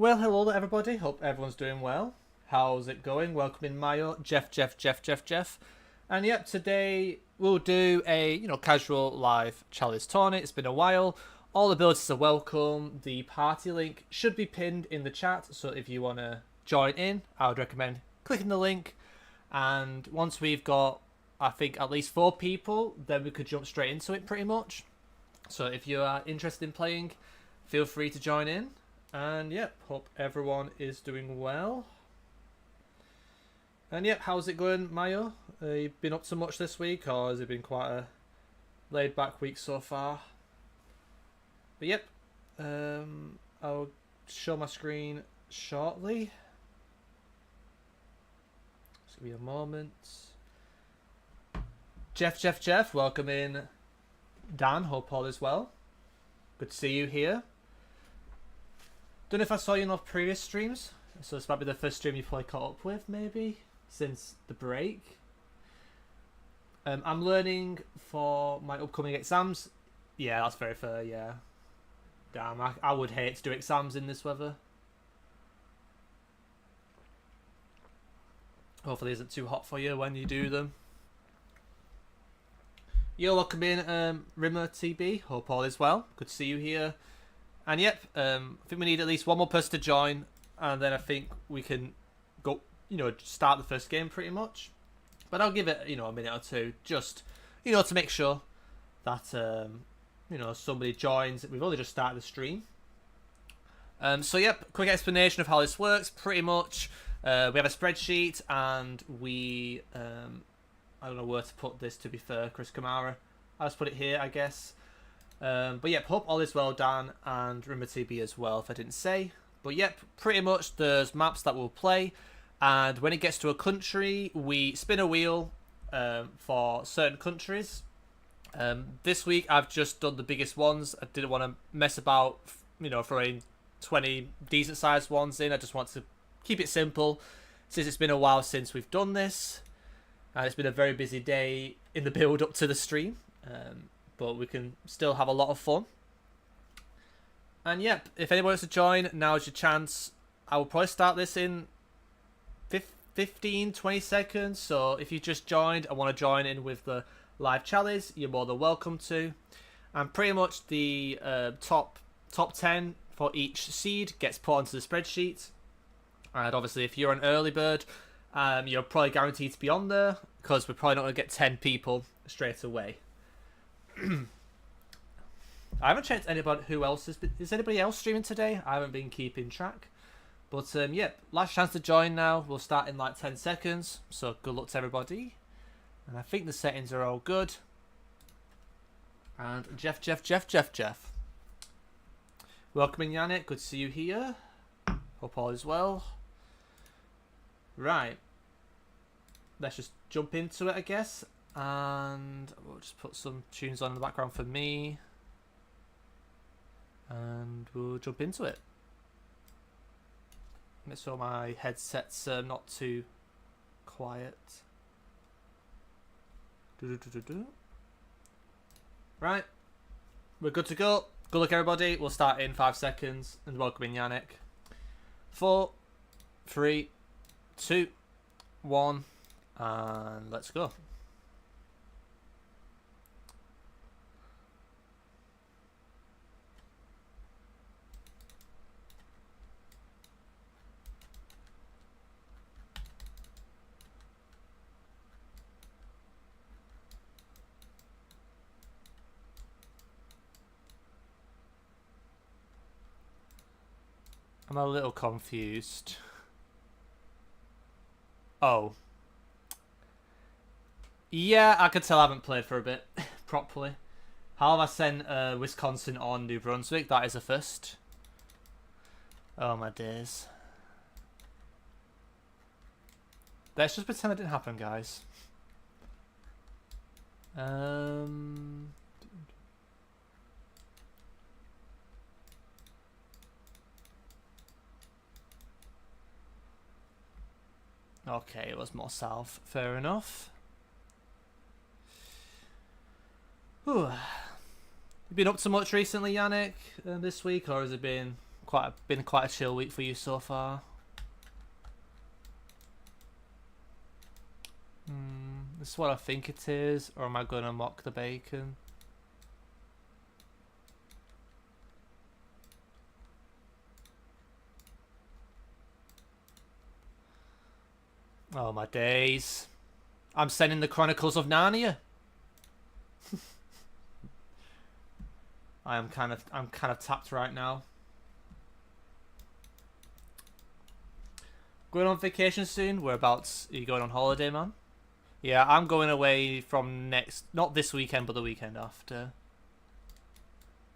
Well, hello to everybody. Hope everyone's doing well. How's it going? Welcome in Mayo, Jeff. And yep, today we'll do a casual live Challies Tourney. It's been a while. All abilities are welcome. The party link should be pinned in the chat, so if you want to join in, I would recommend clicking the link. And once we've got, I think, at least 4 people, then we could jump straight into it pretty much. So if you are interested in playing, feel free to join in. And yep, hope everyone is doing well. And yep, how's it going, Mayo? You been up to much this week, or has it been quite a laid back week so far? But yep, I'll show my screen shortly. Just give me a moment. Jeff, welcome in. Dan, hope all is well. Good to see you here. Don't know if I saw you in our previous streams, so this might be the first stream you probably caught up with, maybe, since the break. I'm learning for my upcoming exams. Yeah, that's very fair, yeah. Damn, I would hate to do exams in this weather. Hopefully it isn't too hot for you when you do them. Yo, welcome in, Rimmer TB. Hope all is well. Good to see you here. And yep, I think we need at least one more person to join, and then I think we can go, start the first game pretty much. But I'll give it, a minute or two, just, to make sure that, somebody joins. We've only just started the stream. So yep, quick explanation of how this works. Pretty much, we have a spreadsheet, and we, I don't know where to put this, to be fair, Chris Kamara. I'll just put it here, I guess. But yep, hope all is well, Dan, and Rimmer TB as well, if I didn't say. But yep, pretty much there's maps that we'll play, and when it gets to a country, we spin a wheel for certain countries. This week I've just done the biggest ones. I didn't want to mess about, throwing 20 decent sized ones in. I just want to keep it simple, since it's been a while since we've done this, and it's been a very busy day in the build up to the stream. But we can still have a lot of fun. And yep, if anyone wants to join, now's your chance. I will probably start this in 15-20 seconds. So if you just joined and want to join in with the live Challies, you're more than welcome to. And pretty much the top 10 for each seed gets put onto the spreadsheet. And obviously if you're an early bird, you're probably guaranteed to be on there, because we're probably not going to get 10 people straight away. I haven't checked anybody who else has been. Is anybody else streaming today? I haven't been keeping track. But yep, last chance to join now. We'll start in like 10 seconds. So good luck to everybody. And I think the settings are all good. And Jeff. Welcome in, Yannick. Good to see you here. Hope all is well. Right. Let's just jump into it, I guess. And we'll just put some tunes on in the background for me, and we'll jump into it. Make sure my headset's not too quiet. Right, we're good to go. Good luck, everybody. We'll start in 5 seconds, and welcome in, Yannick. 4, 3, 2, 1, and let's go. I'm a little confused. Oh. Yeah, I could tell I haven't played for a bit properly. How have I sent Wisconsin on New Brunswick? That is a first. Oh my days. Let's just pretend it didn't happen, guys. Okay, it was more south. Fair enough. Whew. You been up to much recently, Yannick, this week, or has it been been quite a chill week for you so far. This is what I think it is, or am I going to mock the bacon? Oh my days. I'm sending the Chronicles of Narnia. I'm kind of tapped right now. Going on vacation soon? Whereabouts are you going on holiday, man? Yeah, I'm going away from not this weekend, but the weekend after.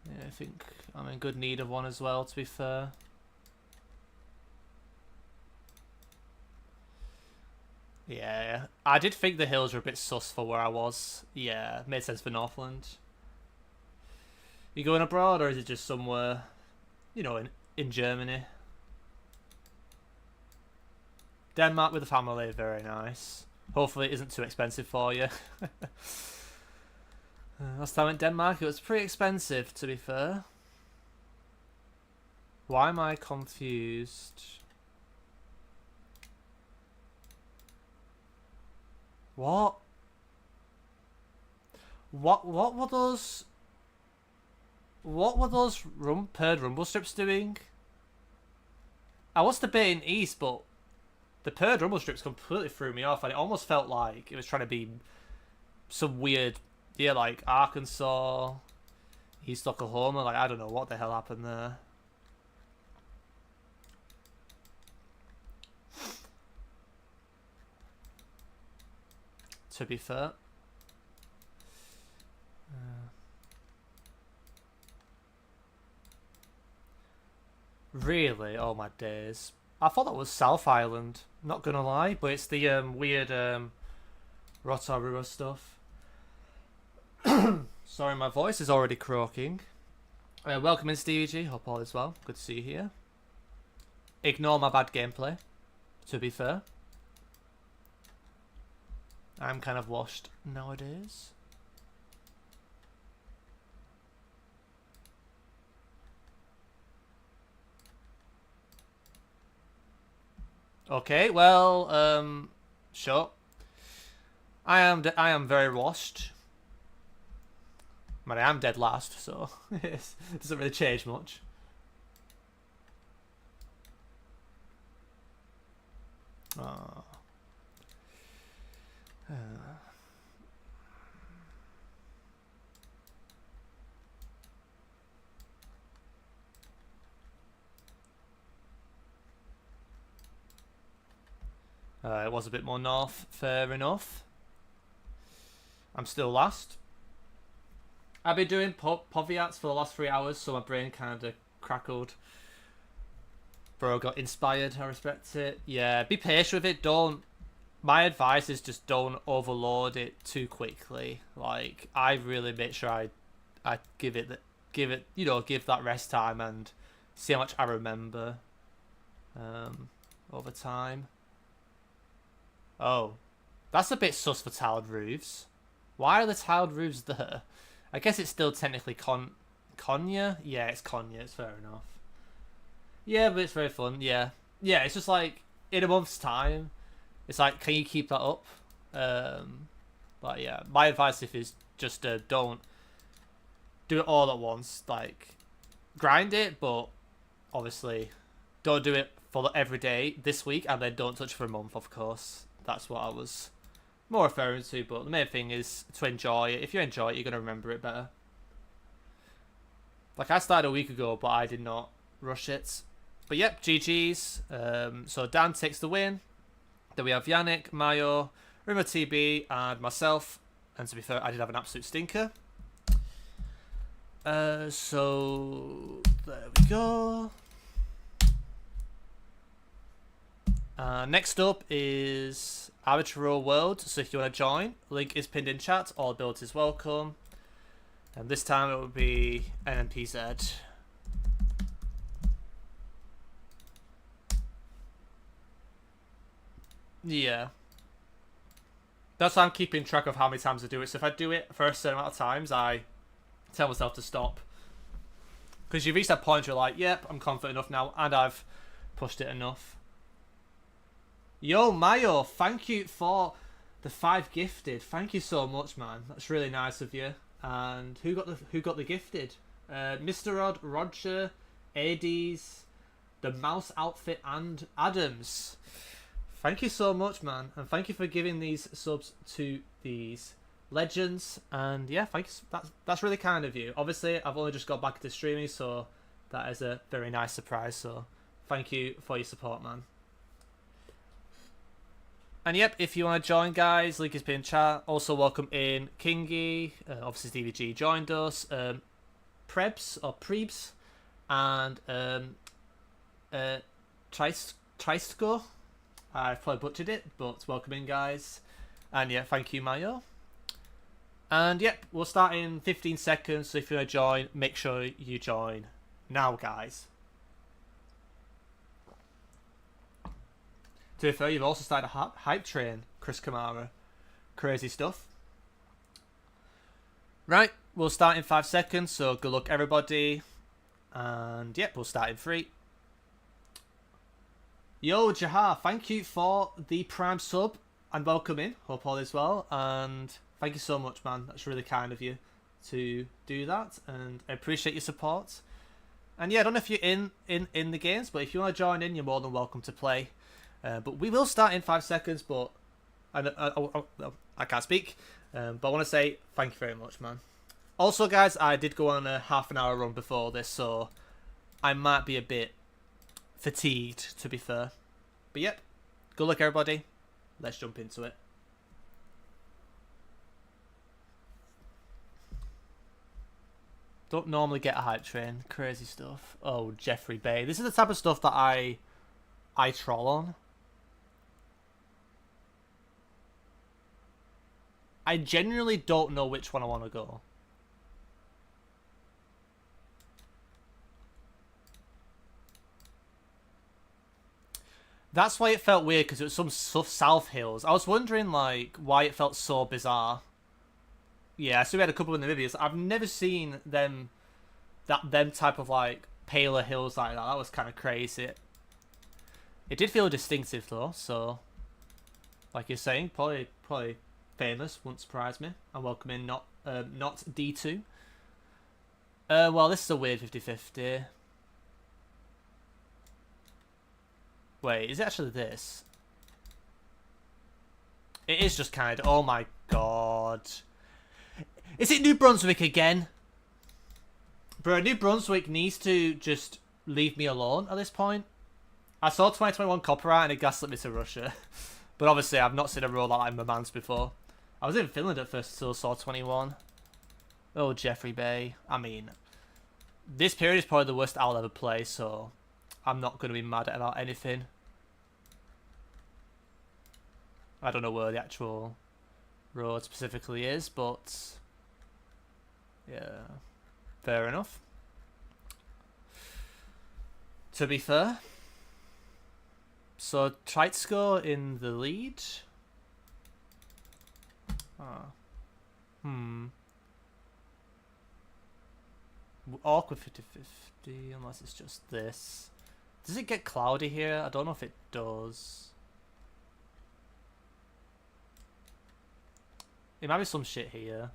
Yeah, I think I'm in good need of one as well, to be fair. Yeah, I did think the hills were a bit sus for where I was. Yeah, made sense for Northland. You going abroad, or is it just somewhere, you know, in Germany? Denmark with the family, very nice. Hopefully it isn't too expensive for you. Last time in Denmark, it was pretty expensive, to be fair. Why am I confused? What? What were those? What were those paired rumble strips doing? I was debating east, but the paired rumble strips completely threw me off, and it almost felt like it was trying to be some weird, yeah, like Arkansas, East Oklahoma. Like, I don't know what the hell happened there. To be fair. Really? Oh my days. I thought that was South Island, not gonna lie, but it's the weird Rotorua stuff. Sorry, my voice is already croaking. Welcome in, Stevie G. Hope all is well. Good to see you here. Ignore my bad gameplay, to be fair. I'm kind of washed nowadays. Okay, well, sure. I am very washed. I am dead last, so it doesn't really change much. Oh. It was a bit more north, fair enough. I'm still last. I've been doing Poviats for the last 3 hours, so my brain kind of crackled. Bro got inspired, I respect it. Yeah, be patient with it, don't... My advice is just don't overload it too quickly. Like, I really make sure I give it, you know, give that rest time and see how much I remember over time. Oh, that's a bit sus for tiled roofs. Why are the tiled roofs there? I guess it's still technically Konya? Yeah, it's Konya, it's fair enough. Yeah, but it's very fun, yeah. Yeah, it's just like, in a month's time, it's like, can you keep that up? But yeah, my advice is just don't do it all at once. Like, grind it, but obviously don't do it for every day this week, and then don't touch it for a month, of course. That's what I was more referring to, but the main thing is to enjoy it. If you enjoy it, you're going to remember it better. Like, I started a week ago, but I did not rush it. But yep, GG's. So Dan takes the win. Then we have Yannick, Mayo, Rima TB, and myself. And to be fair, I did have an absolute stinker. So there we go. Next up is Arbitral World, so if you want to join, link is pinned in chat, all builds is welcome. And this time it will be NMPZ. Yeah. That's why I'm keeping track of how many times I do it, so if I do it for a certain amount of times, I tell myself to stop. Because you've reached that point where you're like, yep, I'm confident enough now, and I've pushed it enough. Yo, Mayo, thank you for the 5 gifted. Thank you so much, man. That's really nice of you. And who got the gifted? Mr. Rod, Roger, Ades, the Mouse Outfit, and Adams. Thank you so much, man, and thank you for giving these subs to these legends. And yeah, thanks. That's really kind of you. Obviously, I've only just got back into streaming, so that is a very nice surprise. So thank you for your support, man. And yep, if you want to join, guys, link is pinned in chat. Also, welcome in Kingy. Obviously, DVG joined us. Prebs or Prebs, and Trisko. I've probably butchered it, but welcome in, guys. And yeah, thank you, Mayo. And yep, we'll start in 15 seconds. So if you want to join, make sure you join now, guys. To be fair, you've also started a hype train, Chris Kamara. Crazy stuff. Right, we'll start in 5 seconds. So good luck, everybody. And yep, we'll start in 3. Yo, Jahar, thank you for the Prime sub and welcome in. Hope all is well. And thank you so much, man. That's really kind of you to do that. And I appreciate your support. And yeah, I don't know if you're in the games, but if you want to join in, you're more than welcome to play. But we will start in 5 seconds, but I can't speak. But I want to say thank you very much, man. Also, guys, I did go on a half-an-hour run before this, so I might be a bit fatigued, to be fair. But yep, good luck, everybody. Let's jump into it. Don't normally get a hype train. Crazy stuff. Oh, Jeffrey Bay. This is the type of stuff that I troll on. I genuinely don't know which one I want to go. That's why it felt weird, because it was some South Hills. I was wondering, like, why it felt so bizarre. Yeah, so we had a couple of Namibias. I've never seen them type of, like, paler hills like that. That was kind of crazy. It did feel distinctive, though, so... Like you're saying, probably famous, wouldn't surprise me. And welcome in not D2. Well, this is a weird 50-50. Wait, is it actually this? It is just kind of... Oh my god. Is it New Brunswick again? Bro, New Brunswick needs to just leave me alone at this point. I saw 2021 copyright and it gaslit me to Russia. But obviously, I've not seen a roll like Murmansk before. I was in Finland at first until saw 21. Oh, Jeffrey Bay. I mean, this period is probably the worst I'll ever play, so I'm not going to be mad about anything. I don't know where the actual road specifically is, but yeah, fair enough. To be fair. So, Treitsko in the lead. Awkward 50-50, unless it's just this. Does it get cloudy here? I don't know if it does. It might be some shit here.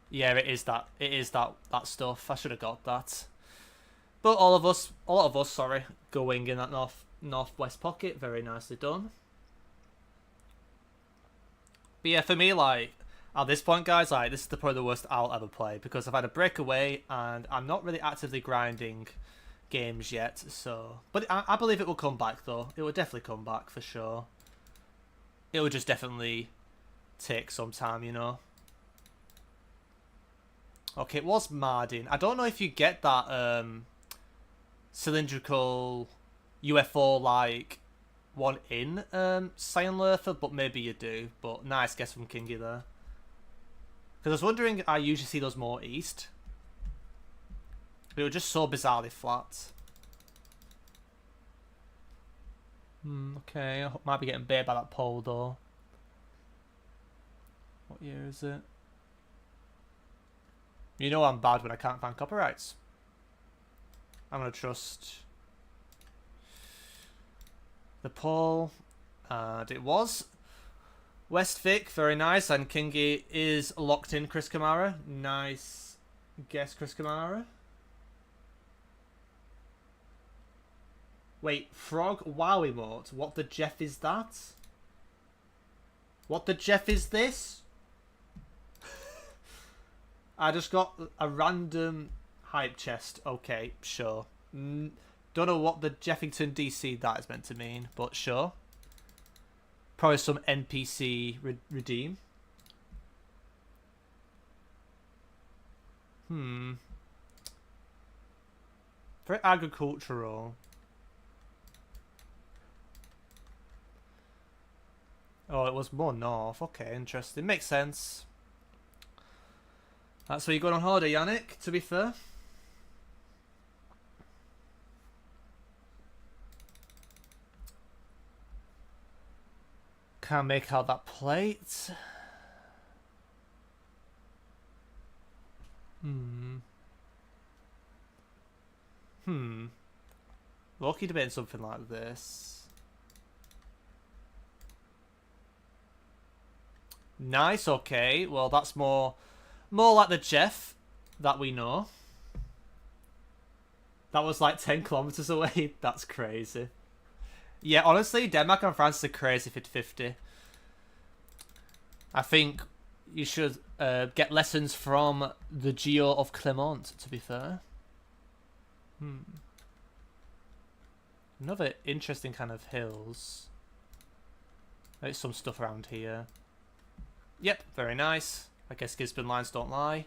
Yeah, it is that. It is that stuff. I should have got that. But a lot of us, sorry, going in that northwest pocket. Very nicely done. But yeah, for me, like, at this point, guys, like, this is probably the worst I'll ever play, because I've had a breakaway and I'm not really actively grinding games yet, so... But I believe it will come back, though. It will definitely come back, for sure. It will just definitely take some time, you know? Okay, it was Mardin. I don't know if you get that, cylindrical UFO-like one in Cyanlurfer, but maybe you do. But nice guess from Kingy there. Because I was wondering, I usually see those more east. But it was just so bizarrely flat. Okay, I might be getting bait by that pole though. What year is it? You know I'm bad when I can't find copyrights. I'm going to trust the poll. And it was West Vic, very nice. And Kingy is locked in Chris Kamara. Nice guess, Chris Kamara. Wait, Frog WoW emote? What the Jeff is that? What the Jeff is this? I just got a random hype chest. Okay, sure. Don't know what the Jeffington DC that is meant to mean, but sure. Probably some NPC redeem. Very agricultural. Oh, it was more north. Okay, interesting. Makes sense. That's where you're going on holiday, Yannick, to be fair. Can't make out that plate. Lucky debating something like this. Nice, okay. Well, that's more like the Jeff that we know. That was like 10 kilometers away. That's crazy. Yeah, honestly, Denmark and France are crazy 50-50. I think you should get lessons from the Geo of Clermont, to be fair. Another interesting kind of hills. There's some stuff around here. Yep, very nice. I guess Gisborne lines don't lie.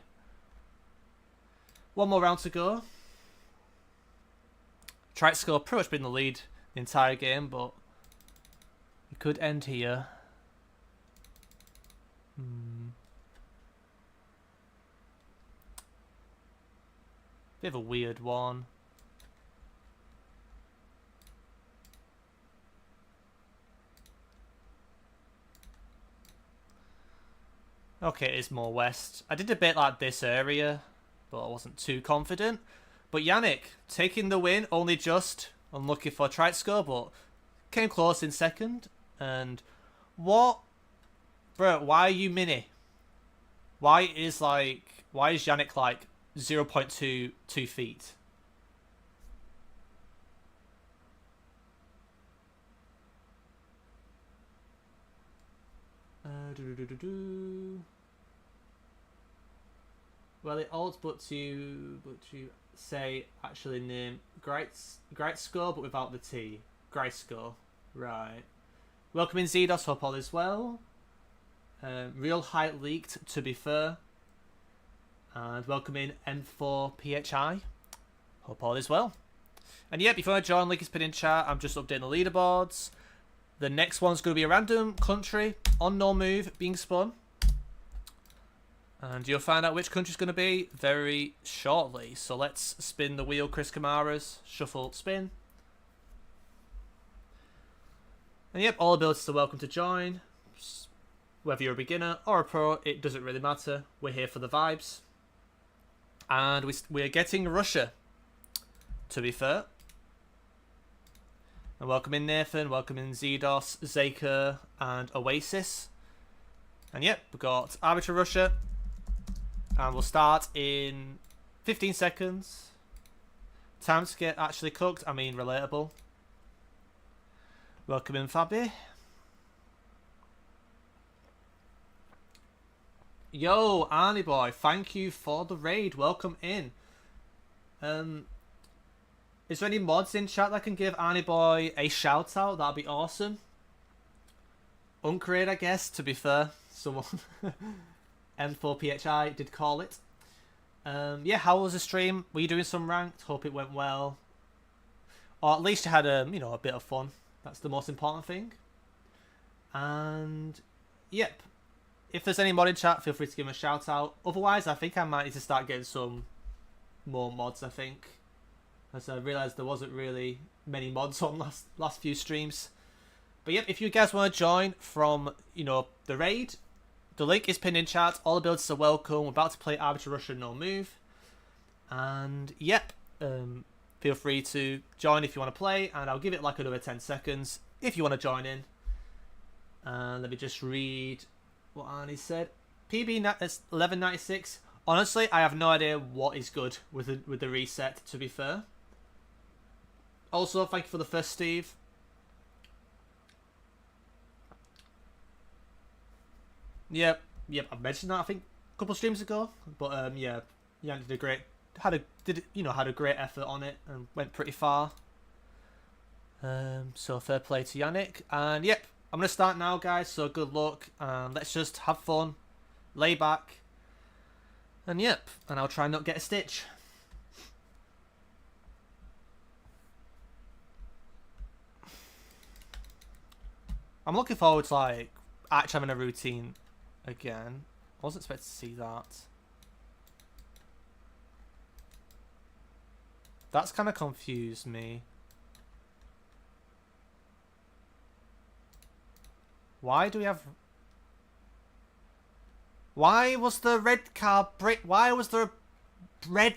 One more round to go. Tried to score pretty much been the lead the entire game, but it could end here. Bit of a weird one. Okay, it is more west. I did a bit like this area, but I wasn't too confident. But Yannick, taking the win, only just. Unlucky for a try to score, but came close in second. And what? Bro, why are you mini? Why is Yannick like 0.22 feet? Well, it odds but to say actually name great score, but without the T. Great score, right? Welcome in Zedos. Hope all is well. Real height leaked, to be fair. And welcome in M4PHI. Hope all is well. And yeah, before I join, link is pinned in chat. I'm just updating the leaderboards. The next one's going to be a random country on no move being spun. And you'll find out which country's going to be very shortly. So let's spin the wheel, Chris Kamara's. Shuffle, spin. And yep, all abilities are welcome to join. Whether you're a beginner or a pro, it doesn't really matter. We're here for the vibes. And we're getting Russia, to be fair. And welcome in Nathan, welcome in Zedos, Zaker, and Oasis. And yep, we've got Arbiter Russia. And we'll start in 15 seconds. Time to get actually cooked, I mean relatable. Welcome in Fabi. Yo, Arnie boy, thank you for the raid. Welcome in. Is there any mods in chat that can give Arnie boy a shout out? That'd be awesome. Uncreate, I guess, to be fair. Someone M4PHI did call it. Yeah, how was the stream? Were you doing some ranked? Hope it went well. Or at least you had a bit of fun. That's the most important thing. And yep. If there's any mod in chat, feel free to give him a shout out. Otherwise, I think I might need to start getting some more mods, I think. As I realised there wasn't really many mods on last few streams. But yep, if you guys want to join from, the raid, the link is pinned in chat. All abilities are welcome. We're about to play Arbiter Russia No Move. And yep, feel free to join if you want to play, and I'll give it like another 10 seconds if you want to join in. Let me just read what Arnie said. PB 1196. Honestly, I have no idea what is good with the reset, to be fair. Also, thank you for the first, Steve. Yep, I mentioned that I think a couple of streams ago, but yeah, Yannick did a great, had a great effort on it and went pretty far. So fair play to Yannick, and yep, I'm gonna start now, guys. So good luck, and let's just have fun, lay back, and yep, and I'll try and not get a stitch. I'm looking forward to like actually having a routine again. I wasn't expecting to see that. That's kind of confused me. Why do we have... Why was the red car break? Why was there a red...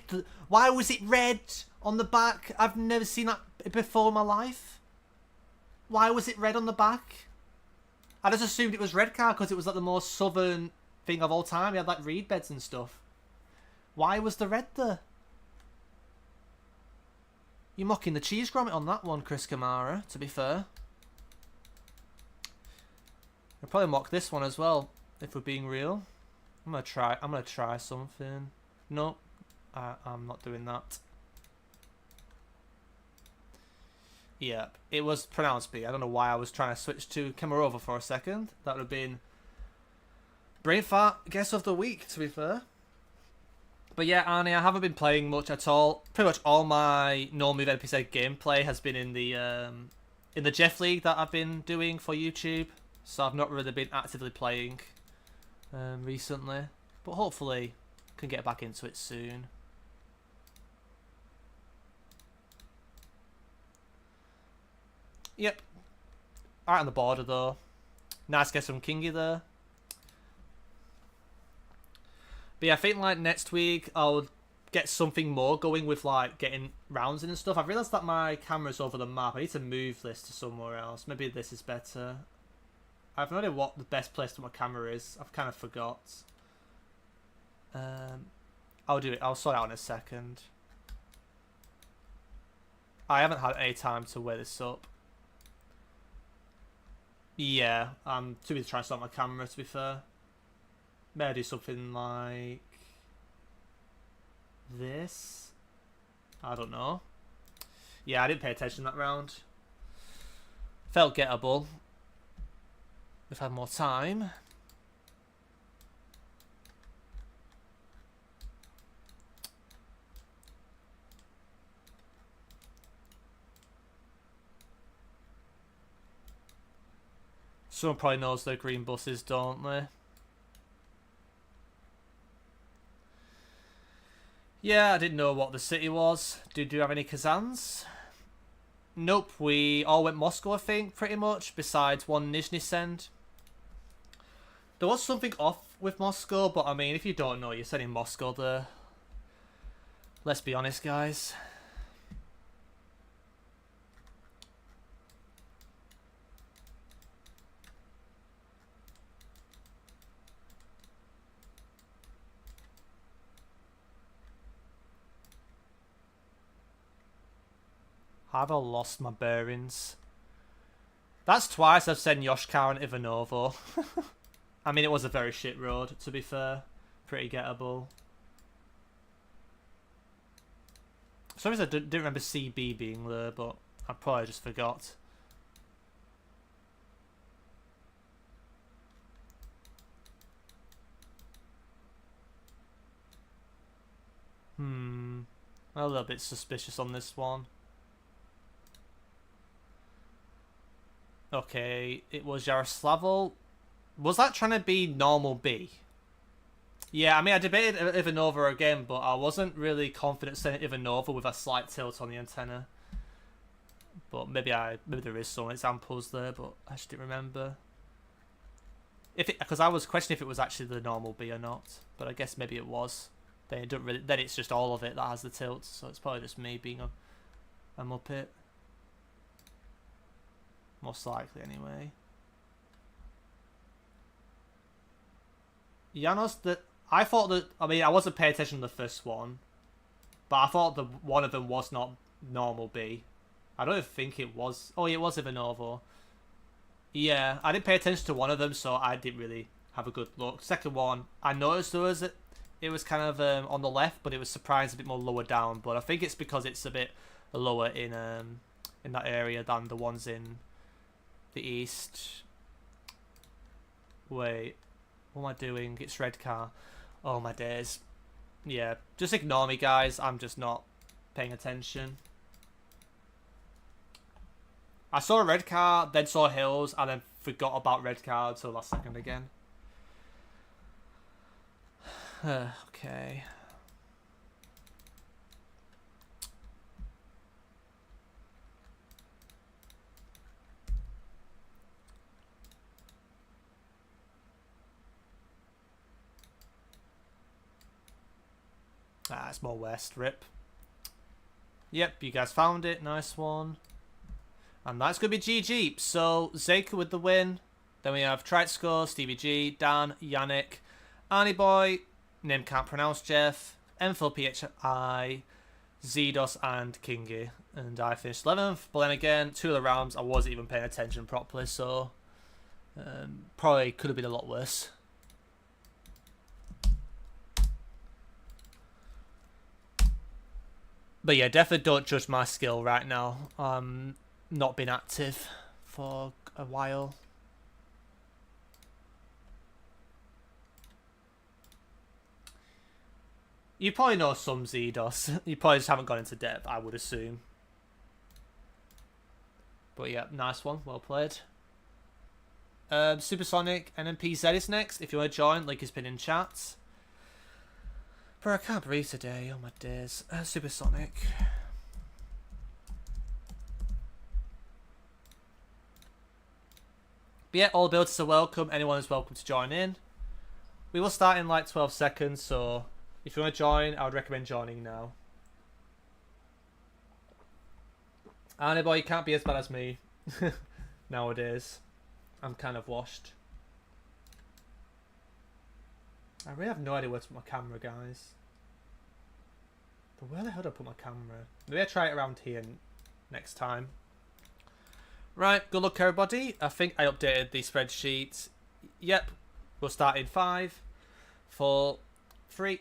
Why was it red on the back? I've never seen that before in my life. Why was it red on the back? I just assumed it was red car because it was like the most southern thing of all time. We had like reed beds and stuff. Why was the red there? You're mocking the cheese grommet on that one, Chris Kamara, to be fair. I'll probably mock this one as well, if we're being real. I'm gonna try something. No, I'm not doing that. Yeah, it was pronounced B. I don't know why I was trying to switch to Kemerova for a second. That would have been brain fart guess of the week, to be fair. But yeah, Arnie, I haven't been playing much at all. Pretty much all my No Move NPC gameplay has been in the Jeff League that I've been doing for YouTube. So I've not really been actively playing recently. But hopefully can get back into it soon. Yep. Right on the border though. Nice guess from Kingy there. But yeah, I think like next week I'll get something more going with like getting rounds in and stuff. I've realised that my camera's over the map. I need to move this to somewhere else. Maybe this is better. I have no idea what the best place to my camera is. I've kind of forgot. I'll do it. I'll sort it out in a second. I haven't had any time to wear this up. Yeah, I'm too busy trying to sort my camera, to be fair. Maybe I do something like this. I don't know. Yeah, I didn't pay attention that round. Felt gettable. We've had more time. Someone probably knows they're green buses, don't they? Yeah, I didn't know what the city was. Did you have any Kazans? Nope, we all went Moscow, I think, pretty much, besides one Nizhny Send. There was something off with Moscow, but I mean, if you don't know, you're sending Moscow there. Let's be honest, guys. Have I lost my bearings? That's twice I've said Yoshkar and Ivanovo. I mean, it was a very shit road, to be fair. Pretty gettable. Sorry, I didn't remember CB being there, but I probably just forgot. I'm a little bit suspicious on this one. Okay, it was Yaroslavl. Was that trying to be normal B? Yeah, I mean, I debated Ivanova again, but I wasn't really confident saying Ivanova with a slight tilt on the antenna. But maybe there is some examples there, but I just didn't remember. Because I was questioning if it was actually the normal B or not, but I guess maybe it was. Then it's just all of it that has the tilt, so it's probably just me being I'm up it. Most likely, anyway. Janos, I thought that... I mean, I wasn't paying attention to the first one. But I thought one of them was not normal B. I don't even think it was. Oh, it was Ivanovo. Yeah, I didn't pay attention to one of them, so I didn't really have a good look. Second one, I noticed it was kind of on the left, but it was surprised a bit more lower down. But I think it's because it's a bit lower in that area than the ones in the east. Wait, what am I doing? It's red car. Oh my days. Yeah, just ignore me, guys. I'm just not paying attention. I saw a red car, then saw hills, and then forgot about red car until last second again. Okay. Ah, it's more west. Rip. Yep, you guys found it. Nice one. And that's going to be GG. So, Zeka with the win. Then we have Tritescore, Stevie G, Dan, Yannick, Arnie Boy, name can't pronounce Jeff, Enfil PHI, Zedos, and Kingy. And I finished 11th. But then again, 2 of the rounds, I wasn't even paying attention properly. So, probably could have been a lot worse. But yeah, definitely don't judge my skill right now. Not been active for a while. You probably know some Zedos. You probably just haven't gone into depth, I would assume. But yeah, nice one. Well played. Supersonic NMPZ is next. If you want to join, link has been in chat. Bro, I can't breathe today. Oh my days. Supersonic. But yeah, all abilities are welcome. Anyone is welcome to join in. We will start in like 12 seconds, so if you want to join, I would recommend joining now. Arnie boy, you can't be as bad as me nowadays. I'm kind of washed. I really have no idea where to put my camera, guys. But where the hell do I put my camera? Maybe I'll try it around here next time. Right, good luck everybody. I think I updated the spreadsheet. Yep, we'll start in 5, 4, 3,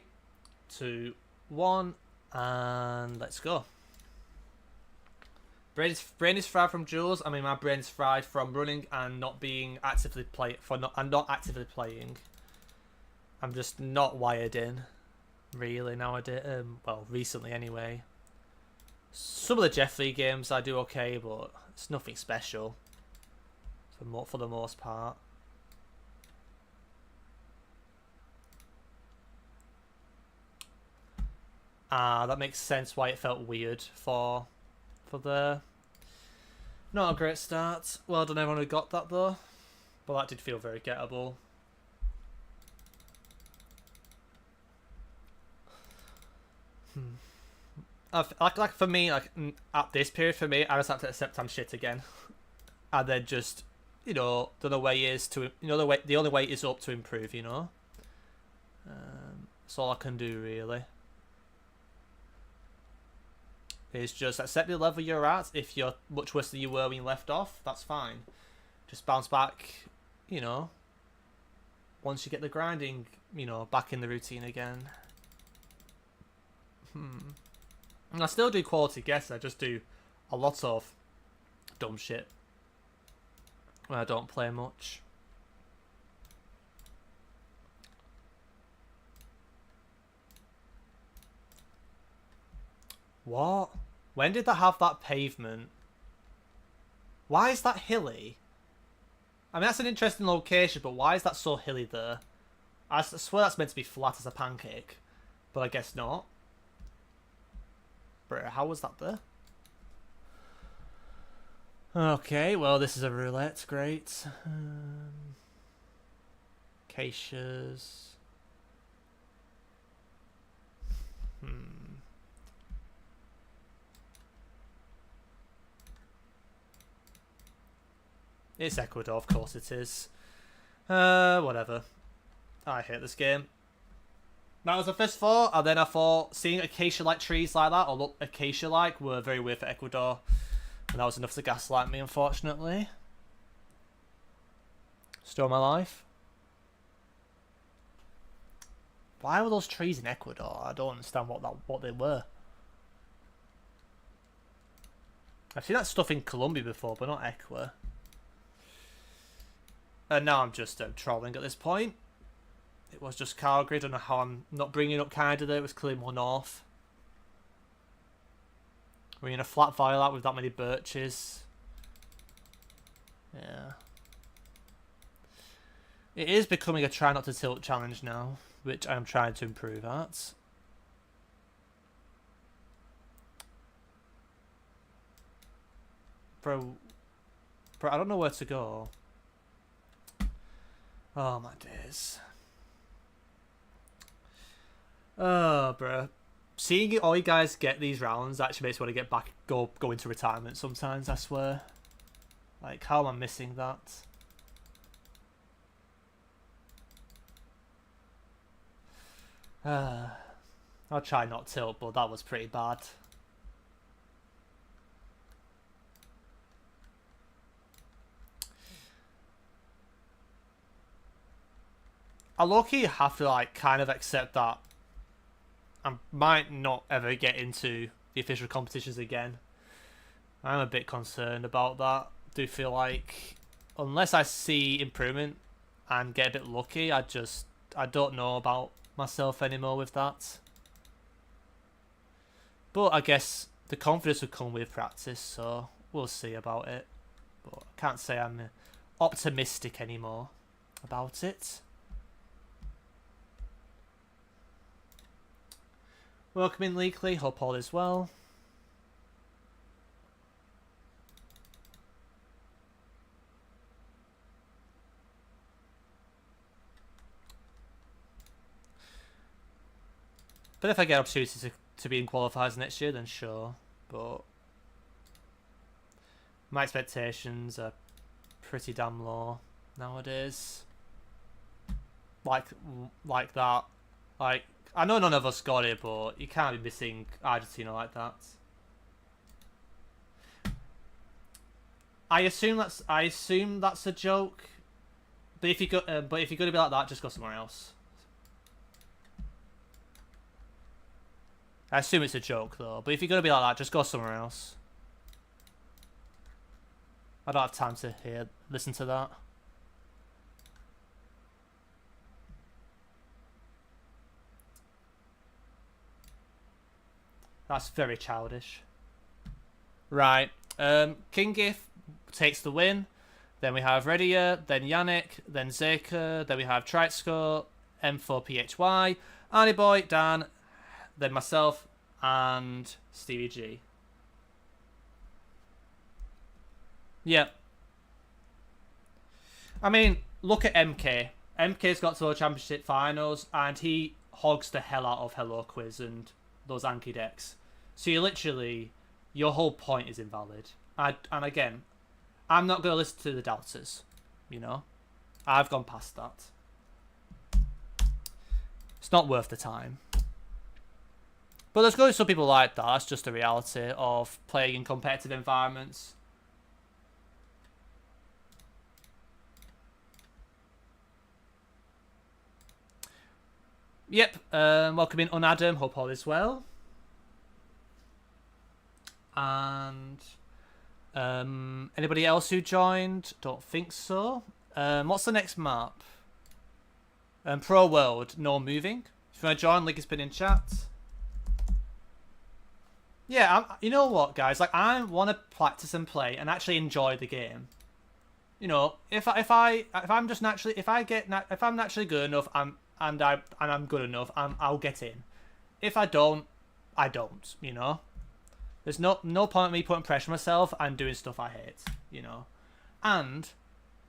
2, 1, and let's go. Brain is fried from Jules. I mean, my brain is fried from running and not being actively not actively playing. I'm just not wired in, really, nowadays. Well, recently anyway. Some of the Jeff Lee games I do okay, but it's nothing special for the most part. Ah, that makes sense why it felt weird for the... Not a great start. Well done everyone who got that though. But that did feel very gettable. Like for me, like at this period for me, I just have to accept I'm shit again, and then just, you know, the way is to, you know, the only way is up to improve, you know. That's all I can do really. Is just accept the level you're at. If you're much worse than you were when you left off, that's fine. Just bounce back, you know. Once you get the grinding, you know, back in the routine again. And I still do quality guesses. I just do a lot of dumb shit when I don't play much. What? When did that have that pavement? Why is that hilly? I mean, that's an interesting location, but why is that so hilly there? I swear that's meant to be flat as a pancake, but I guess not. Bro, how was that there? Okay, well, this is a roulette. Great. Caches. It's Ecuador, of course it is. Whatever. I hate this game. That was the first thought, and then I thought seeing acacia-like trees like that, or look acacia-like, were very weird for Ecuador. And that was enough to gaslight me, unfortunately. Still my life. Why were those trees in Ecuador? I don't understand what they were. I've seen that stuff in Colombia before, but not Ecuador. And now I'm just trolling at this point. It was just Calgary. I don't know how I'm not bringing up Canada there. It was clearly more north. We're in a flat violet with that many birches. Yeah. It is becoming a try not to tilt challenge now, which I'm trying to improve at. Bro, I don't know where to go. Oh my days. Oh, bro. Seeing all you guys get these rounds actually makes me want to get back, go into retirement sometimes, I swear. Like, how am I missing that? I'll try not tilt, but that was pretty bad. I low-key have to, like, kind of accept that I might not ever get into the official competitions again. I'm a bit concerned about that. I do feel like unless I see improvement and get a bit lucky, I don't know about myself anymore with that. But I guess the confidence would come with practice, so we'll see about it. But I can't say I'm optimistic anymore about it. Welcome in, Leakley. Hope all is well. But if I get opportunity to be in qualifiers next year, then sure. But my expectations are pretty damn low nowadays. Like that. Like, I know none of us got it, but you can't be missing Argentina like that. I assume that's a joke. But if you're gonna be like that, just go somewhere else. I assume it's a joke though. But if you're gonna be like that, just go somewhere else. I don't have time to listen to that. That's very childish. Right. King Gif takes the win. Then we have Redia, then Yannick, then Zeka, then we have Tritesco, M4PHY, Arnie Boy, Dan, then myself, and Stevie G. Yep. I mean, look at MK. MK's got to the Championship Finals, and he hogs the hell out of Hello Quiz and those Anki decks. So you literally, your whole point is invalid. And again, I'm not going to listen to the doubters, you know? I've gone past that. It's not worth the time. But there's going to be some people like that. That's just the reality of playing in competitive environments. Yep, welcome in Unadam, hope all is well. And anybody else who joined? Don't think so. What's the next map? Pro World, no moving. If you want to join, link has been in chat. Yeah, you know what, guys? Like, I want to practice and play and actually enjoy the game. You know, if I'm naturally good enough, I'm good enough, I'll get in. If I don't, I don't. You know, there's no point in me putting pressure on myself and doing stuff I hate. You know, and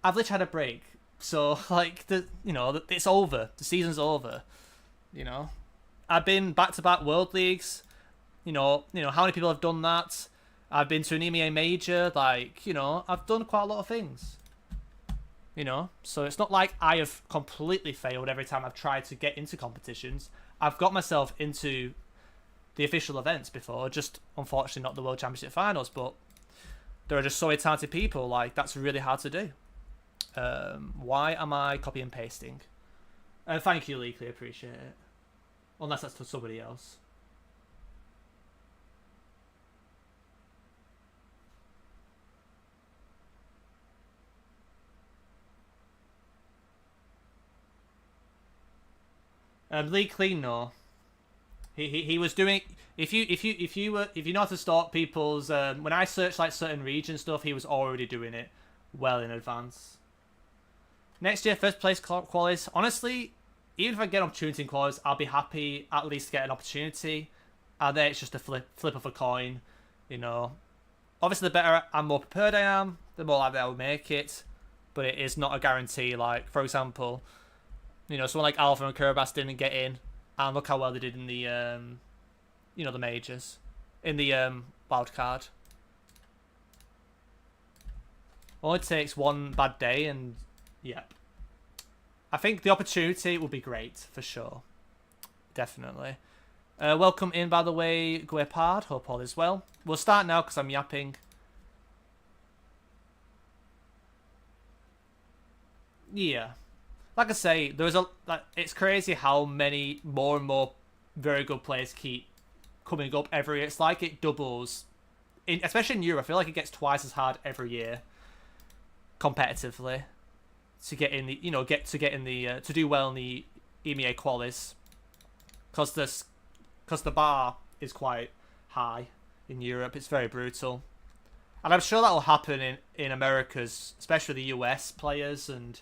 I've literally had a break, so like it's over. The season's over. You know, I've been back-to-back World Leagues. You know how many people have done that? I've been to an EMEA major. Like, you know, I've done quite a lot of things. you know. So it's not like I have completely failed every time I've tried to get into competitions. I've got myself into the official events before, just unfortunately not the World Championship finals, but there are just so many talented people, like, that's really hard to do. Why am I copy and pasting? Thank you, Leakley, appreciate it. Unless that's for somebody else. Leakley, no. He was doing. If you know how to stalk people's, when I search like certain region stuff, he was already doing it well in advance. Next year, first place qualies. Honestly, even if I get opportunity in qualies, I'll be happy at least to get an opportunity. And then it's just a flip of a coin, you know. Obviously, the better and more prepared I am, the more likely I will make it. But it is not a guarantee. Like, for example, you know, someone like Alpha and Kiribati didn't get in. And look how well they did in the, you know, the majors. In the wild card. Only takes one bad day and, yep. I think the opportunity will be great, for sure. Definitely. Welcome in, by the way, Guepard. Hope all is well. We'll start now because I'm yapping. Yeah. Like I say, there's a. Like, it's crazy how many more and more very good players keep coming up every year. It's like it doubles, especially in Europe. I feel like it gets twice as hard every year, competitively, to get in the to do well in the EMEA qualies, because the bar is quite high in Europe. It's very brutal, and I'm sure that will happen in Americas, especially the US players, and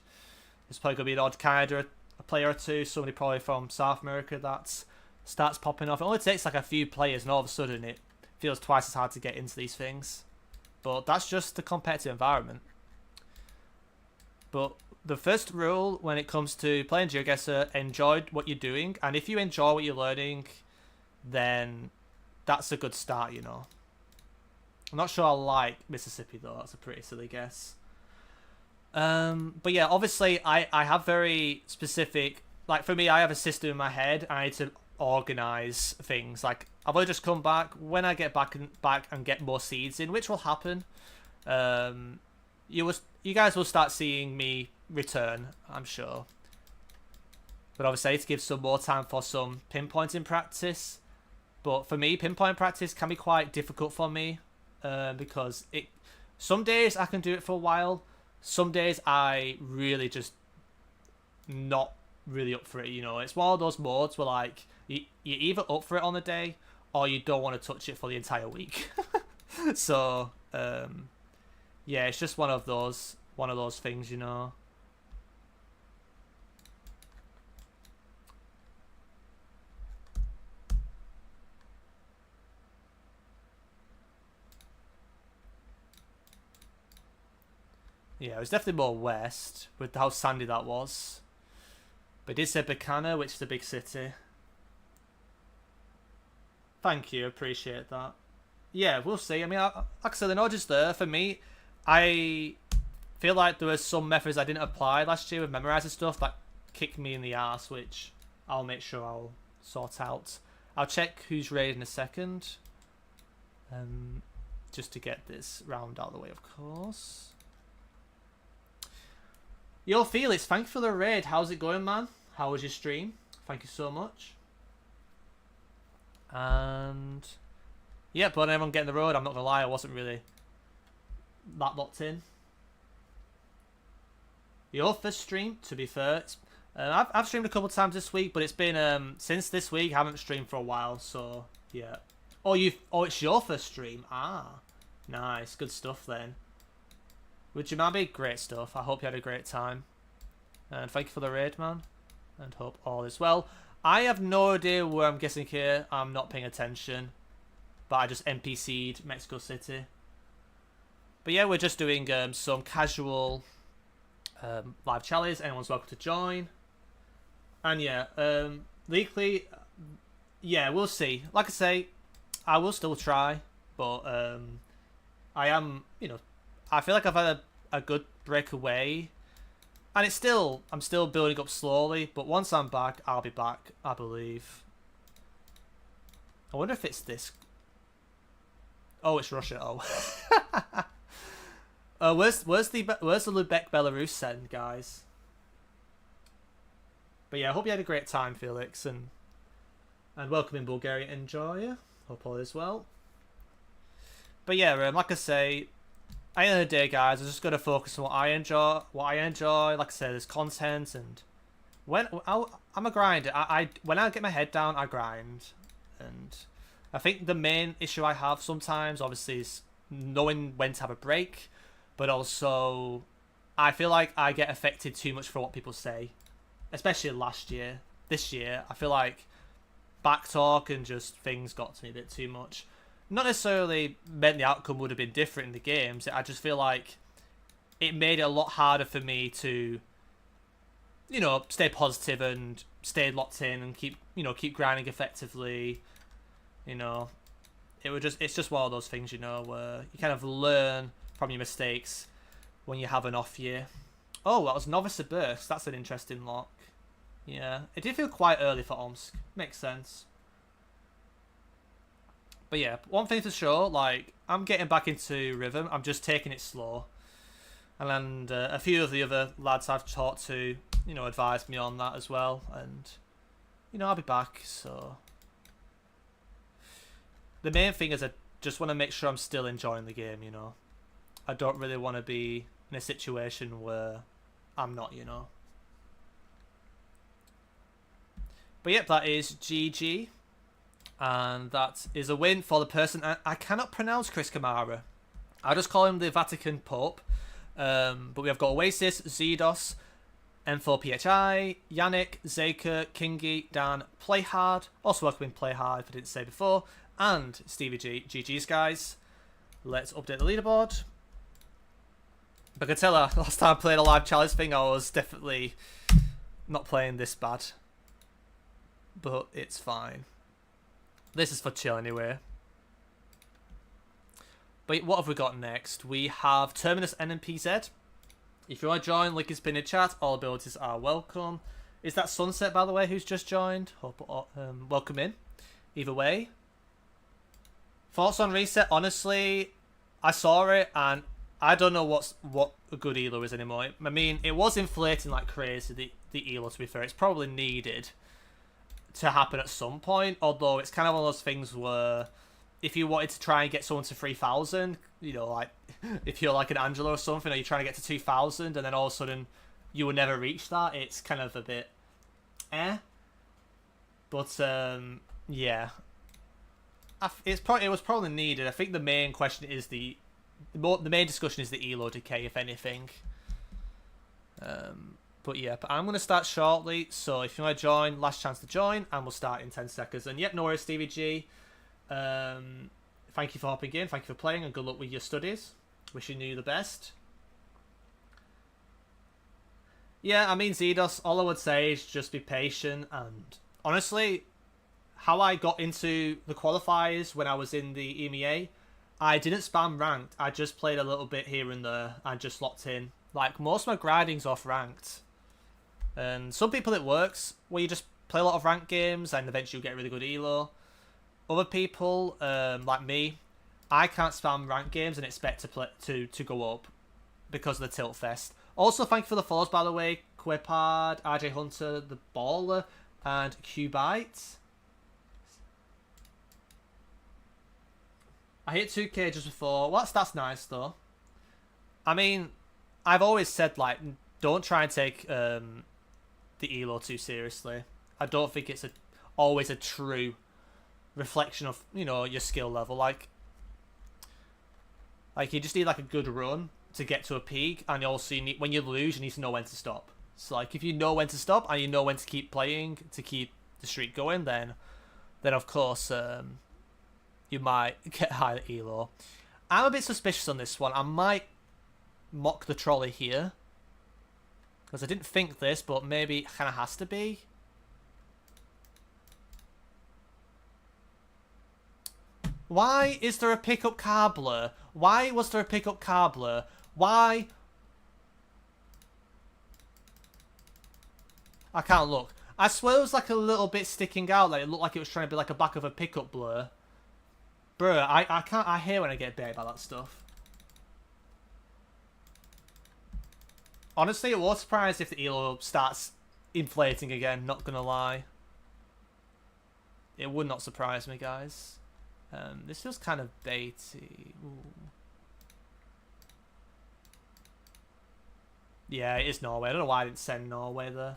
there's probably going to be an odd Canada a player or two, somebody probably from South America that starts popping off. It only takes like a few players and all of a sudden it feels twice as hard to get into these things. But that's just the competitive environment. But the first rule when it comes to playing GeoGuessr, enjoy what you're doing. And if you enjoy what you're learning, then that's a good start, you know. I'm not sure I like Mississippi though, that's a pretty silly guess. But yeah, obviously I have very specific, like for me, I have a system in my head. I need to organize things. Like I've only just come back. When I get back and get more seeds in, which will happen, you guys will start seeing me return, I'm sure. But obviously I need to give some more time for some pinpointing practice. But for me, pinpoint practice can be quite difficult for me, because some days I can do it for a while. Some days I really just not really up for it, you know. It's one of those modes where like you're either up for it on the day or you don't want to touch it for the entire week. So yeah, it's just one of those things, you know. Yeah, it was definitely more west with how sandy that was. But it did say Bacana, which is a big city. Thank you, appreciate that. Yeah, we'll see. I mean, like I said, the knowledge is there. For me, I feel like there were some methods I didn't apply last year with memorizing stuff that kicked me in the ass, which I'll make sure I'll sort out. I'll check who's raiding in a second. Just to get this round out of the way, of course. Yo, Felix, thank you for the raid. How's it going, man? How was your stream? Thank you so much. And yeah, but everyone getting the road. I'm not gonna lie, I wasn't really that locked in. Your first stream, to be fair, I've streamed a couple of times this week, but it's been since this week I haven't streamed for a while. So yeah. Oh, it's your first stream. Ah, nice, good stuff then. Would you mind? Great stuff. I hope you had a great time. And thank you for the raid, man. And hope all is well. I have no idea where I'm guessing here. I'm not paying attention. But I just NPC'd Mexico City. But yeah, we're just doing some casual live Challies. Anyone's welcome to join. And yeah, legally, yeah, we'll see. Like I say, I will still try. But I am, you know, I feel like I've had a good break away And I'm still building up slowly, but once I'm back, I'll be back, I believe. I wonder if it's this. Oh, it's Russia. Oh. Where's the Lubeck Belarus send, guys? But yeah, I hope you had a great time, Felix, and welcome in Bulgaria. Enjoy. Hope all is well. But yeah, like I say, at the end of the day, guys, I'm just gonna focus on what I enjoy. Like I said, there's content, and I'm a grinder. When I get my head down, I grind, and I think the main issue I have sometimes, obviously, is knowing when to have a break, but also I feel like I get affected too much for what people say, especially last year. This year, I feel like backtalk and just things got to me a bit too much. Not necessarily meant the outcome would have been different in the games. I just feel like it made it a lot harder for me to, you know, stay positive and stay locked in and keep grinding effectively. You know, it's just one of those things, you know, where you kind of learn from your mistakes when you have an off year. Oh, that was Novice Burst. That's an interesting lock. Yeah, it did feel quite early for Omsk. Makes sense. But yeah, one thing for sure, like, I'm getting back into rhythm. I'm just taking it slow. And a few of the other lads I've talked to, you know, advised me on that as well. And, you know, I'll be back, so... The main thing is I just want to make sure I'm still enjoying the game, you know. I don't really want to be in a situation where I'm not, you know. But yep, that is GG. And that is a win for the person. I cannot pronounce Chris Kamara. I just call him the Vatican Pope. But we have got Oasis, Zedos, M4PHI, Yannick, Zeka, Kingy, Dan, Playhard. Also welcome in Playhard if I didn't say before. And Stevie G. GG's, guys. Let's update the leaderboard. But I can tell last time I played a live Challies thing, I was definitely not playing this bad. But it's fine. This is for chill anyway. But what have we got next? We have Terminus NMPZ. If you want to join, link is pinned in chat. All abilities are welcome. Is that Sunset, by the way, who's just joined? Hope, welcome in. Either way. Thoughts on Reset? Honestly, I saw it and I don't know what a good elo is anymore. I mean, it was inflating like crazy, the elo, to be fair. It's probably needed to happen at some point, although it's kind of one of those things where if you wanted to try and get someone to 3,000, you know, like if you're like an Angelo or something, or you're trying to get to 2,000 and then all of a sudden you will never reach that, it's kind of a bit but yeah, it was probably needed. I think the main question is the main discussion is the elo decay, if anything. But yeah, but I'm going to start shortly, so if you want to join, last chance to join, and we'll start in 10 seconds. And yep, no worries, Stevie G. Thank you for hopping in, thank you for playing, and good luck with your studies. Wishing you the best. Yeah, I mean, Zedos, all I would say is just be patient, and honestly, how I got into the qualifiers when I was in the EMEA, I didn't spam ranked, I just played a little bit here and there, and just locked in. Like, most of my grinding's off ranked. And some people it works, where you just play a lot of ranked games and eventually you get a really good elo. Other people, like me, I can't spam ranked games and expect to play to go up because of the tilt fest. Also, thank you for the follows, by the way. Quipard, RJ Hunter, The Baller, and Qbite. I hit 2k just before. Well, that's nice, though. I mean, I've always said, like, don't try and take the elo too seriously. I don't think it's always a true reflection of, you know, your skill level. Like you just need like a good run to get to a peak, and also when you lose, you need to know when to stop. So like if you know when to stop and you know when to keep playing to keep the streak going, then of course you might get higher elo. I'm a bit suspicious on this one. I might mock the trolley here because I didn't think this, but maybe it kind of has to be. Why is there a pickup car blur? Why was there a pickup car blur? Why? I can't look. I swear it was like a little bit sticking out. Like it looked like it was trying to be like a back of a pickup blur. Bruh, I can't. I hate when I get bait by that stuff. Honestly, it was surprised if the elo starts inflating again. Not gonna lie. It would not surprise me, guys. This feels kind of baity. Ooh. Yeah, it is Norway. I don't know why I didn't send Norway there.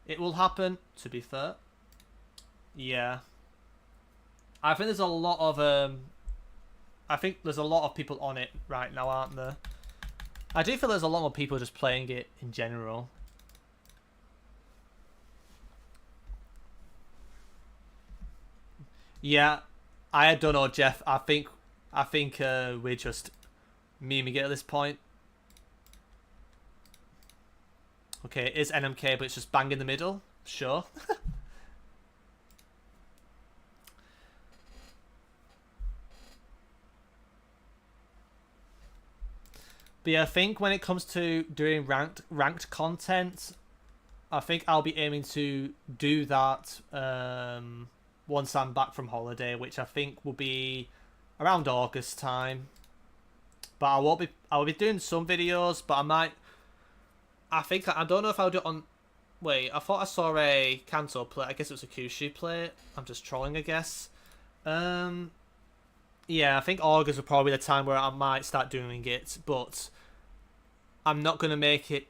It will happen, to be fair. Yeah. I think there's a lot of I think there's a lot of people on it right now, aren't there? I do feel there's a lot more people just playing it in general. Yeah, I don't know, Jeff. I think we're just memeing it at this point. Okay, it is NMK, but it's just bang in the middle. Sure. But yeah, I think when it comes to doing ranked content, I think I'll be aiming to do that once I'm back from holiday, which I think will be around August time. But I will be doing some videos, but I don't know if I'll do it on. Wait, I thought I saw a Kanto plate. I guess it was a Kyushu plate. I'm just trolling, I guess. Yeah, I think August will probably be the time where I might start doing it, but I'm not gonna make it.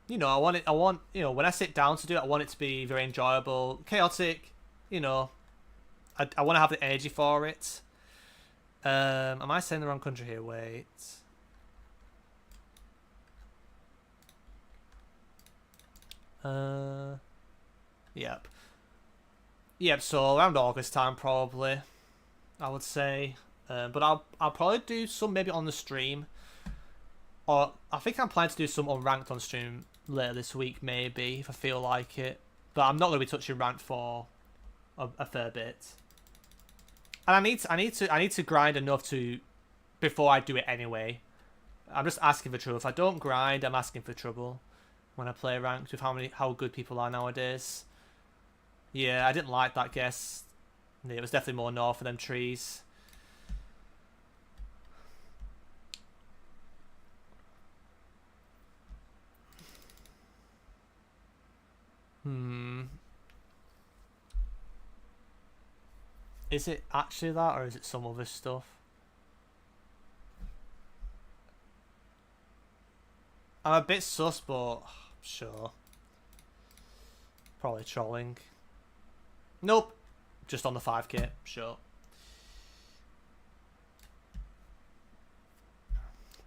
You know, I want. You know, when I sit down to do it, I want it to be very enjoyable, chaotic. You know, I want to have the energy for it. Am I saying the wrong country here? Wait. Yep. Yep, so around August time probably, I would say. But I'll probably do some maybe on the stream. Or I think I'm planning to do some unranked on stream later this week maybe, if I feel like it. But I'm not going to be touching ranked for a fair bit. And I need to grind enough to before I do it anyway. I'm just asking for trouble. If I don't grind, I'm asking for trouble when I play ranked with how good people are nowadays. Yeah, I didn't like that guess. Yeah, it was definitely more north of them trees. Is it actually that, or is it some other stuff? I'm a bit sus, but sure. Probably trolling. Nope. Just on the 5k, sure.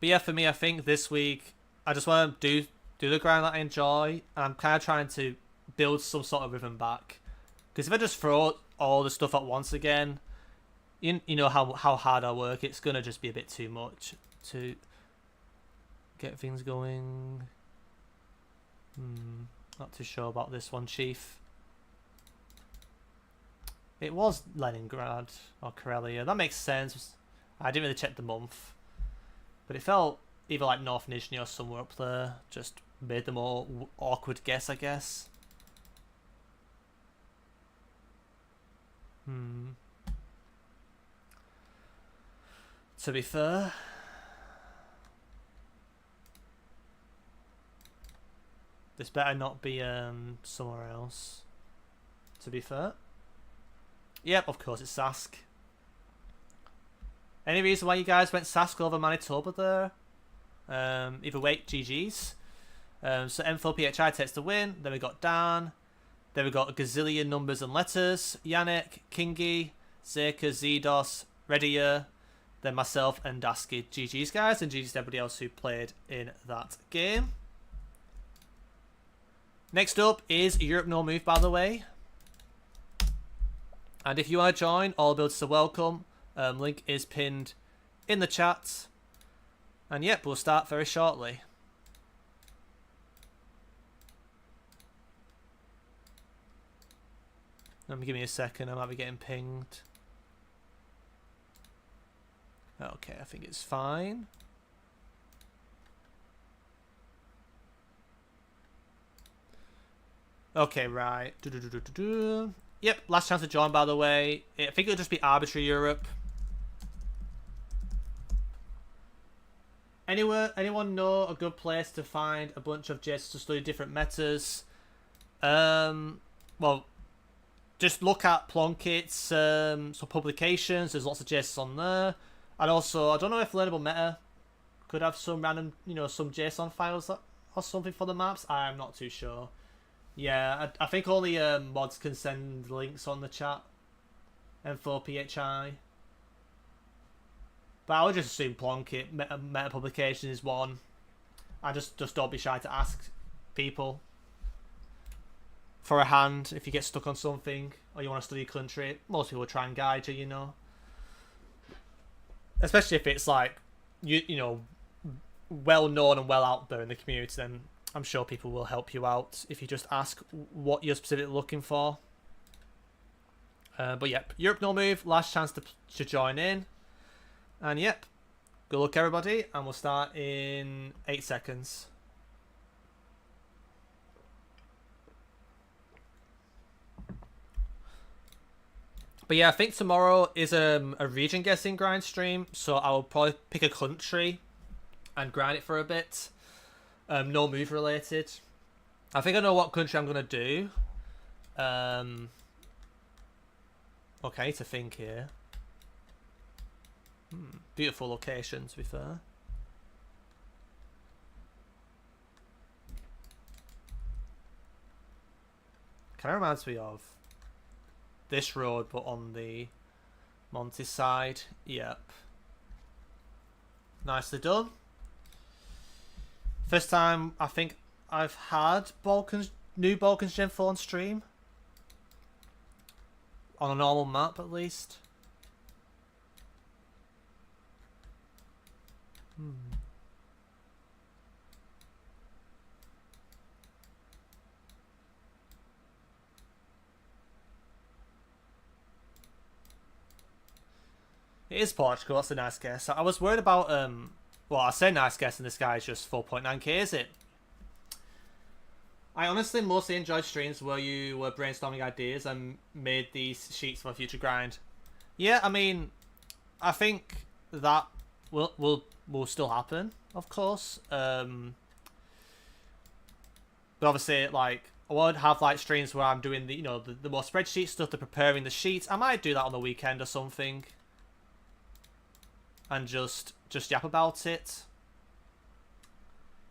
But yeah, for me, I think this week, I just want to do the grind that I enjoy. And I'm kind of trying to build some sort of rhythm back. Because if I just throw all the stuff at once again, you know how hard I work, it's going to just be a bit too much to get things going. Not too sure about this one, Chief. It was Leningrad or Karelia. That makes sense. I didn't really check the month. But it felt either like North Nizhny or somewhere up there. Just made the more awkward guess, I guess. To be fair, this better not be somewhere else. To be fair. Yep, of course it's Sask. Any reason why you guys went Sask over Manitoba there? Either way, GG's. So M4PHI takes the win. Then we got Dan. Then we got a gazillion numbers and letters. Yannick, Kingy, Zeka, Zedos, Redier. Then myself and Dasky. GG's guys, and GG's to everybody else who played in that game. Next up is Europe No Move, by the way. And if you want to join, all builds are welcome. Link is pinned in the chat. And yep, we'll start very shortly. Give me a second, I might be getting pinged. Okay, I think it's fine. Okay, right. Yep, last chance to join, by the way. I think it'll just be arbitrary Europe. Anyone know a good place to find a bunch of JS to study different metas? Well, just look at Plonkett's some publications. There's lots of JS on there. And also, I don't know if Learnable Meta could have some random, some JSON files or something for the maps. I'm not too sure. Yeah, I think only mods can send links on the chat. M4PHI. But I would just assume Plunkett meta publication is one. I just don't be shy to ask people for a hand if you get stuck on something or you want to study country. Most people will try and guide you, Especially if it's like well known and well out there in the community, then I'm sure people will help you out if you just ask what you're specifically looking for. But yep, Europe no move, last chance to join in. And yep, good luck everybody, and we'll start in 8 seconds. But yeah, I think tomorrow is a region guessing grind stream, so I will probably pick a country and grind it for a bit. No move related. I think I know what country I'm gonna do. Okay, I need to think here. Beautiful location, to be fair. Kind of reminds me of this road, but on the Monty side. Yep. Nicely done. First time I think I've had new Balkans Gen 4 on stream. On a normal map, at least. It is Portugal, that's a nice guess. I was worried about, well, I say nice guess and this guy is just 4.9k, is it? I honestly mostly enjoyed streams where you were brainstorming ideas and made these sheets for a future grind. Yeah, I mean, I think that will still happen, of course. But obviously, like, I won't have like streams where I'm doing the the more spreadsheet stuff, the preparing the sheets. I might do that on the weekend or something, and just yap about it.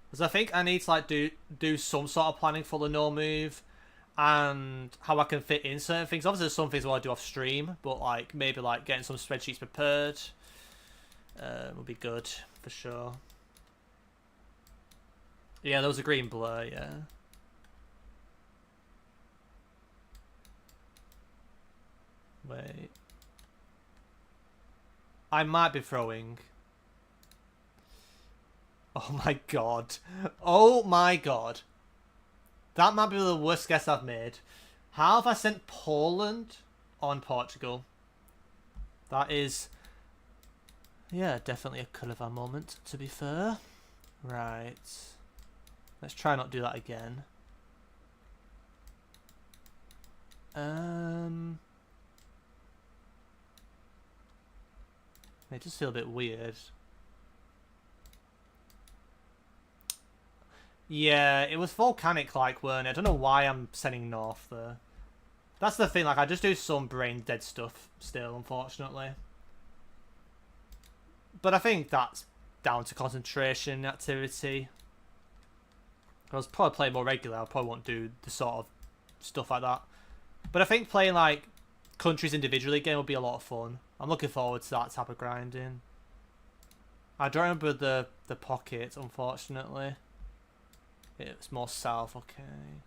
Because I think I need to like do some sort of planning for the no move, and how I can fit in certain things. Obviously, there's some things I want to do off stream, but like maybe like getting some spreadsheets prepared would be good for sure. Yeah, there was a green blur. Yeah. Wait. I might be throwing. Oh my god. Oh my god. That might be the worst guess I've made. How have I sent Poland on Portugal? That is... yeah, definitely a Culliver moment, to be fair. Right. Let's try not do that again. It just feels a bit weird. Yeah, it was volcanic-like, weren't it? I don't know why I'm sending north there. That's the thing, like, I just do some brain-dead stuff still, unfortunately. But I think that's down to concentration activity. If I was probably playing more regular, I probably won't do the sort of stuff like that. But I think playing, like, countries individually again would be a lot of fun. I'm looking forward to that type of grinding. I don't remember the pocket, unfortunately. It's more south, okay.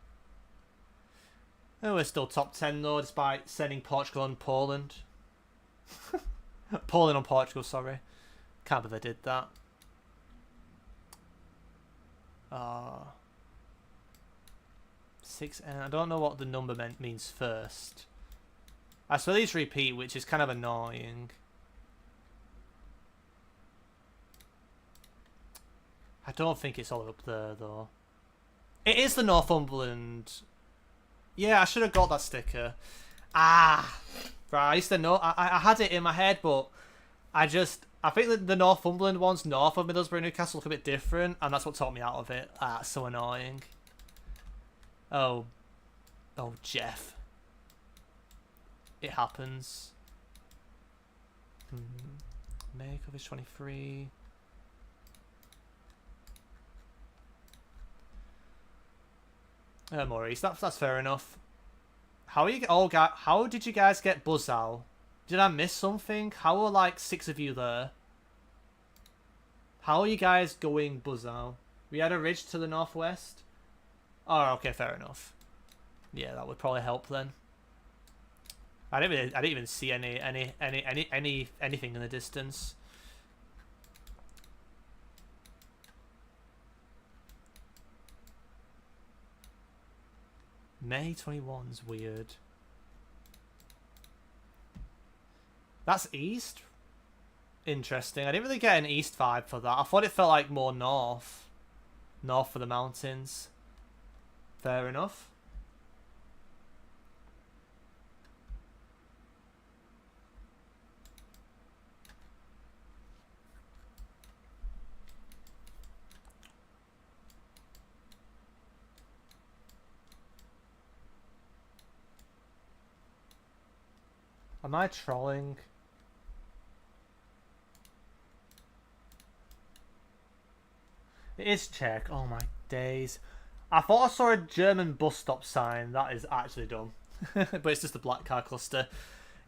Oh, we're still top 10 though, despite sending Portugal and Poland. Poland on Portugal, sorry. Can't believe they did that. 6N. I don't know what the number means first. I swear these repeat, which is kind of annoying. I don't think it's all up there though. It is the Northumberland Yeah, I should have got that sticker. Ah, right. I used to know. I had it in my head, but I think that the Northumberland ones north of Middlesbrough and Newcastle look a bit different, and that's what took me out of it. Ah, it's so annoying. Oh, Jeff. It happens. May coverage 23. Maurice, that's fair enough. How are you? Oh, how did you guys get Buzzal? Did I miss something? How are like 6 of you there? How are you guys going Buzzal? We had a ridge to the northwest. Oh, okay, fair enough. Yeah, that would probably help then. I didn't even see anything in the distance. May 21's weird. That's east? Interesting. I didn't really get an east vibe for that. I thought it felt like more north. North for the mountains. Fair enough. Am I trolling? It is Czech. Oh my days. I thought I saw a German bus stop sign. That is actually dumb. But it's just a black car cluster.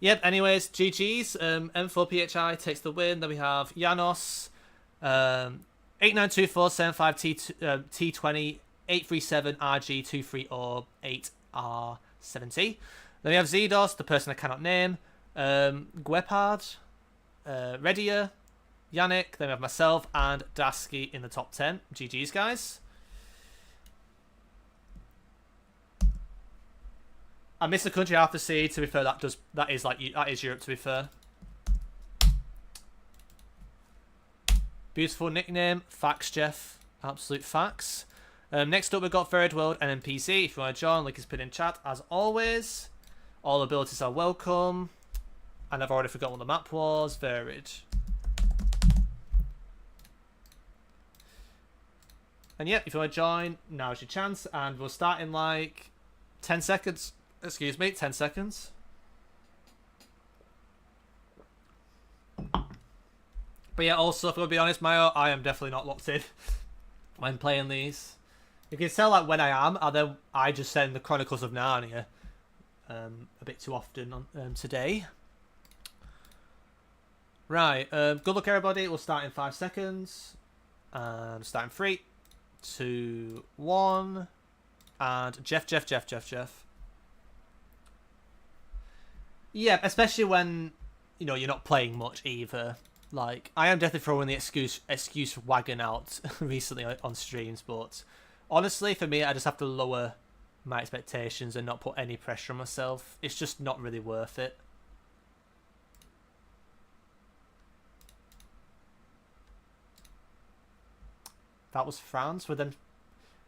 Yep, anyways, GG's. M4PHI takes the win. Then we have Janos. 892475T20 837RG230 Then we have Zedos, the person I cannot name. Guepard. Redier. Yannick. Then we have myself and Dasky in the top 10. GG's, guys. I missed the country half the sea. To be fair, that is Europe. To be fair, beautiful nickname. Facts, Jeff. Absolute facts. Next up, we've got Third World and NPC. If you want to join, link is pinned in chat. As always, all abilities are welcome. And I've already forgotten what the map was. Varied. And yeah, if you want to join, now's your chance. And we'll start in like 10 seconds. Excuse me, 10 seconds. But yeah, also, if I'm going to be honest, Mayo, I am definitely not locked in when playing these. You can tell like when I am, and then I just send the Chronicles of Narnia a bit too often on today. Right, good luck everybody. We'll start in 5 seconds. Start in 3, 2, 1. And Jeff. Yeah, especially when, you know, you're not playing much either. Like, I am definitely throwing the excuse wagon out recently on streams, but honestly, for me, I just have to lower my expectations and not put any pressure on myself. It's just not really worth it. That was France with them.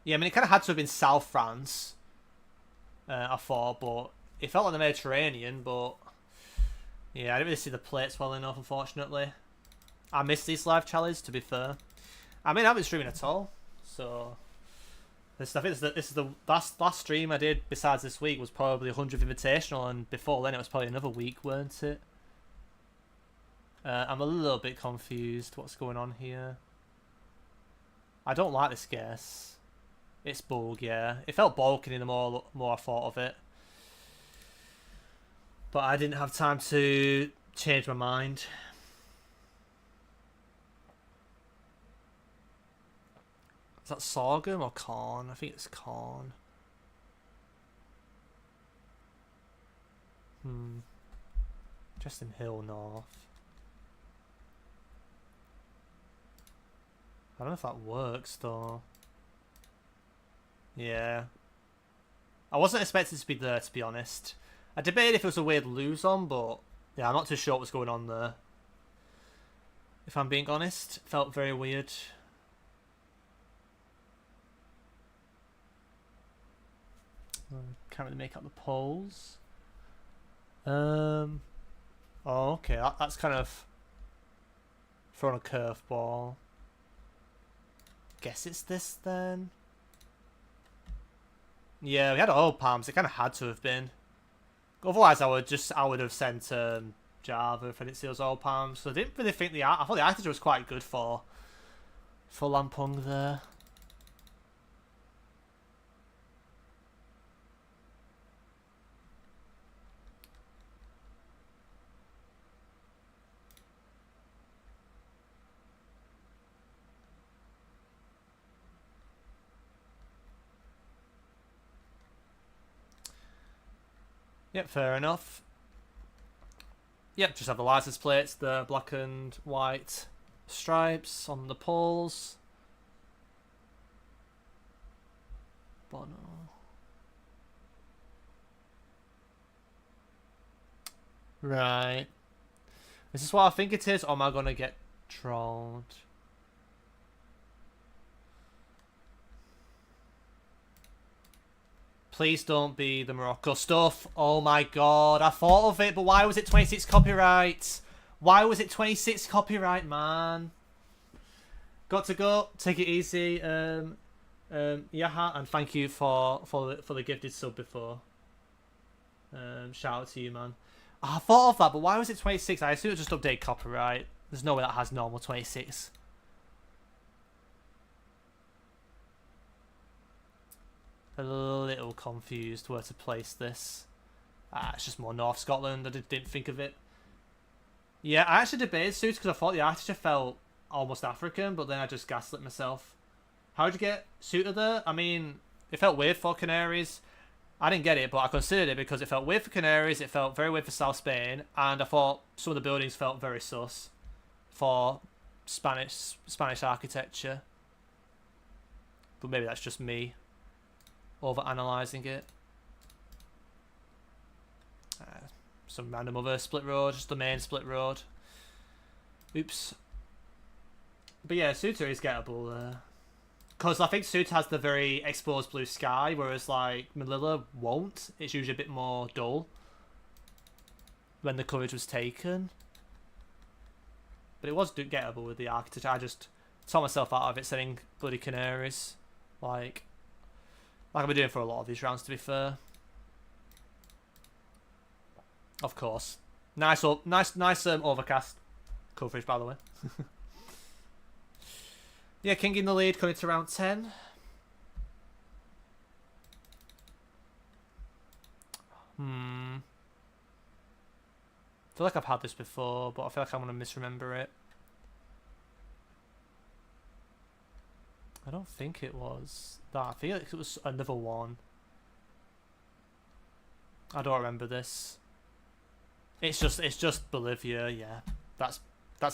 Yeah, I mean, it kind of had to have been South France, I thought, but it felt like the Mediterranean, but yeah, I didn't really see the plates well enough, unfortunately. I missed these live Challies, to be fair. I mean, I haven't streaming at all, so I think this is the last stream I did besides this week was probably 100th Invitational, and before then it was probably another week, weren't it? I'm a little bit confused. What's going on here? I don't like this guess. It's bug, yeah. It felt Balkan the more I thought of it. But I didn't have time to change my mind. Is that sorghum or corn? I think it's corn. Justin Hill North. I don't know if that works though. Yeah. I wasn't expecting to be there, to be honest. I debated if it was a weird lose on, but yeah, I'm not too sure what's going on there. If I'm being honest, it felt very weird. Can't really make out the poles. Oh, okay. That's kind of throwing a curveball. Guess it's this then. Yeah, we had oil palms. It kind of had to have been. Otherwise, I would have sent Java if I didn't see those oil palms. So I didn't really think I thought the architecture was quite good for Lampung there. Yep, fair enough. Yep, just have the license plates, the black and white stripes on the poles. Bono. Right. Is this what I think it is, or am I gonna get trolled? Please don't be the Morocco stuff. Oh my god, I thought of it, but why was it 26 copyright? Why was it 26 copyright, man? Got to go. Take it easy. Yaha, and thank you for the gifted sub before. Shout out to you, man. Oh, I thought of that, but why was it 26? I assume it just update copyright. There's no way that has normal 26. A little confused where to place this. It's just more North Scotland. I didn't think of it. Yeah, I actually debated suits because I thought the architecture felt almost African, but then I just gaslit myself. How'd you get Suitor there? I mean, it felt weird for Canaries. I didn't get it, but I considered it because it felt weird for Canaries, it felt very weird for South Spain, and I thought some of the buildings felt very sus for Spanish architecture. But maybe that's just me over-analysing it. Some random other split road, just the main split road. Oops. But yeah, Suitor is gettable there. Because I think Suitor has the very exposed blue sky, whereas like Melilla won't. It's usually a bit more dull when the coverage was taken. But it was gettable with the architecture. I just tore myself out of it setting bloody Canaries. Like I've been doing for a lot of these rounds, to be fair. Of course. Nice overcast coverage, by the way. Yeah, King in the lead, coming to round 10. I feel like I've had this before, but I feel like I'm going to misremember it. I don't think it was that. I feel like it was another one. I don't remember this. It's just Bolivia, yeah. That's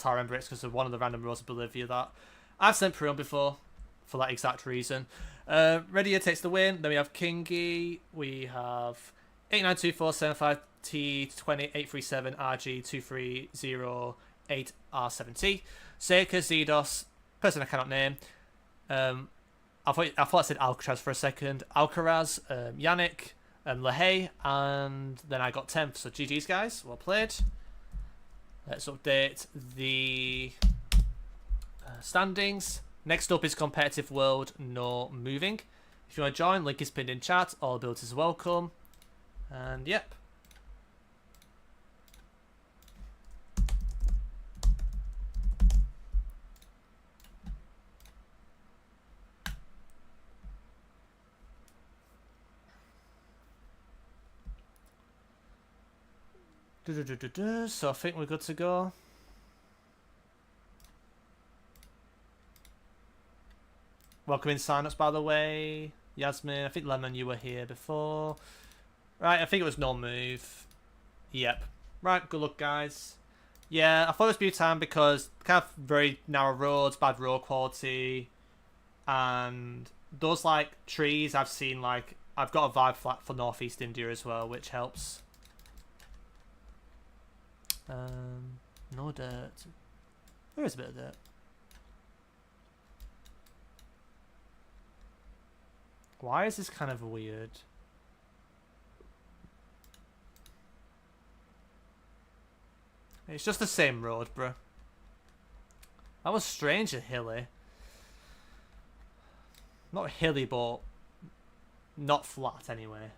how I remember it, because of one of the random roads of Bolivia that I've sent Peru on before for that exact reason. Redia takes the win. Then we have Kingy. We have 892475T20837RG2308R7T. Seika Zidos, person I cannot name. I thought I said Alcatraz for a second. Alcaraz, Yannick, Lahey, and then I got 10th. So GG's, guys. Well played. Let's update the standings. Next up is Competitive World, no moving. If you want to join, link is pinned in chat. All abilities welcome. And yep. So I think we're good to go. Welcome in sign-ups, by the way. Yasmin, I think Lemon, you were here before. Right, I think it was no move. Yep. Right, good luck, guys. Yeah, I thought it was Bhutan because kind of very narrow roads, bad road quality. And those, like, trees I've seen, like, I've got a vibe for Northeast India as well, which helps. No dirt. There is a bit of dirt. Why is this kind of weird? It's just the same road, bro. That was strangely hilly. Not hilly, but not flat anyway.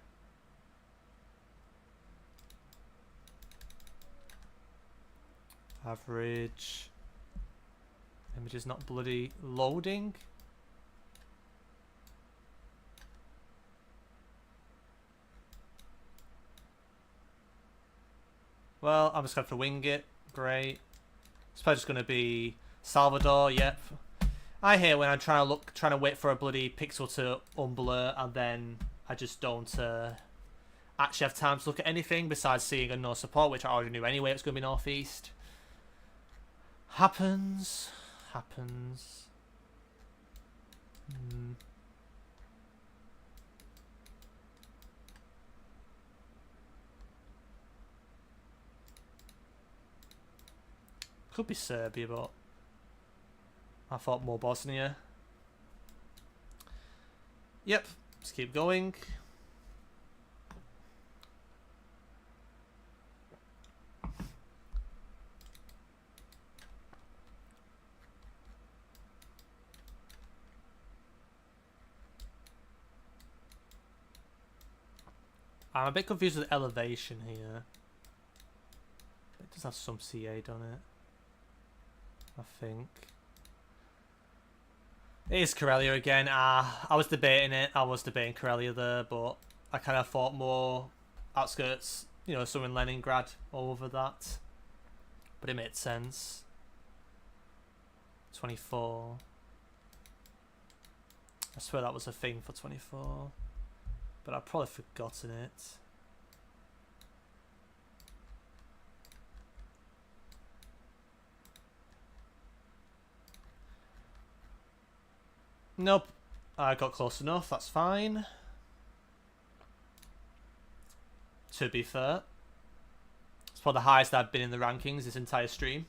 Average. Image is not bloody loading. Well, I'm just going to wing it. Great. It's probably just going to be Salvador. Yep. I hate when I'm trying to wait for a bloody pixel to unblur, and then I just don't actually have time to look at anything besides seeing a no support, which I already knew anyway. It's going to be northeast. Happens. Could be Serbia, but I thought more Bosnia. Yep, let's keep going. I'm a bit confused with the elevation here. It does have some C8 on it, I think. It is Karelia again. I was debating it. I was debating Karelia there, but I kind of thought more outskirts, you know, somewhere in Leningrad over that. But it made sense. 24. I swear that was a thing for 24. But I've probably forgotten it. Nope. I got close enough, that's fine. To be fair. It's probably the highest I've been in the rankings this entire stream.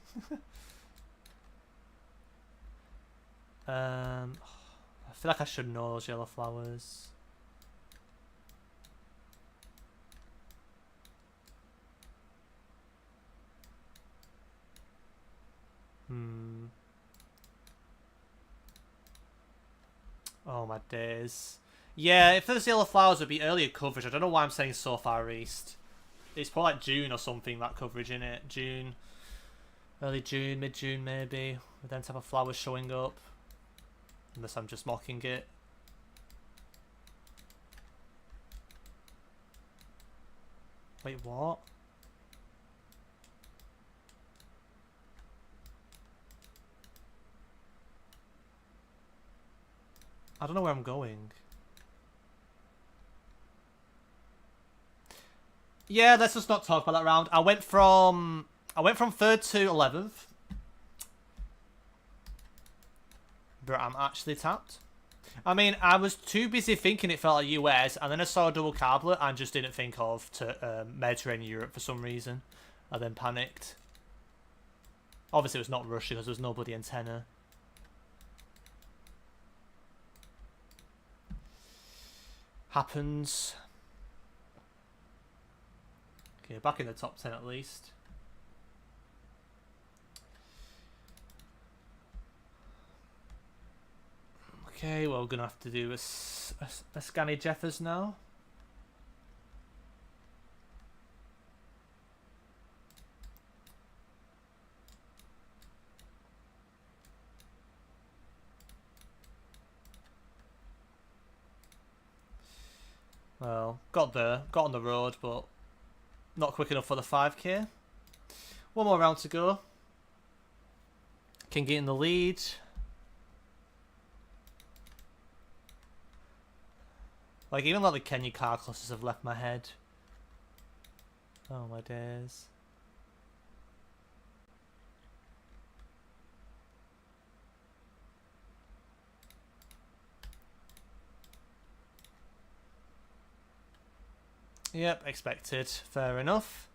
I feel like I should know those yellow flowers. Oh my days. Yeah, if those yellow flowers would be earlier coverage. I don't know why I'm saying so far east. It's probably like June or something, that coverage, in it. June. Early June, mid-June maybe. With them type of flowers showing up. Unless I'm just mocking it. Wait, what? I don't know where I'm going. Yeah, let's just not talk about that round. I went from 3rd to 11th. But I'm actually tapped. I mean, I was too busy thinking it felt like US, and then I saw a double carblet and just didn't think of Mediterranean Europe for some reason. I then panicked. Obviously, it was not Russia because there was no bloody antenna. Happens. Okay, back in the top 10 at least. Okay, well, we're going to have to do a Scanny Jeffers now. Well, got there, got on the road, but not quick enough for the 5k. One more round to go. Can get in the lead. Like, even like the Kenya car clusters have left my head. Oh my days. Yep, expected. Fair enough.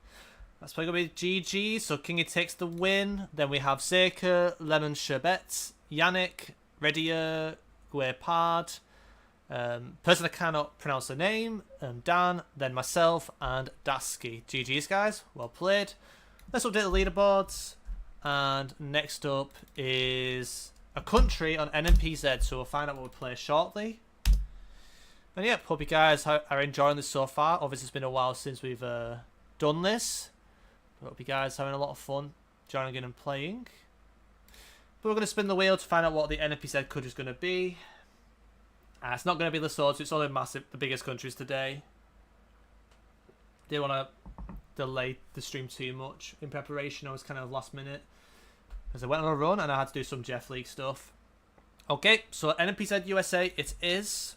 That's probably going to be GG. So Kingy takes the win. Then we have Zeka, Lemon Sherbet, Yannick, Redier, Guepard, person I cannot pronounce the name, Dan, then myself, and Dasky. GG's, guys. Well played. let's update the leaderboards. And next up is a country on NMPZ, so we'll find out what we play shortly. And yeah, hope you guys are enjoying this so far. Obviously, it's been a while since we've done this. But hope you guys are having a lot of fun joining in and playing. But we're going to spin the wheel to find out what the NMPZ country is going to be. It's not going to be Lesotho, it's only the biggest countries today. Didn't want to delay the stream too much in preparation. I was kind of last minute because I went on a run and I had to do some Jeff League stuff. Okay, so NMPZ USA it is.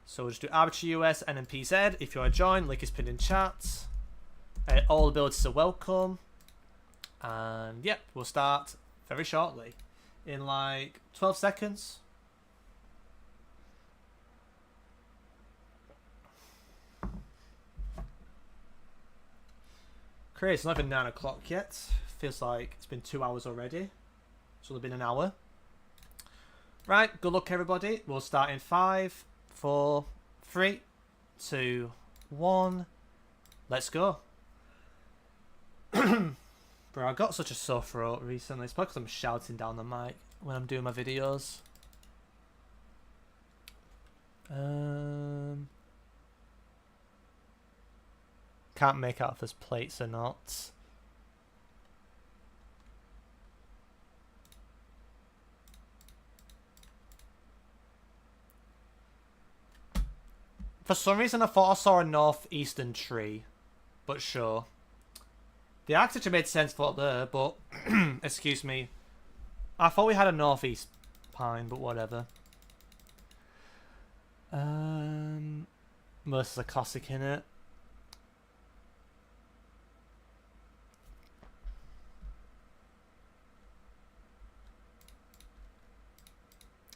So we'll just do arbitrary US NMPZ. If you want to join, link is pinned in chat. All abilities are welcome. And yep, we'll start very shortly. In like 12 seconds. Crazy, it's not even 9 o'clock yet. Feels like it's been 2 hours already. It's only been an hour. Right, good luck everybody. We'll start in 5, 4, 3, 2, 1. Let's go. Bro, I got such a sore throat recently. It's probably because I'm shouting down the mic when I'm doing my videos. Can't make out if there's plates or not. For some reason I thought I saw a northeastern tree, but sure. The architecture made sense for there, but excuse me. I thought we had a northeast pine, but whatever. Most of the classic in it.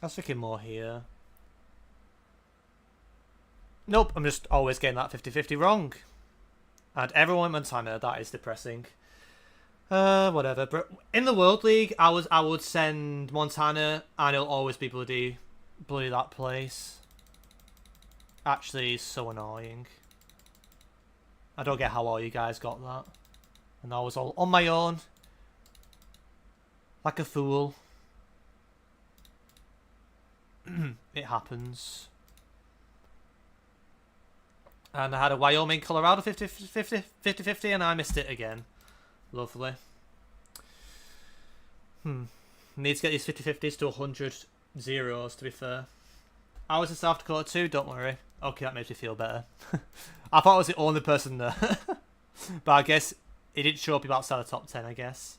I was thinking more here. Nope, I'm just always getting that 50-50 wrong. And everyone went Montana, that is depressing. Whatever. But in the World League, I would send Montana, and it'll always be bloody that place. Actually, so annoying. I don't get how all you guys got that. And I was all on my own. Like a fool. It happens. And I had a Wyoming, Colorado 50-50, and I missed it again. Lovely. Need to get these 50-50s to 100 zeros, to be fair. I was in South Dakota too, don't worry. Okay, that makes me feel better. I thought I was the only person there. But I guess it didn't show up outside the top 10, I guess.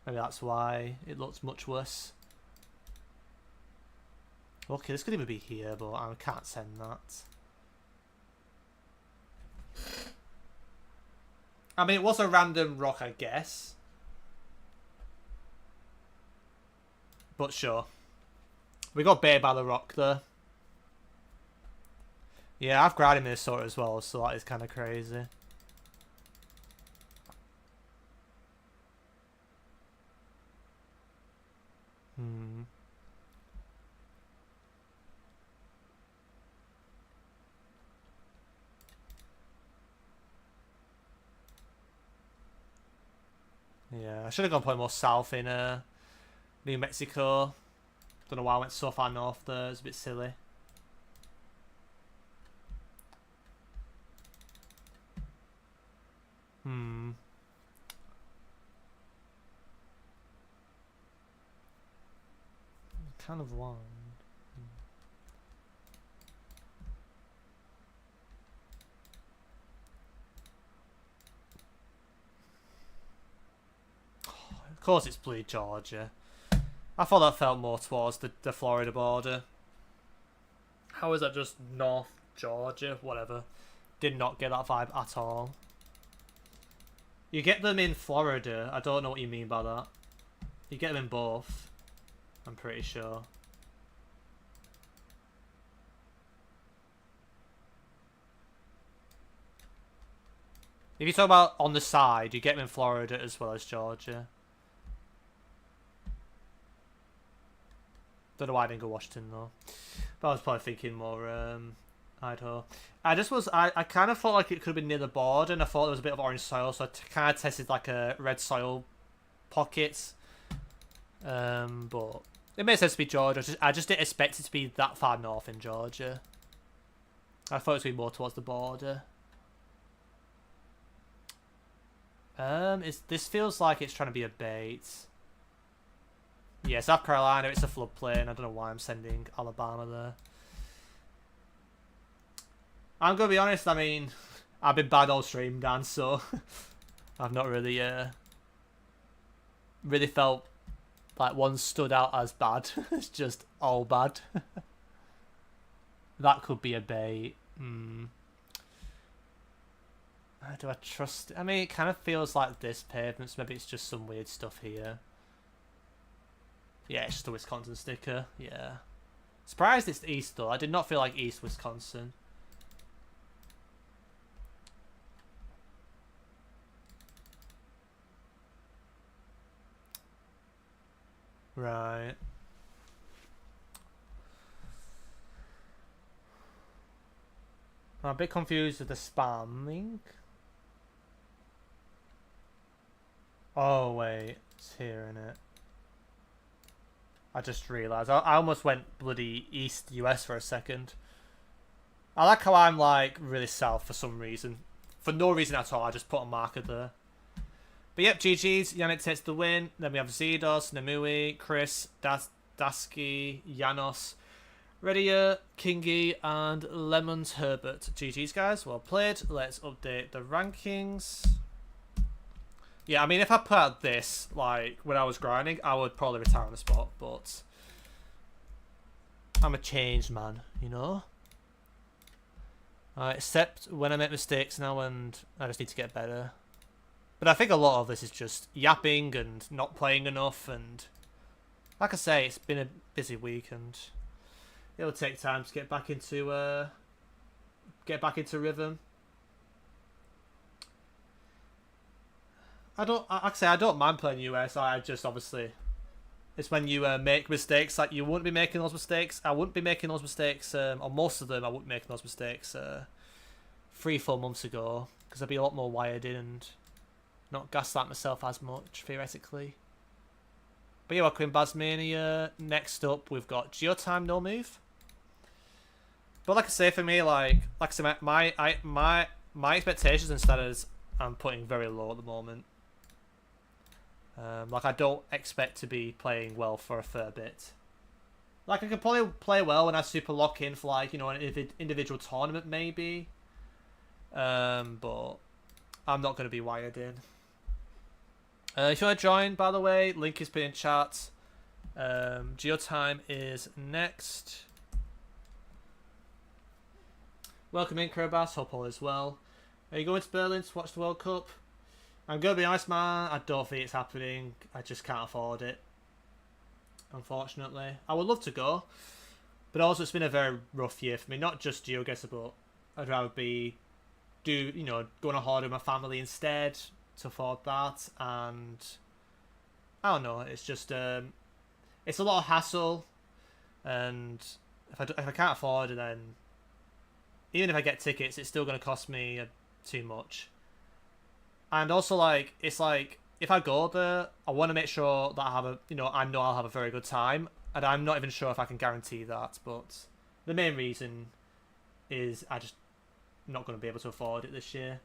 Maybe that's why it looks much worse. Okay, this could even be here, but I can't send that. I mean, it was a random rock, I guess. But sure. We got baited by the rock there. Yeah, I've grinded Minnesota as well, so that is kind of crazy. Yeah, I should have gone probably more south in New Mexico. Don't know why I went so far north there. It's a bit silly. Kind of one. Of course it's Blue Georgia. I thought that felt more towards the Florida border. How is that just North Georgia? Whatever. Did not get that vibe at all. You get them in Florida. I don't know what you mean by that. You get them in both. I'm pretty sure. If you talk about on the side, you get them in Florida as well as Georgia. Don't know why I didn't go Washington though. But I was probably thinking more Idaho. I kind of thought like it could have been near the border, and I thought there was a bit of orange soil, so I kind of tested like a red soil pockets. But it makes sense to be Georgia. I just didn't expect it to be that far north in Georgia. I thought it was going to be more towards the border. This feels like it's trying to be a bait. Yeah, South Carolina, it's a floodplain. I don't know why I'm sending Alabama there. I'm going to be honest, I mean, I've been bad all stream, Dan, so I've not really, really felt like one stood out as bad. It's just all bad. That could be a bait. Do I trust it? I mean, it kind of feels like this pavement, so maybe it's just some weird stuff here. Yeah, it's just a Wisconsin sticker. Yeah. Surprised it's East, though. I did not feel like East Wisconsin. Right. I'm a bit confused with the spamming. Oh, wait. It's here, innit? I just realised. I almost went bloody East US for a second. I like how I'm, like, really south for some reason. For no reason at all, I just put a marker there. But yep, GG's. Yannick takes the win. Then we have Zidos, Namui, Chris, Dasky, Janos, Redier, Kingy, and Lemons Herbert. GG's, guys. Well played. Let's update the rankings. Yeah, I mean, if I put out this, like, when I was grinding, I would probably retire on the spot, but I'm a changed man, you know? Except when I make mistakes now and I just need to get better. But I think a lot of this is just yapping and not playing enough, and like I say, it's been a busy week and it'll take time to get back into rhythm. Like I say, I don't mind playing US. I just obviously, it's when you make mistakes, like you wouldn't be making those mistakes. I wouldn't be making those mistakes, or most of them. I wouldn't be making those mistakes 3-4 months ago, because I'd be a lot more wired in and not gaslight myself as much theoretically. But yeah, welcome in Basmania. Next up, we've got Geotime no move. But like I say, for me, like I say, my expectations and status, I'm putting very low at the moment. Like, I don't expect to be playing well for a fair bit. Like, I could probably play well when I super lock in for, like, you know, an individual tournament, maybe. But I'm not going to be wired in. If you want to join, by the way, link is pinned in chat. Geotime is next. Welcome in, Krobas. Hope all is well. Are you going to Berlin to watch the World Cup? I'm going to be honest, man. I don't think it's happening. I just can't afford it. Unfortunately. I would love to go. But also, it's been a very rough year for me. Not just GeoGuessr, but I'd rather be going on holiday with my family instead to afford that. And I don't know. It's just it's a lot of hassle. And if I can't afford it, then even if I get tickets, it's still going to cost me too much. And also, like, it's like, if I go there, I want to make sure that I know I'll have a very good time. And I'm not even sure if I can guarantee that. But the main reason is I just not going to be able to afford it this year.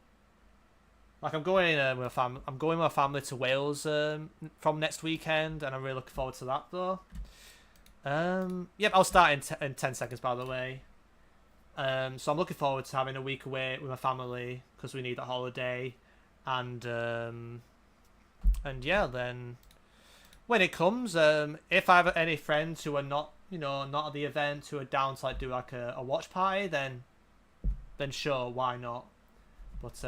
Like, I'm going with my family to Wales from next weekend, and I'm really looking forward to that, though. Yep, I'll start in 10 seconds, by the way. So I'm looking forward to having a week away with my family because we need a holiday, and yeah, then when it comes, if I have any friends who are not at the event, who are down to like do like a watch party, then sure, why not? But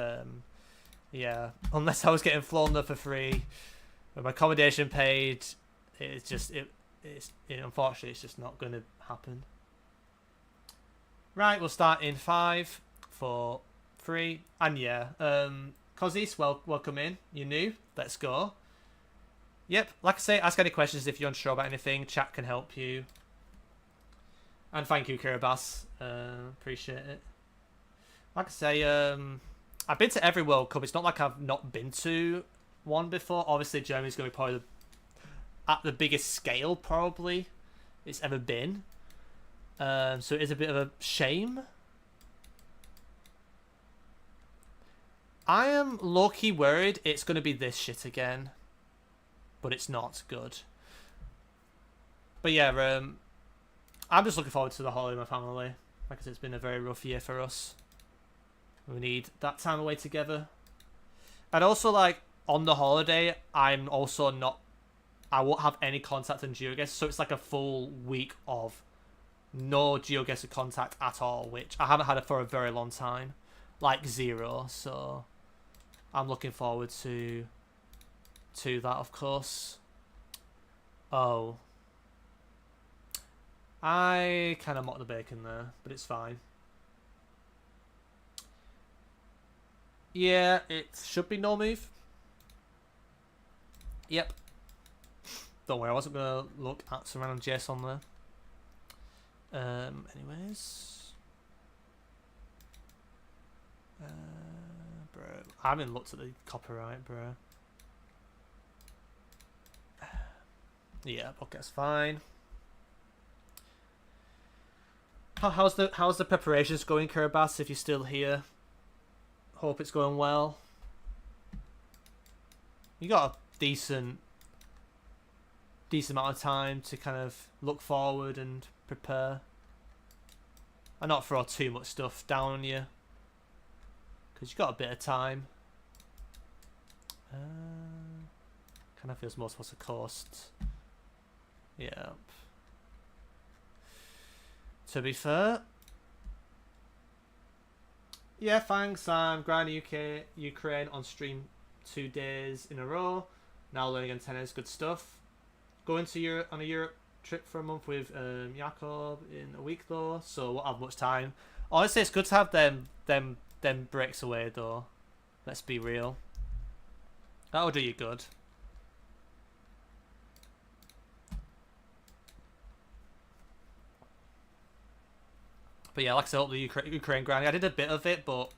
yeah, unless I was getting flown there for free with my accommodation paid, it's unfortunately it's just not going to happen. Right, we'll start in 5, 4, 3, and yeah, Kozis, welcome in. You're new. Let's go. Yep, like I say, ask any questions if you're unsure about anything. Chat can help you. And thank you, Kiribati. Appreciate it. Like I say, I've been to every World Cup. It's not like I've not been to one before. Obviously, Germany's going to be probably at the biggest scale probably it's ever been. So it is a bit of a shame. I am low-key worried it's going to be this shit again. But it's not good. But yeah, I'm just looking forward to the holiday with my family. Like I said, it's been a very rough year for us. We need that time away together. And also, like, on the holiday, I'm also not... I won't have any contact on GeoGuessr, so it's like a full week of no GeoGuessr contact at all, which I haven't had it for a very long time. Like, 0, so... I'm looking forward to that, of course. Oh. I kind of mocked the bacon there, but it's fine. Yeah, it should be no move. Yep. Don't worry, I wasn't going to look at some random JS on there. Anyways. Bro. I haven't looked at the copyright, bro. Yeah, okay, that's fine. How's the preparations going, Kiribati, if you're still here? Hope it's going well. You got a decent amount of time to kind of look forward and prepare. And not throw too much stuff down on you. Because you got a bit of time. Kind of feels more towards the coast. Yep. To be fair. Yeah, thanks. I'm grinding Ukraine on stream 2 days in a row. Now learning antennas, good stuff. Going to Europe on a Europe trip for a month with Jakob in a week though, so won't have much time. Honestly, it's good to have them breaks away though. Let's be real. That'll do you good. But yeah, like I said, the Ukraine grinding. I did a bit of it, but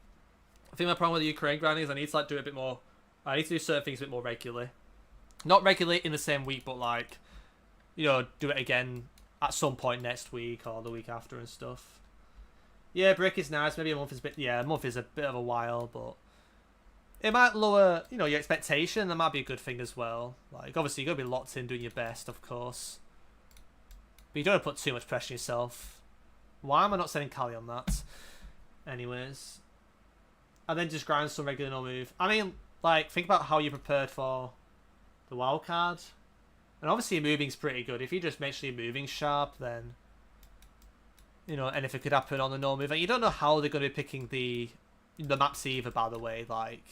I think my problem with the Ukraine grinding is I need to like do it a bit more. I need to do certain things a bit more regularly. Not regularly in the same week, but like, you know, do it again at some point next week or the week after and stuff. Yeah, break is nice. Maybe a month is a bit. Yeah, a month is a bit of a while, but it might lower, you know, your expectation. That might be a good thing as well. Like, obviously, you got to be locked in, doing your best, of course. But you don't want to put too much pressure on yourself. Why am I not sending Challies on that? Anyways. And then just grind some regular no move. I mean, like, think about how you prepared for the wild card. And obviously your moving's pretty good. If you just make sure your moving's sharp, then, you know, anything could happen on the no move. And you don't know how they're going to be picking the maps either, by the way. Like,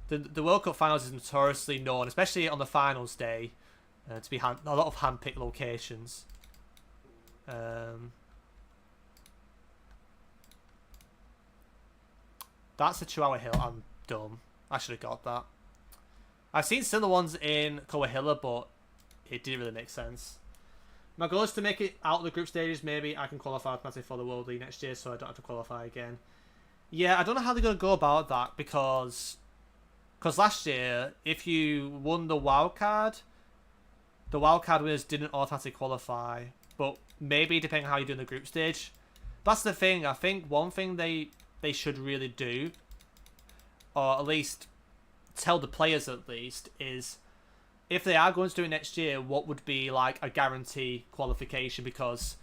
the World Cup Finals is notoriously known, especially on the finals day, to be a lot of hand-picked locations. That's a 2-hour hill. I'm dumb. I should have got that. I've seen similar ones in Coahuila, but it didn't really make sense. My goal is to make it out of the group stages. Maybe I can qualify automatically for the World League next year, so I don't have to qualify again. Yeah, I don't know how they're going to go about that, because last year, if you won the wild card winners didn't automatically qualify. But maybe depending on how you do in the group stage. That's the thing. I think one thing they should really do, or at least tell the players at least, is if they are going to do it next year, what would be like a guarantee qualification? Because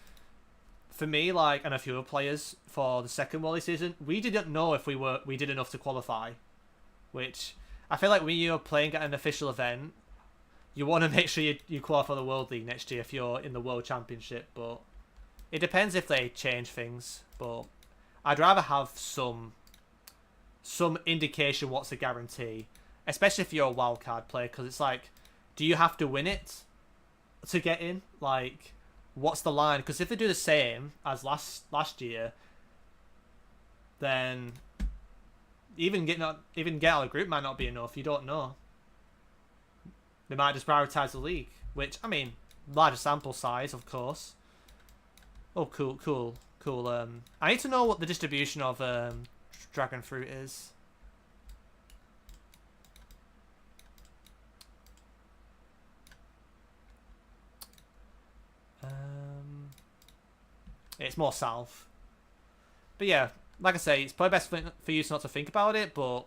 for me, like, and a few other players for the second World League season, we didn't know if we did enough to qualify. Which I feel like when you're playing at an official event, you want to make sure you qualify for the World League next year if you're in the World Championship. But it depends if they change things. But I'd rather have some indication what's a guarantee, especially if you're a wildcard player, because it's like, do you have to win it to get in? Like, what's the line? Because if they do the same as last year, then even get out of the group might not be enough. You don't know. They might just prioritize the league, which, I mean, larger sample size, of course. Oh, cool, cool, cool. I need to know what the distribution of dragon fruit is. It's more south. But yeah, like I say, it's probably best for you not to think about it, but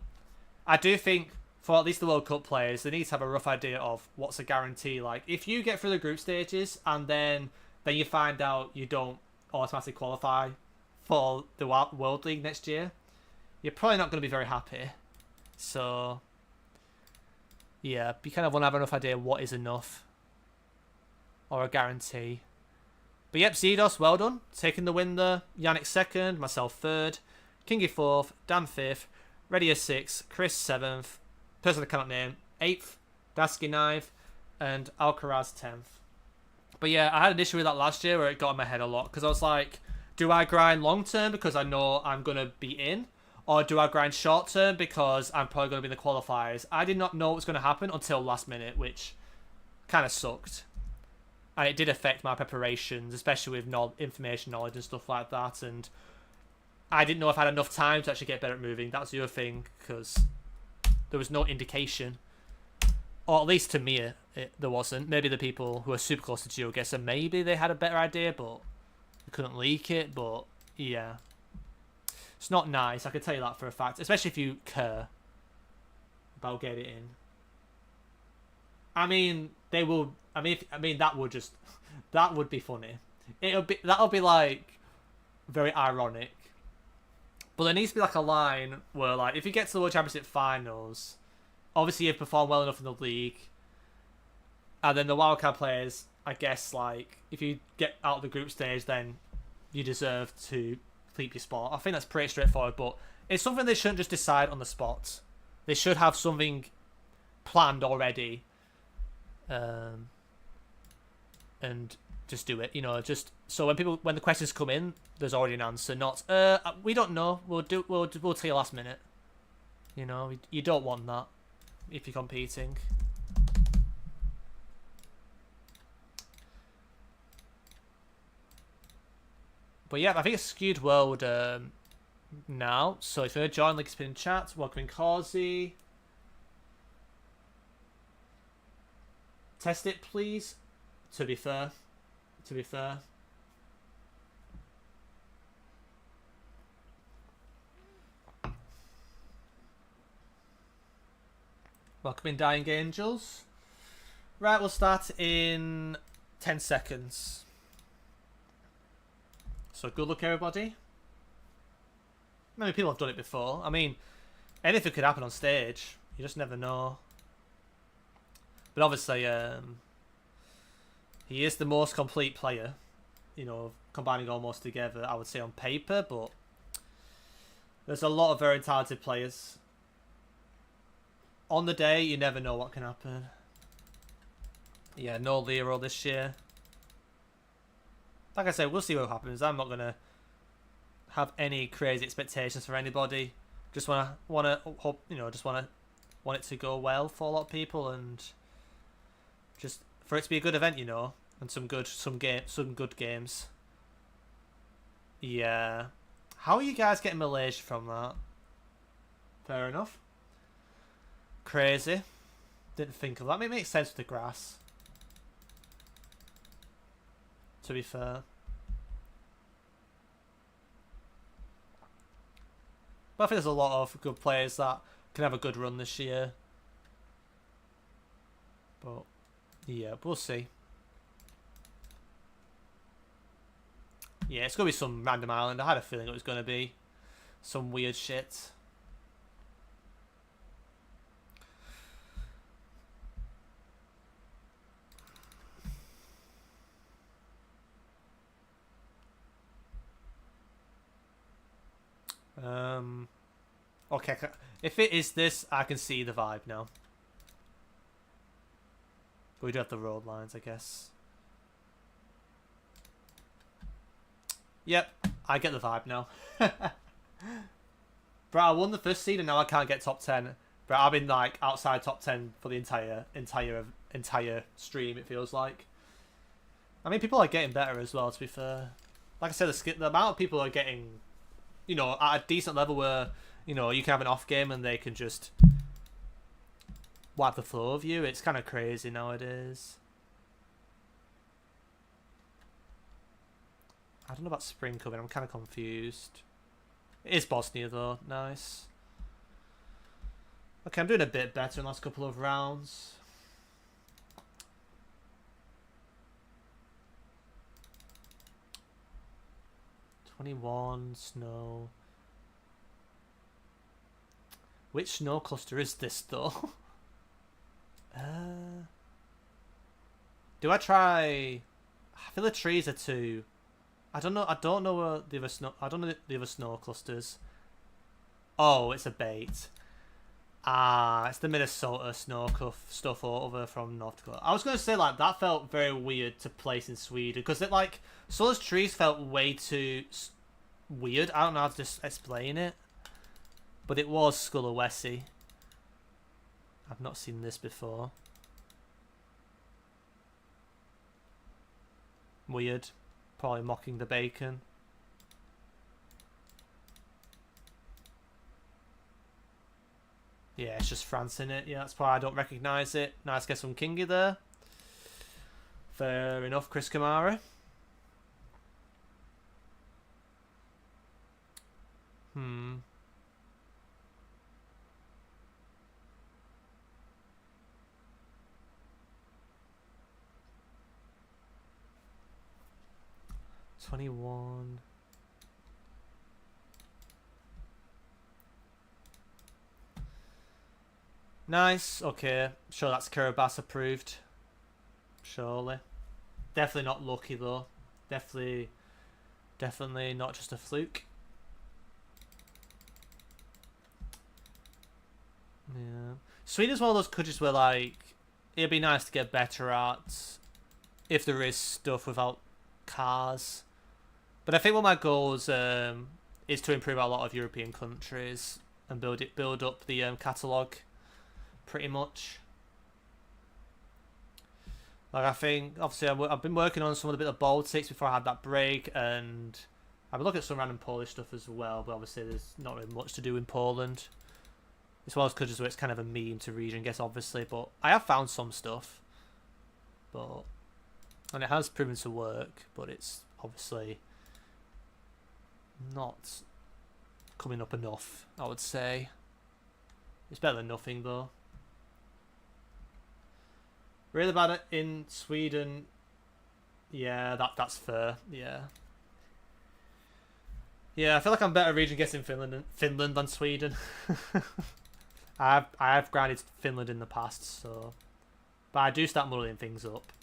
I do think for at least the World Cup players, they need to have a rough idea of what's a guarantee. Like, if you get through the group stages and then you find out you don't automatically qualify for the World League next year, you're probably not going to be very happy. So, yeah, you kind of want to have a rough idea what is enough or a guarantee. But yep, Zedos, well done. Taking the win there. Yannick second, myself third, Kingy fourth, Dan fifth, Redia sixth, Chris seventh, person I cannot name, eighth, Dasky ninth, and Alcaraz 10th. But yeah, I had an issue with that last year where it got in my head a lot because I was like, do I grind long term because I know I'm going to be in? Or do I grind short term because I'm probably going to be in the qualifiers? I did not know what was going to happen until last minute, which kind of sucked. And it did affect my preparations, especially with information knowledge and stuff like that. And I didn't know if I had enough time to actually get better at moving. That's the other thing, because there was no indication. Or at least to me, there wasn't. Maybe the people who are super close to GeoGuessr, maybe they had a better idea, but they couldn't leak it. But yeah, it's not nice. I can tell you that for a fact, especially if you care about getting it in. I mean, they will. I mean, that would be funny. That'll be like very ironic. But there needs to be like a line where, like, if you get to the World Championship finals, obviously you've performed well enough in the league, and then the wildcard players, I guess, like, if you get out of the group stage, then you deserve to keep your spot. I think that's pretty straightforward, but it's something they shouldn't just decide on the spot. They should have something planned already. And just do it, you know, just so when the questions come in, there's already an answer, not we don't know, we'll tell you last minute. You know, you don't want that if you're competing. But yeah, I think it's Skewed World now, so if you want to join, link in chat. Welcome in Causey. Test it, please. To be fair. Welcome in, Dying Angels. Right, we'll start in 10 seconds. So good luck, everybody. Many people have done it before. I mean, anything could happen on stage. You just never know. But obviously, he is the most complete player, you know, combining almost together, I would say, on paper, but there's a lot of very talented players. On the day, you never know what can happen. Yeah, no Lero this year. Like I said, we'll see what happens. I'm not going to have any crazy expectations for anybody. Just want to hope, you know, just want it to go well for a lot of people, and just for it to be a good event, you know, and some good games. Yeah. How are you guys getting Malaysia from that? Fair enough. Crazy. Didn't think of that. It makes sense with the grass, to be fair. But I think there's a lot of good players that can have a good run this year. But yeah, we'll see. Yeah, it's going to be some random island. I had a feeling it was going to be some weird shit. Okay, if it is this, I can see the vibe now. But we do have the road lines, I guess. Yep, I get the vibe now. Bro, I won the first seed and now I can't get top 10. But I've been like outside top 10 for the entire stream, it feels like. I mean, people are getting better as well, to be fair. like I said, the amount of people are getting, you know, at a decent level where, you know, you can have an off game and they can just wipe the floor of you. It's kind of crazy nowadays. I don't know about spring coming. I'm kind of confused. It is Bosnia though. Nice. Okay, I'm doing a bit better in the last couple of rounds. '21 snow. Which snow cluster is this though? Do I try? I feel the trees are too. I don't know. I don't know the other snow. I don't know the other snow clusters. Oh, it's a bait. Ah, it's the Minnesota snow stuff over from North Dakota. I was going to say, like, that felt very weird to place in Sweden because it, like, so those trees felt way too weird. I don't know how to just explain it, but it was Sulawesi. I've not seen this before. Weird. Probably mocking the bacon. Yeah, it's just France in it. Yeah, that's why I don't recognise it. Nice guess from Kingy there. Fair enough, Chris Kamara. 21. Nice. Okay. Sure, that's Kiribati approved. Surely. Definitely not lucky though. Definitely not just a fluke. Yeah. Sweden's one of those countries where, like, it'd be nice to get better at if there is stuff without cars. But I think one of my goals is to improve a lot of European countries and build up the catalogue, pretty much. Like, I think obviously I've been working on some of the bit of Baltics before I had that break, and I've been looking at some random Polish stuff as well. But obviously there's not really much to do in Poland. It's one of those countries where it's kind of a meme to region, I guess, obviously. But I have found some stuff, and it has proven to work. But it's obviously not coming up enough, I would say. It's better than nothing though. Really bad in Sweden. Yeah, that's fair. Yeah, I feel like I'm better at region guessing Finland than Sweden. I have grinded Finland in the past, so, but I do start muddling things up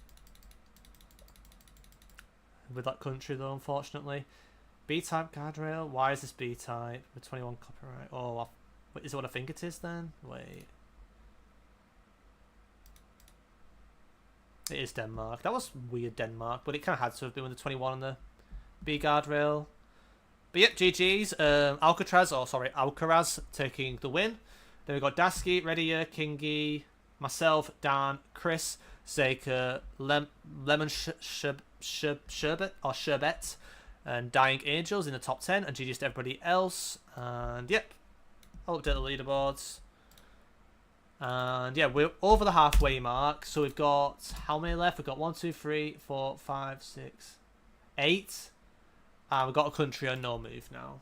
with that country though, unfortunately. B-type guardrail. Why is this B-type with 21 copyright? Oh, wait, is it what I think it is then? Wait. It is Denmark. That was weird, Denmark, but it kind of had to have been with the 21 on the B guardrail. But yep, GG's. Alcaraz taking the win. Then we've got Dasky, Redier, Kingy, myself, Dan, Chris, Zaker, Lemon Sherbet, and Dying Angels in the top 10, and GG's to everybody else. And yep, I'll update the leaderboards. And yeah, we're over the halfway mark. So we've got how many left? We've got 1, 2, 3, 4, 5, 6, 8. And we've got a country on no move now.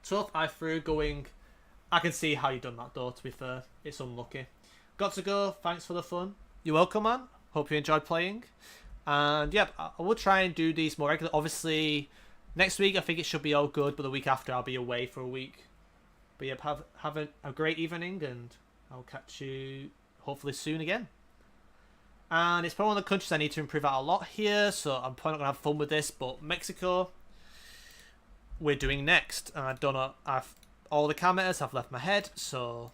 Tough. I threw going. I can see how you've done that though, to be fair. It's unlucky. Got to go. Thanks for the fun. You're welcome, man. Hope you enjoyed playing. And yeah, I will try and do these more regular. Obviously, next week I think it should be all good, but the week after I'll be away for a week. But yeah, have a great evening, and I'll catch you hopefully soon again. And it's probably one of the countries I need to improve out a lot here, so I'm probably not going to have fun with this, but Mexico, we're doing next. And I don't know, all the kilometers have left my head, so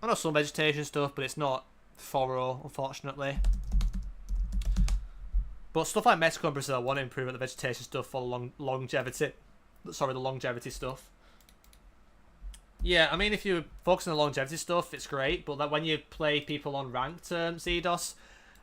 I know some vegetation stuff, but it's not thorough, unfortunately. But stuff like Mexico and Brazil, I want to improve at the vegetation stuff for longevity. Sorry, the longevity stuff. Yeah, I mean, if you focus on the longevity stuff, it's great, but that when you play people on ranked ZDOS,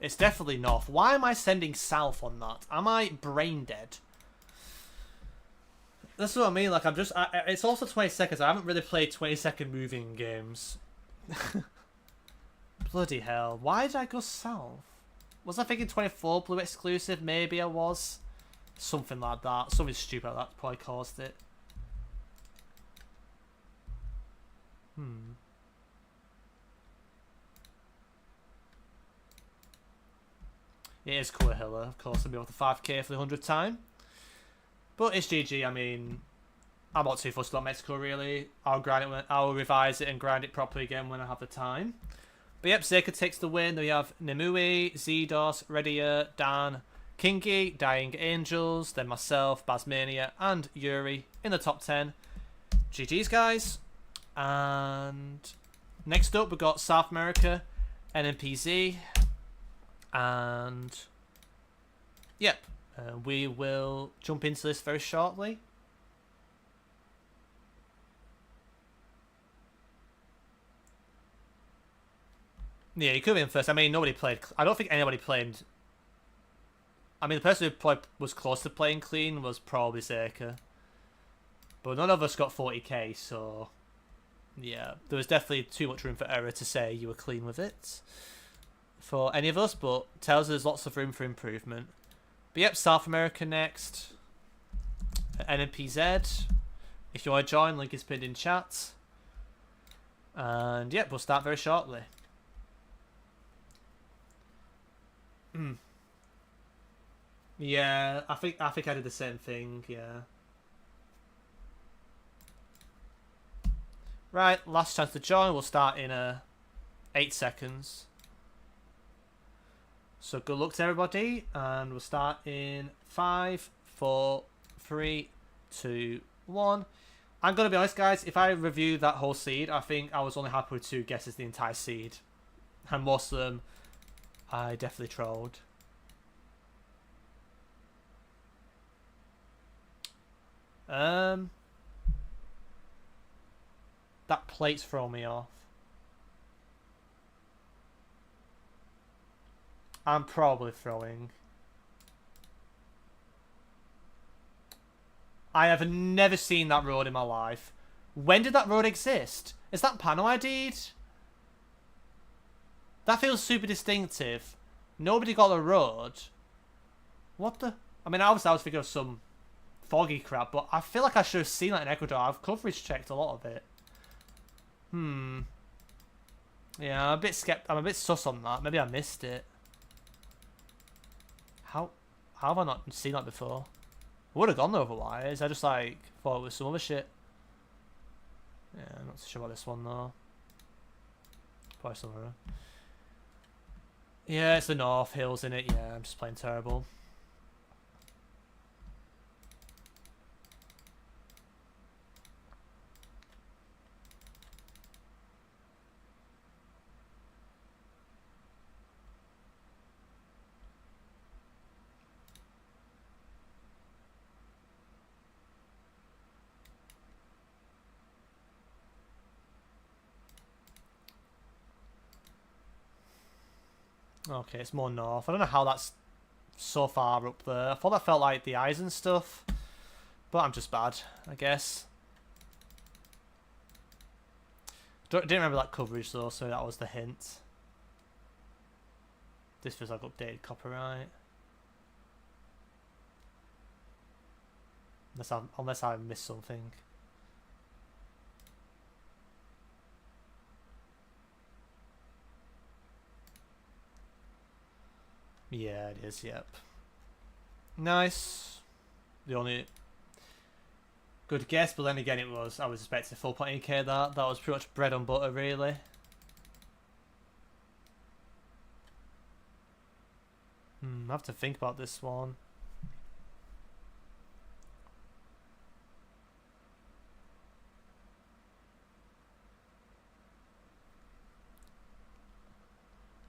It's definitely north. Why am I sending south on that? Am I brain dead? That's what I mean. Like, it's also 20 seconds. I haven't really played 20-second moving games. Bloody hell. Why did I go south? Was I thinking 24 blue exclusive? Maybe I was. Something like that. Something stupid like that probably caused it. It is Coahilla, of course, I'll be able to 5k for the 100th time. But it's GG, I mean, I'm not too fussed about Mexico, really. I'll revise it and grind it properly again when I have the time. But yep, Zeka takes the win. Then we have Nimue, Zedos, Redia, Dan, Kingy, Dying Angels, then myself, Basmania, and Yuri in the top 10. GG's, guys. And next up, we've got South America, NMPZ. And yep, we will jump into this very shortly. Yeah, you could have been first. I mean, nobody played. I don't think anybody played. I mean, the person who probably was close to playing clean was probably Zeka. But none of us got 40k, so yeah, there was definitely too much room for error to say you were clean with it for any of us, but tells us there's lots of room for improvement. But yep, South America next. NMPZ. If you want to join, link is pinned in chat. And yep, we'll start very shortly. Yeah, I think I did the same thing, yeah. Right, last chance to join. We'll start in 8 seconds. So good luck to everybody, and we'll start in 5, 4, 3, 2, 1. I'm going to be honest, guys, if I review that whole seed, I think I was only happy with 2 guesses the entire seed. And most of them, I definitely trolled. That plate's throwing me off. I'm probably throwing. I have never seen that road in my life. When did that road exist? Is that panel ID'd? That feels super distinctive. Nobody got the road. What the? I mean, obviously I was thinking of some foggy crap, but I feel like I should have seen that in Ecuador. I've coverage checked a lot of it. Yeah, I'm a bit sus on that. Maybe I missed it. How have I not seen that before? I would have gone there otherwise. I just like thought it was some other shit. Yeah, I'm not so sure about this one though. Probably somewhere. Yeah, it's the North Hills in it. Yeah, I'm just playing terrible. Okay, it's more north. I don't know how that's so far up there. I thought that felt like the eyes and stuff. But I'm just bad, I guess. Didn't remember that coverage though, so that was the hint. This feels like updated copyright. Unless I missed something. Yeah, it is, yep. Nice. The only good guess, but then again I was expecting full point AK that. That was pretty much bread and butter, really. I have to think about this one.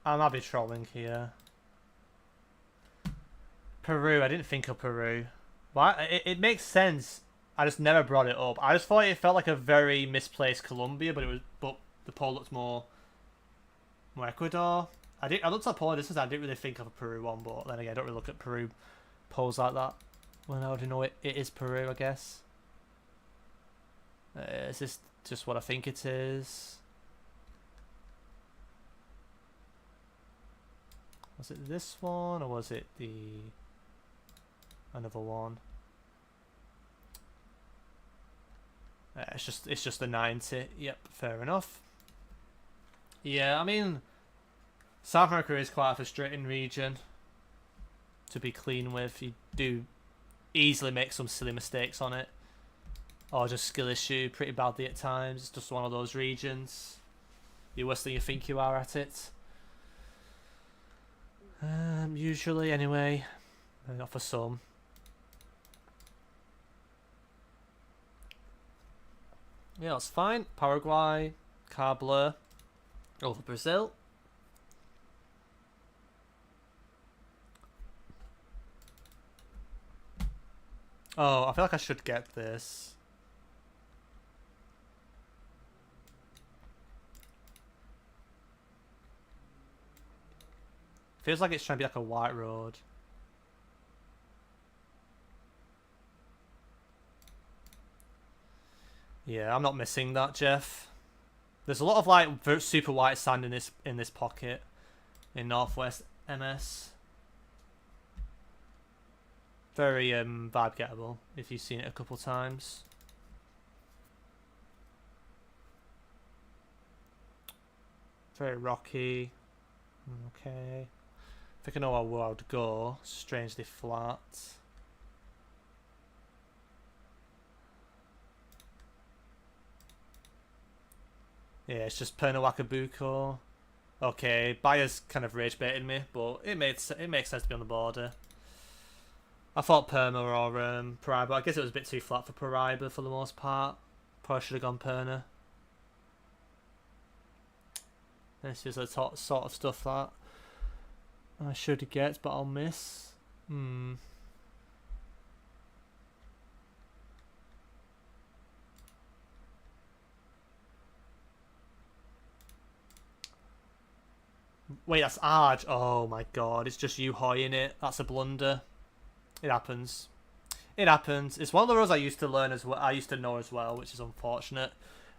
I might be trolling here. Peru, I didn't think of Peru. Why? It makes sense. I just never brought it up. I just thought it felt like a very misplaced Colombia, but the pole looked more Ecuador. I looked at Poland distance. I didn't really think of a Peru one, but then again, I don't really look at Peru polls like that. Well, I already know it is Peru, I guess. Is this just what I think it is? Was it this one, or was it the another one? It's just the 90. Yep, fair enough. Yeah, I mean, South America is quite a frustrating region to be clean with. You do easily make some silly mistakes on it, or just skill issue pretty badly at times. It's just one of those regions. You're worse than you think you are at it. Usually, anyway. Not for some. Yeah, that's fine. Paraguay, Carbler, over Brazil. Oh, I feel like I should get this. Feels like it's trying to be like a white road. Yeah, I'm not missing that, Jeff. There's a lot of like super white sand in this pocket in Northwest MS. Very vibe gettable if you've seen it a couple times. Very rocky. Okay. I think I know where I would go. Strangely flat. Yeah, it's just Pernambuco. Okay, Bayer's kind of rage baiting me, but it makes sense to be on the border. I thought Perma or Paraiba. I guess it was a bit too flat for Paraiba for the most part. Probably should have gone Perna. This is the sort of stuff that I should get, but I'll miss. Wait, that's Arge. Oh my god, it's just you hoying it. That's a blunder. It happens. It happens. It's one of the roles I used to learn as well. I used to know as well, which is unfortunate.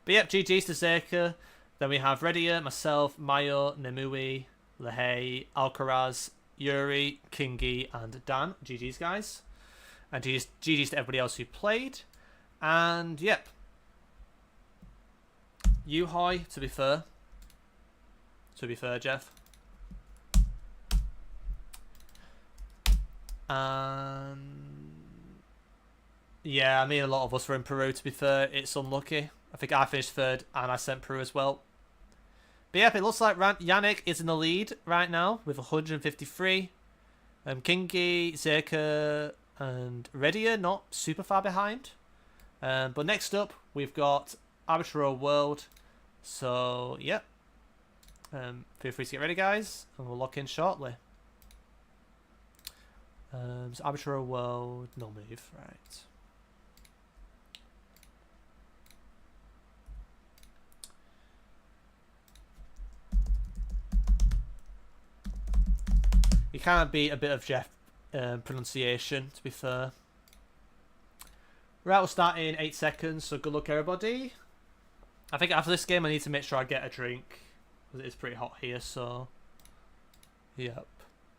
But yep, GG's to Zeka. Then we have Redia, myself, Mayo, Nemui, Lehei, Alcaraz, Yuri, Kingi, and Dan. GG's, guys. And GG's to everybody else who played. And yep. Yuhoi, to be fair. To be fair, Jeff. Yeah, I mean, a lot of us were in Peru, to be fair. It's unlucky. I think I finished third and I sent Peru as well. But yeah, it looks like Yannick is in the lead right now with 153. Kingi, Zeka, and Redia not super far behind. But next up, we've got Arbitral World. So, yeah. Feel free to get ready, guys, and we'll lock in shortly. So Arbitral World, no move, right. You can't beat a bit of Jeff pronunciation, to be fair. Right, we'll start in 8 seconds, so good luck, everybody. I think after this game, I need to make sure I get a drink, because it is pretty hot here, so... Yep.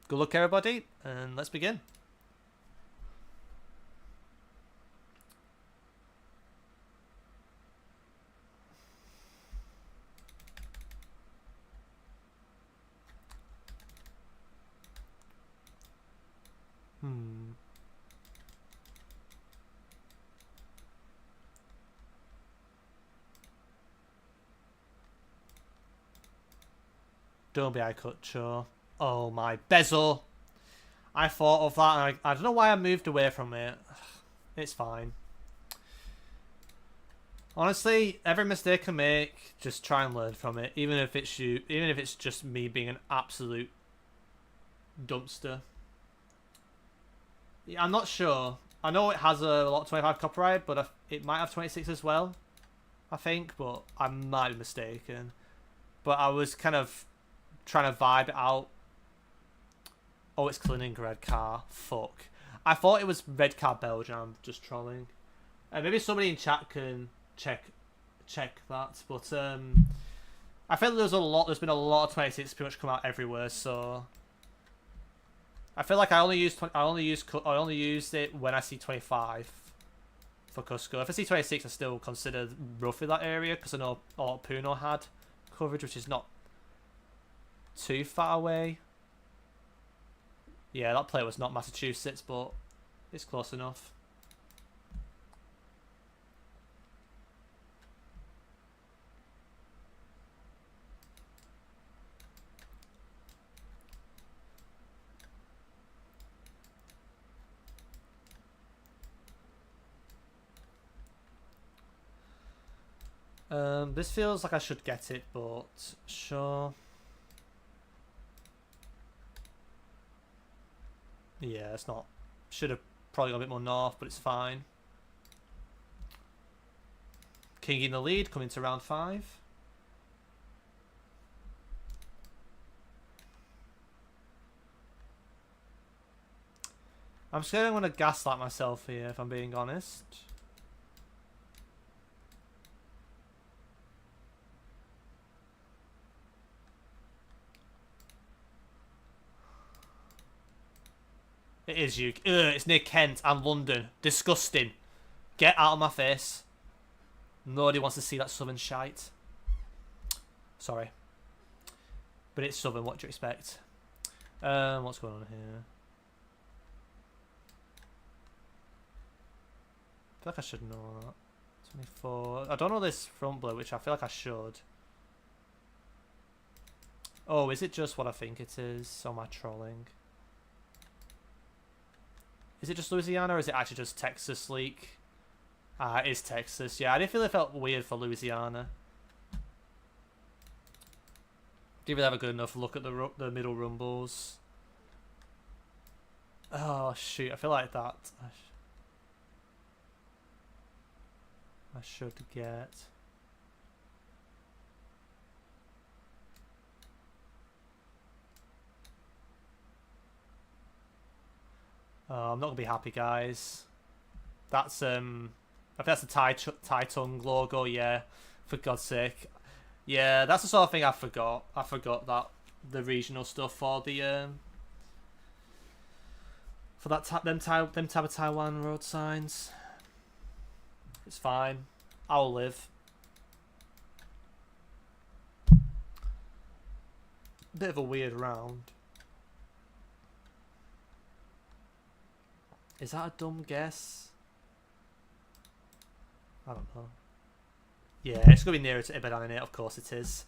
Good luck, everybody, and let's begin. Don't be Aikucho. Oh my bezel. I thought of that and I don't know why I moved away from it. It's fine. Honestly, every mistake I make, just try and learn from it. Even if it's just me being an absolute dumpster. Yeah, I'm not sure. I know it has a lot of 25 copyright, but it might have 26 as well. I think, but I might be mistaken. But I was kind of trying to vibe it out. Oh, it's Kaliningrad car. Fuck. I thought it was red car Belgium. I'm just trolling. Maybe somebody in chat can check that. But I feel like there's been a lot of 26 pretty much come out everywhere. So I feel like I only used it when I see 25 for Cusco. If I see 26, I still consider roughly that area because I know a lot of Puno had coverage, which is not too far away. Yeah, that play was not Massachusetts, but it's close enough. This feels like I should get it, but sure. Yeah, it's not. Should have probably got a bit more north, but it's fine. King in the lead, coming to round 5. I'm scared I'm going to gaslight myself here, if I'm being honest. It is you. Ugh, it's near Kent and London. Disgusting. Get out of my face. Nobody wants to see that southern shite. Sorry. But it's southern, what do you expect? What's going on here? I feel like I should know that. 24. I don't know this front blue, which I feel like I should. Oh, is it just what I think it is? Or am I trolling? Is it just Louisiana or is it actually just Texas leak? Ah, it is Texas. Yeah, I didn't feel it felt weird for Louisiana. Didn't really have a good enough look at the middle rumbles. Oh, shoot. I feel like that. I should get... Oh, I'm not gonna be happy, guys. That's I think that's the Thai tongue logo. Yeah, for God's sake. Yeah, that's the sort of thing I forgot. I forgot that the regional stuff for the for that them type of Taiwan road signs. It's fine. I'll live. Bit of a weird round. Is that a dumb guess? I don't know. Yeah, it's going to be nearer to Ibadan in it. Of course it is.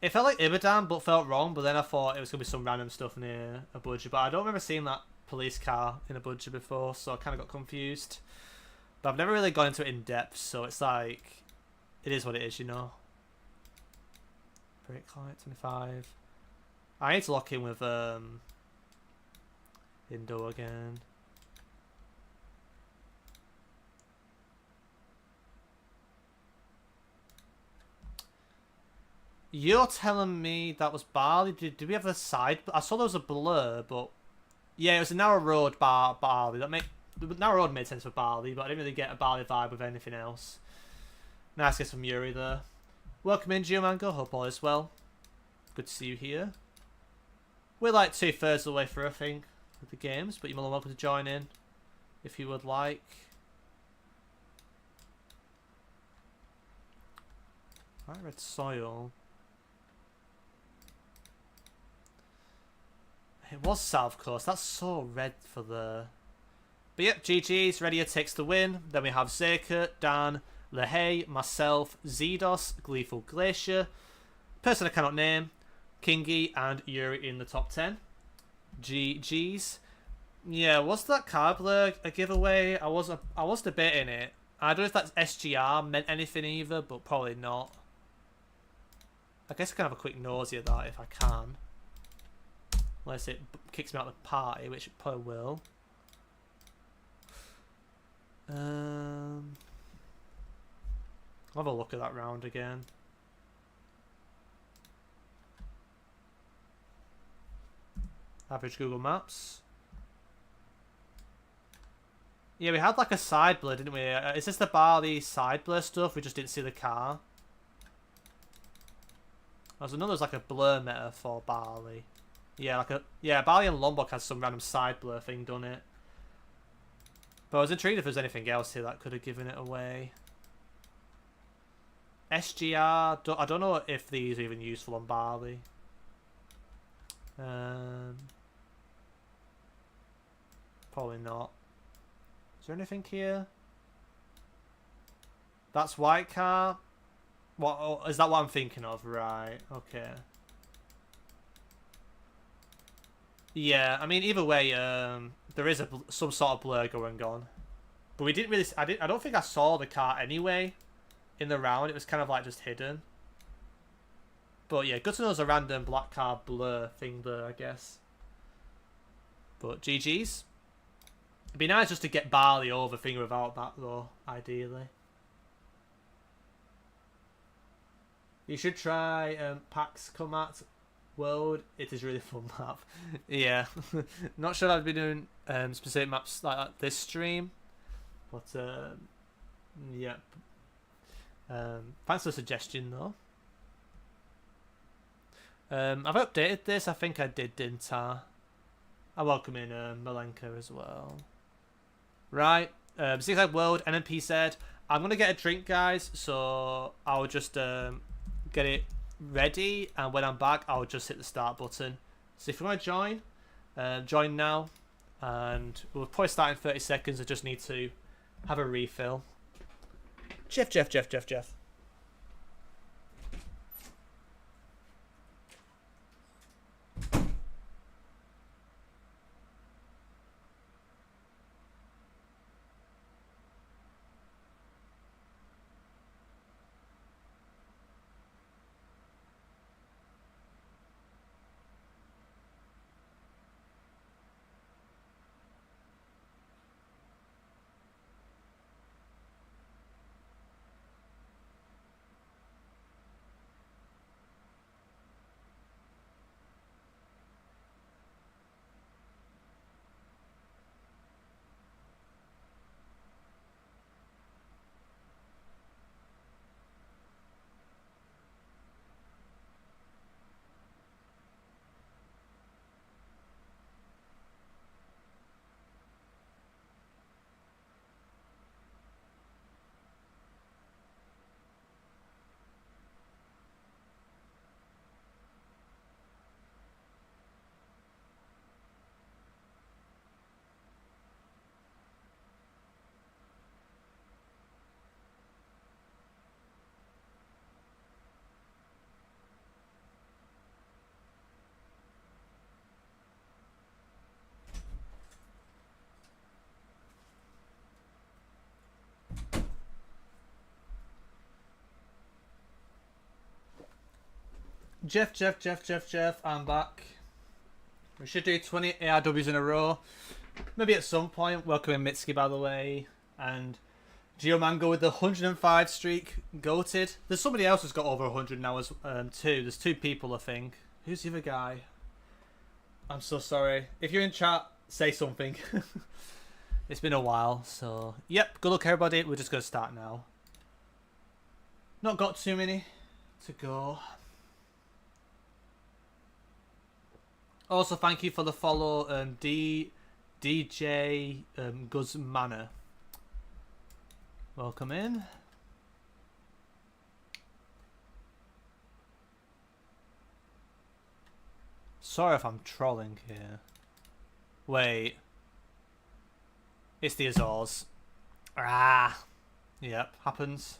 It felt like Ibadan, but felt wrong. But then I thought it was going to be some random stuff near Abuja. But I don't remember seeing that police car in Abuja before, so I kind of got confused. But I've never really gone into it in depth, so it's like... It is what it is, you know. Brake light, 25. I need to lock in with Indo again. You're telling me that was Bali? Did we have the side? I saw there was a blur, but yeah, it was a narrow road Bali. The narrow road made sense for Bali, but I didn't really get a Bali vibe with anything else. Nice guess from Yuri there. Welcome in, GeoMango. Hope all is well. Good to see you here. We're like 2/3 of the way through, I think, with the games, but you're more than welcome to join in if you would like. Right, red soil. It was South Coast. That's so red for the... But yep, GG's. Ready takes the win. Then we have Zerka, Dan, Lehay, myself, Zedos, Gleeful Glacier, person I cannot name, Kingy, and Yuri in the top 10. GG's. Yeah, was that Carbler a giveaway? I was debating it. I don't know if that's SGR meant anything either, but probably not. I guess I can have a quick nosy at that if I can. Unless it kicks me out of the party, which it probably will. I'll have a look at that round again. Average Google Maps. Yeah, we had like a side blur, didn't we? Is this the barley side blur stuff? We just didn't see the car. There's like a blur meta for barley. Yeah, barley and Lombok has some random side blur thing done it. But I was intrigued if there's anything else here that could have given it away. SGR, I don't know if these are even useful on barley. Probably not. Is there anything here? That's white car. What, oh, is that what I'm thinking of? Right. Okay. Yeah. I mean, either way, there is some sort of blur going on, but we didn't really. I don't think I saw the car anyway. In the round, it was kind of like just hidden. But yeah, good to know there's a random black car blur thing there, I guess. But GG's. It'd be nice just to get barley over thing without that though, ideally. You should try PAX Comat World. It is really fun map. Yeah. Not sure I'd be doing specific maps like that this stream. But yeah. Thanks for the suggestion though. I've updated this. I think I did, didn't I? I welcome in Malenka as well. Right. Seaside World, NMP said, I'm going to get a drink, guys. So I'll just get it ready. And when I'm back, I'll just hit the start button. So if you want to join, join now. And we'll probably start in 30 seconds. I just need to have a refill. Jeff. Jeff, I'm back. We should do 20 ARWs in a row. Maybe at some point. Welcome in Mitsuki, by the way. And Geomango with the 105 streak. Goated. There's somebody else who's got over 100 now as too. There's two people, I think. Who's the other guy? I'm so sorry. If you're in chat, say something. It's been a while, so... Yep, good luck everybody. We're just going to start now. Not got too many to go. Also, thank you for the follow, DJ Guzmana. Welcome in. Sorry if I'm trolling here. Wait. It's the Azores. Ah. Yep, happens.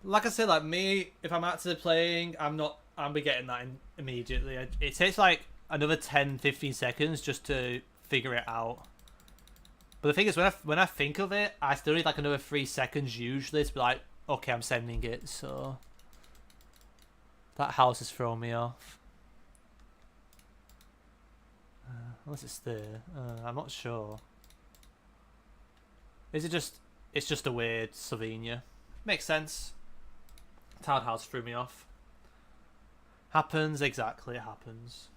Like I said, like me, if I'm actually playing, I'll be getting that immediately. It takes like another 10-15 seconds just to figure it out. But the thing is, when I think of it, I still need like another 3 seconds usually to be like, okay, I'm sending it. So that house is throwing me off. Unless it's there, I'm not sure. Is it just? It's just a weird Slovenia. Makes sense. Town house threw me off. Happens, exactly, it happens.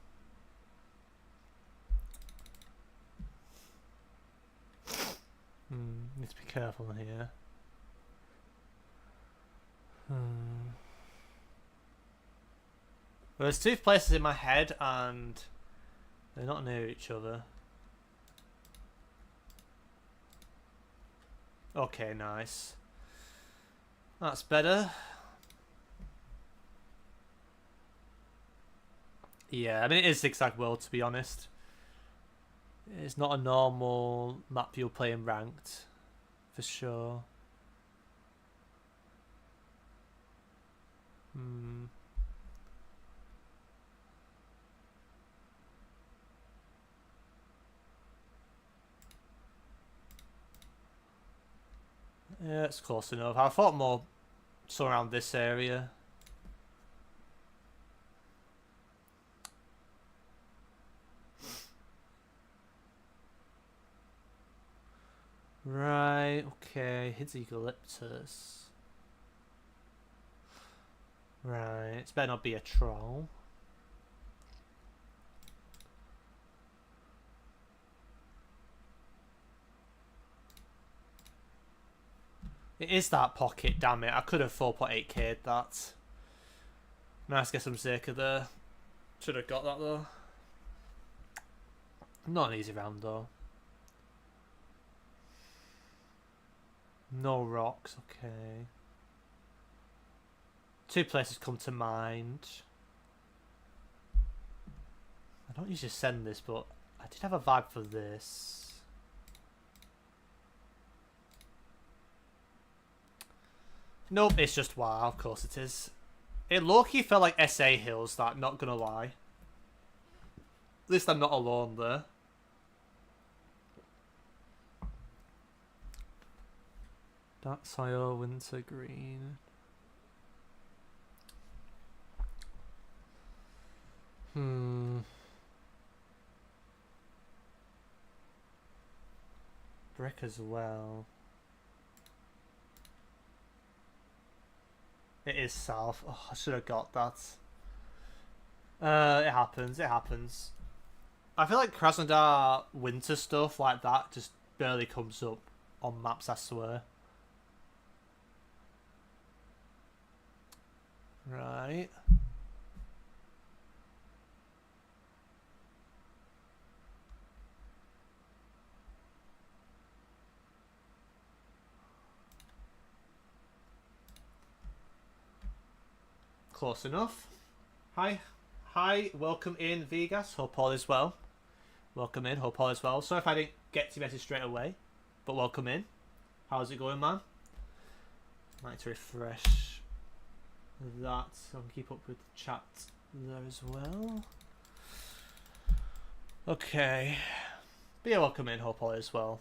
Need to be careful here. Well, there's two places in my head and they're not near each other. Okay, nice. That's better. Yeah, I mean it is Zigzag World to be honest. It's not a normal map you'll play in ranked, for sure. Yeah, it's close enough. I thought more so around this area. Right, okay. Hits eucalyptus. Right, it's better not be a troll. It is that pocket, damn it. I could have 4.8k'd that. Nice to get some Zerka there. Should have got that though. Not an easy round though. No rocks, okay. Two places come to mind. I don't usually send this, but I did have a vibe for this. Nope, it's just WoW, of course it is. It low-key felt like SA Hills, that, not gonna lie. At least I'm not alone there. Dark soil, winter green. Brick as well. It is south. Oh, I should have got that. It happens. It happens. I feel like Krasnodar winter stuff like that just barely comes up on maps, I swear. Right. Close enough. Hi, welcome in Vegas. Hope all is well. Welcome in, hope all is well. Sorry if I didn't get to your message straight away, but welcome in. How's it going, man? I like to refresh that so I can keep up with the chat there as well. Okay. But yeah, welcome in, hope all is well.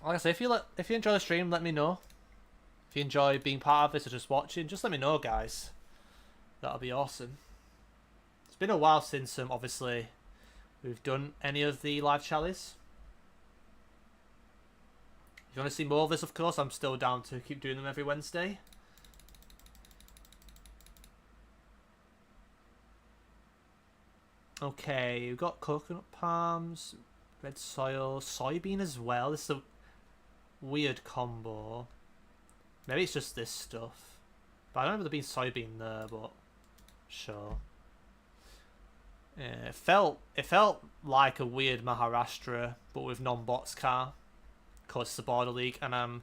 Like I say, if you enjoy the stream, let me know. If you enjoy being part of this or just watching, just let me know, guys. That'll be awesome. It's been a while since, obviously, we've done any of the live Challies. If you want to see more of this, of course, I'm still down to keep doing them every Wednesday. Okay, we've got coconut palms, red soil, soybean as well. This is a weird combo. Maybe it's just this stuff. But I don't remember there being soybean there, but sure. Yeah, it felt like a weird Maharashtra, but with non-bots car. Because it's the border league, and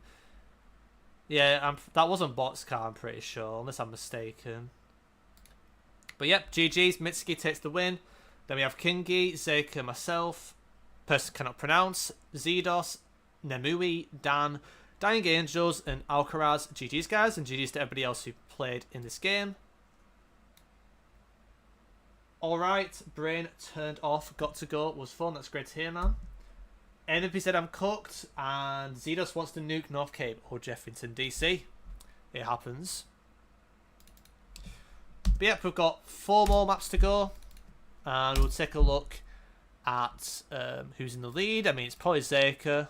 that wasn't bots car, I'm pretty sure, unless I'm mistaken. But yep, GG's, Mitsuki takes the win. Then we have Kingi, Zeka, myself, person cannot pronounce, Zedos, Nemui, Dan, Dying Angels, and Alcaraz. GG's, guys, and GG's to everybody else who played in this game. Alright, brain turned off, got to go, was fun, that's great to hear, man. NMP said I'm cooked, and Zedos wants to nuke North Cape or Jeffington, DC. It happens. But yep, we've got 4 more maps to go, and we'll take a look at who's in the lead. I mean, it's probably Zeka.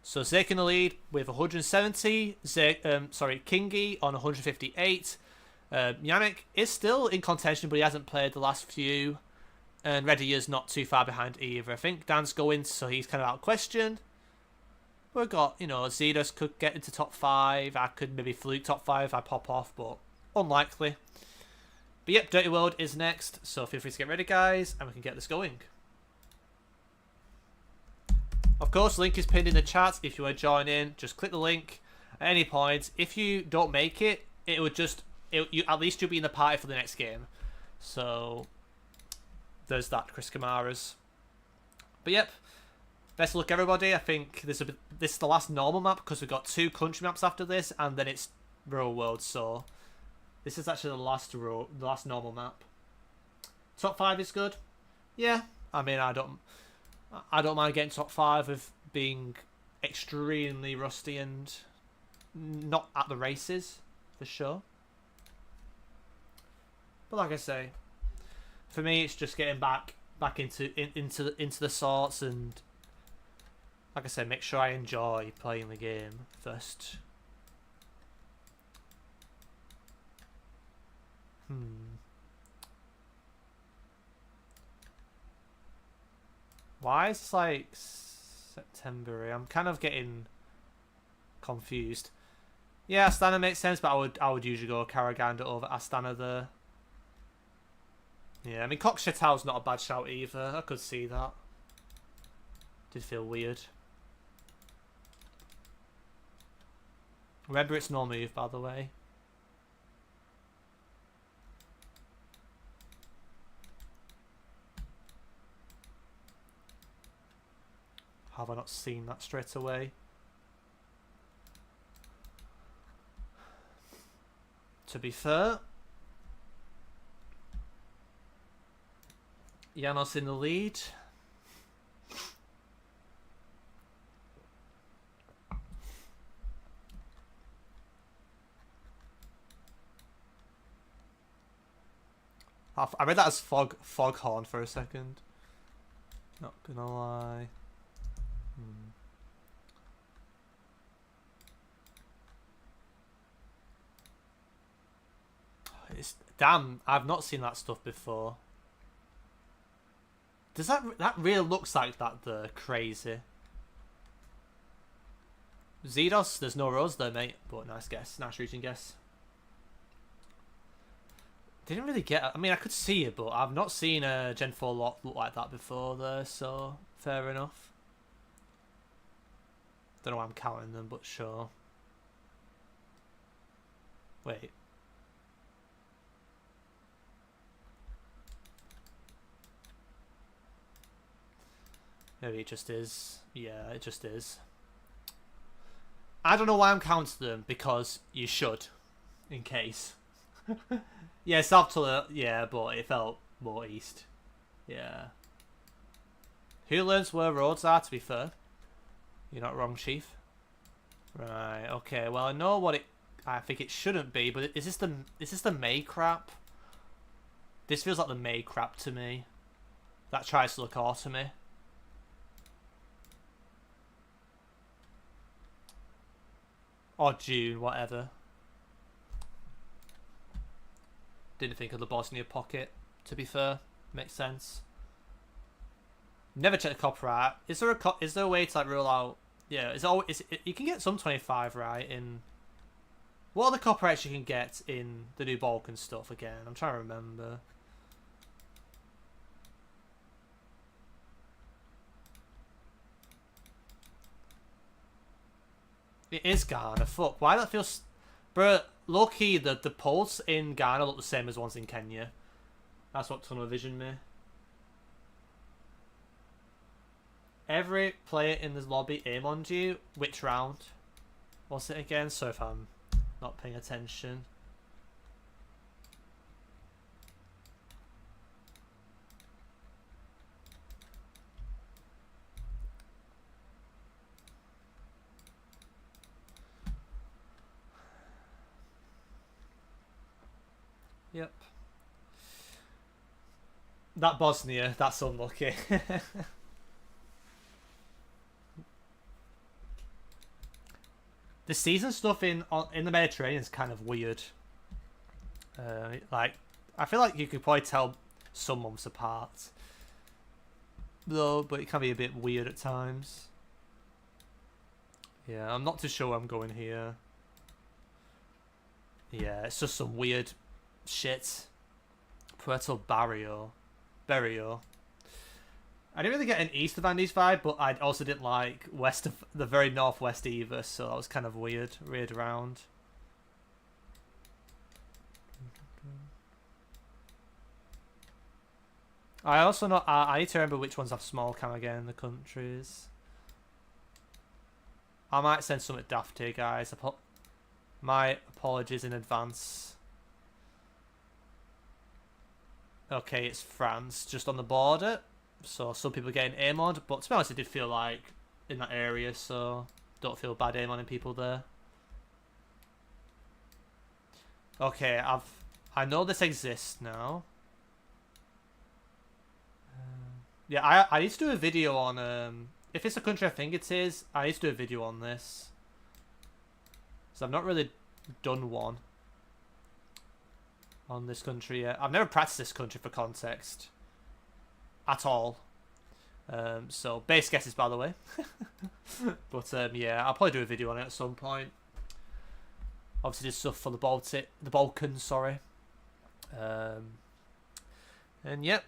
So Zeka in the lead with 170. Kingi on 158. Yannick is still in contention, but he hasn't played the last few. And Redier's not too far behind either. I think Dan's going, so he's kind of out of question. We've got, you know, Zedos could get into top 5. I could maybe fluke top 5 if I pop off, but unlikely. But yep, Dirty World is next, so feel free to get ready, guys, and we can get this going. Of course, link is pinned in the chat. If you want to join in, just click the link at any point. If you don't make it, it would just... at least you'll be in the party for the next game. So, there's that, Chris Kamara's. But yep, best of luck, everybody. I think this is the last normal map, because we've got 2 country maps after this, and then it's real world, so... This is actually the last normal map. Top 5 is good. Yeah, I mean, I don't mind getting top 5 of being extremely rusty and not at the races, for sure. But like I say, for me, it's just getting back into the sorts, and like I said, make sure I enjoy playing the game first. Why is this like September? I'm kind of getting confused. Yeah, Astana makes sense, but I would usually go Karaganda over Astana there. Yeah, I mean Cockchatal's not a bad shout either. I could see that. Did feel weird. Remember, it's no move, by the way. Have I not seen that straight away? To be fair, Janos in the lead. I read that as foghorn for a second. Not gonna lie. Damn, I've not seen that stuff before. Does that really looks like that there? Crazy. Zedos, there's no rose there, mate. But nice guess, nice reaching guess. Didn't really get. I mean, I could see it, but I've not seen a Gen 4 lot look like that before there. So fair enough. Don't know why I'm counting them, but sure. Wait. Maybe it just is. Yeah, it just is. I don't know why I'm counting them, because you should. In case. Yeah, South to yeah, but it felt more east. Yeah. Who learns where roads are, to be fair? You're not wrong, Chief. Right, okay, well I know what it... I think it shouldn't be, but is this the May crap? This feels like the May crap to me. That tries to look autumny. Or June, whatever. Didn't think of the Bosnia pocket, to be fair. Makes sense. Never check the copyright. Is there a way to like rule out? Yeah, you can get some 25 right in. What are the copyrights you can get in the new Balkan stuff again? I'm trying to remember. It is Ghana. Fuck. Why that feels... Bro, low-key, the pulse in Ghana look the same as ones in Kenya. That's what Tunnel Vision me. Every player in this lobby aim on you. Which round? What's it again? So if I'm not paying attention. Yep. That Bosnia, that's unlucky. The season stuff in the Mediterranean is kind of weird. Like, I feel like you could probably tell some months apart. though, but it can be a bit weird at times. Yeah, I'm not too sure where I'm going here. Yeah, it's just some weird shit. Puerto Barrio. Barrio. I didn't really get an east of Andes vibe, but I also didn't like west of the very northwest either, so that was kind of weird around. I also know I need to remember which ones have small cam again in the countries. I might send something daft here, guys. My apologies in advance. Okay, it's France, just on the border. So some people getting aim on, but to be honest, it did feel like in that area, so don't feel bad aim on people there. Okay, I know this exists now. Yeah, I need to do a video on if it's a country I think it is, I need to do a video on this. So I've not really done one on this country yet. I've never practiced this country for context at all. So base guesses, by the way. But yeah, I'll probably do a video on it at some point. Obviously did stuff for the Balkans, sorry. And yep.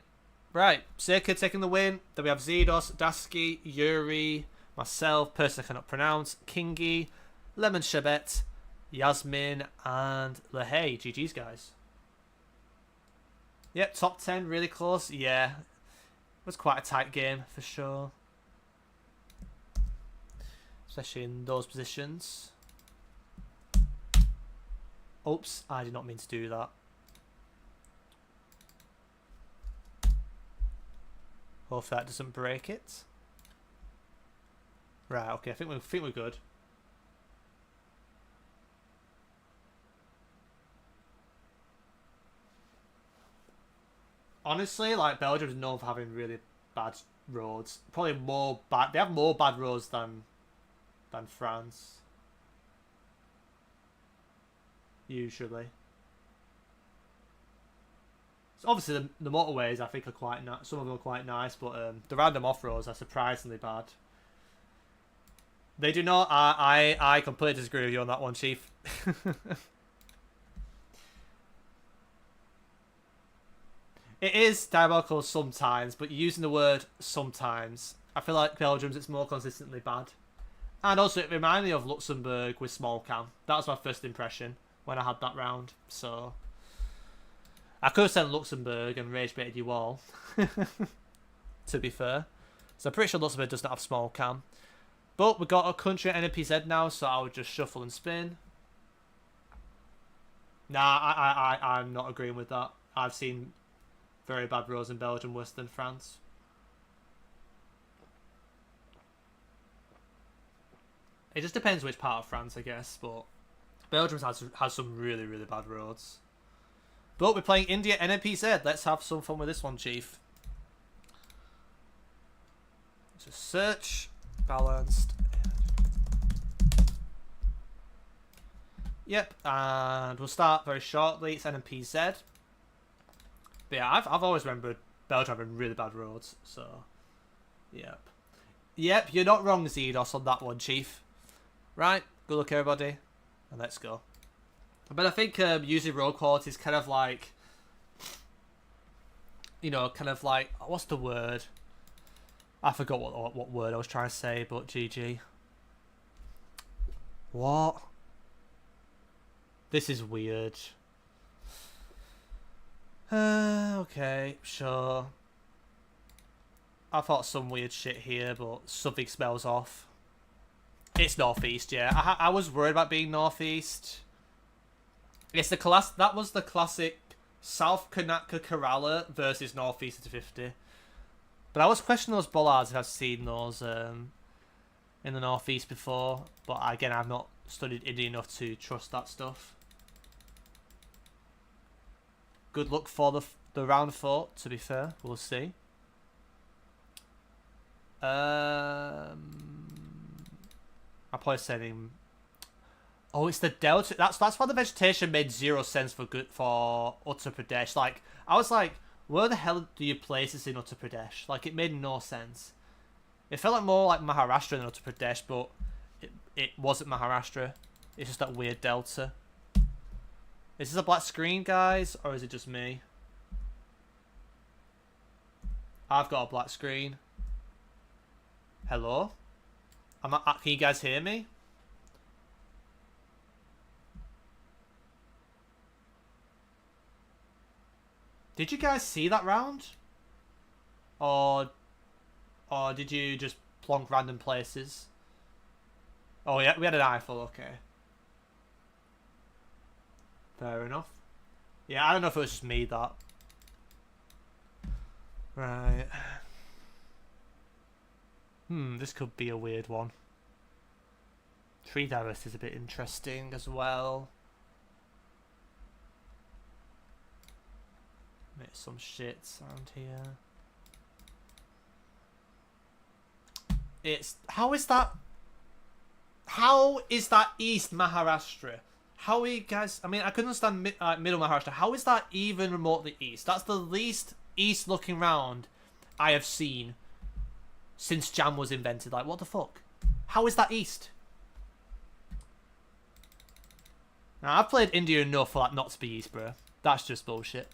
Right, Seika taking the win. Then we have Zidos, Dasky, Yuri, myself, person I cannot pronounce, Kingy, Lemon Sherbet, Yasmin, and Lahey. GG's, guys. Yep, top 10, really close. Yeah, it was quite a tight game for sure. Especially in those positions. Oops, I did not mean to do that. Hopefully that doesn't break it. Right, okay, I think we're good. Honestly, like Belgium is known for having really bad roads. Probably more bad. They have more bad roads than France. Usually. So obviously the motorways I think are quite nice. Some of them are quite nice, but the random off roads are surprisingly bad. They do not. I completely disagree with you on that one, Chief. It is diabolical sometimes, but using the word sometimes, I feel like Belgium's it's more consistently bad. And also it reminded me of Luxembourg with small cam. That was my first impression when I had that round. So I could have said Luxembourg and rage baited you all. To be fair. So I'm pretty sure Luxembourg does not have small cam. But we've got a country at NPZ now, so I would just shuffle and spin. Nah, I'm not agreeing with that. I've seen very bad roads in Belgium, worse than France. It just depends which part of France, I guess, but Belgium has some really, really bad roads. But we're playing India NPZ. Let's have some fun with this one, Chief. Just search, balanced. Yep, and we'll start very shortly. It's NPZ. But yeah, I've always remembered Belgium having really bad roads, so yep. Yep, you're not wrong, Zidos, on that one, Chief. Right, good luck, everybody, and let's go. But I think using road quality is kind of like, you know, kind of like, what's the word? I forgot what word I was trying to say, but GG. What? This is weird. Okay, sure. I thought some weird shit here, but something smells off. It's northeast, yeah. I was worried about being northeast. It's the class. That was the classic South Kanaka Kerala versus northeast to 50. But I was questioning those bollards if I've seen those in the northeast before. But again, I've not studied India enough to trust that stuff. Good luck for the round 4, to be fair. We'll see. I'm probably saying... Oh, it's the Delta. That's why the vegetation made zero sense for Uttar Pradesh. Like, I was like, Where the hell do you place this in Uttar Pradesh? Like, it made no sense. It felt like more like Maharashtra than Uttar Pradesh, but it wasn't Maharashtra. It's just that weird delta. Is this a black screen, guys, or is it just me? I've got a black screen. Hello? Can you guys hear me? Did you guys see that round? Or did you just plonk random places? Oh yeah, we had an eyeful, okay. Fair enough. Yeah, I don't know if it was just me that. Right. This could be a weird one. Tree diversity is a bit interesting as well. Make some shits around here. How is that East Maharashtra? How are you guys? I mean, I couldn't understand Middle Maharashtra. How is that even remotely east? That's the least east looking round I have seen since jam was invented. Like, what the fuck? How is that east? Now, I've played India enough for that not to be east, bro. That's just bullshit.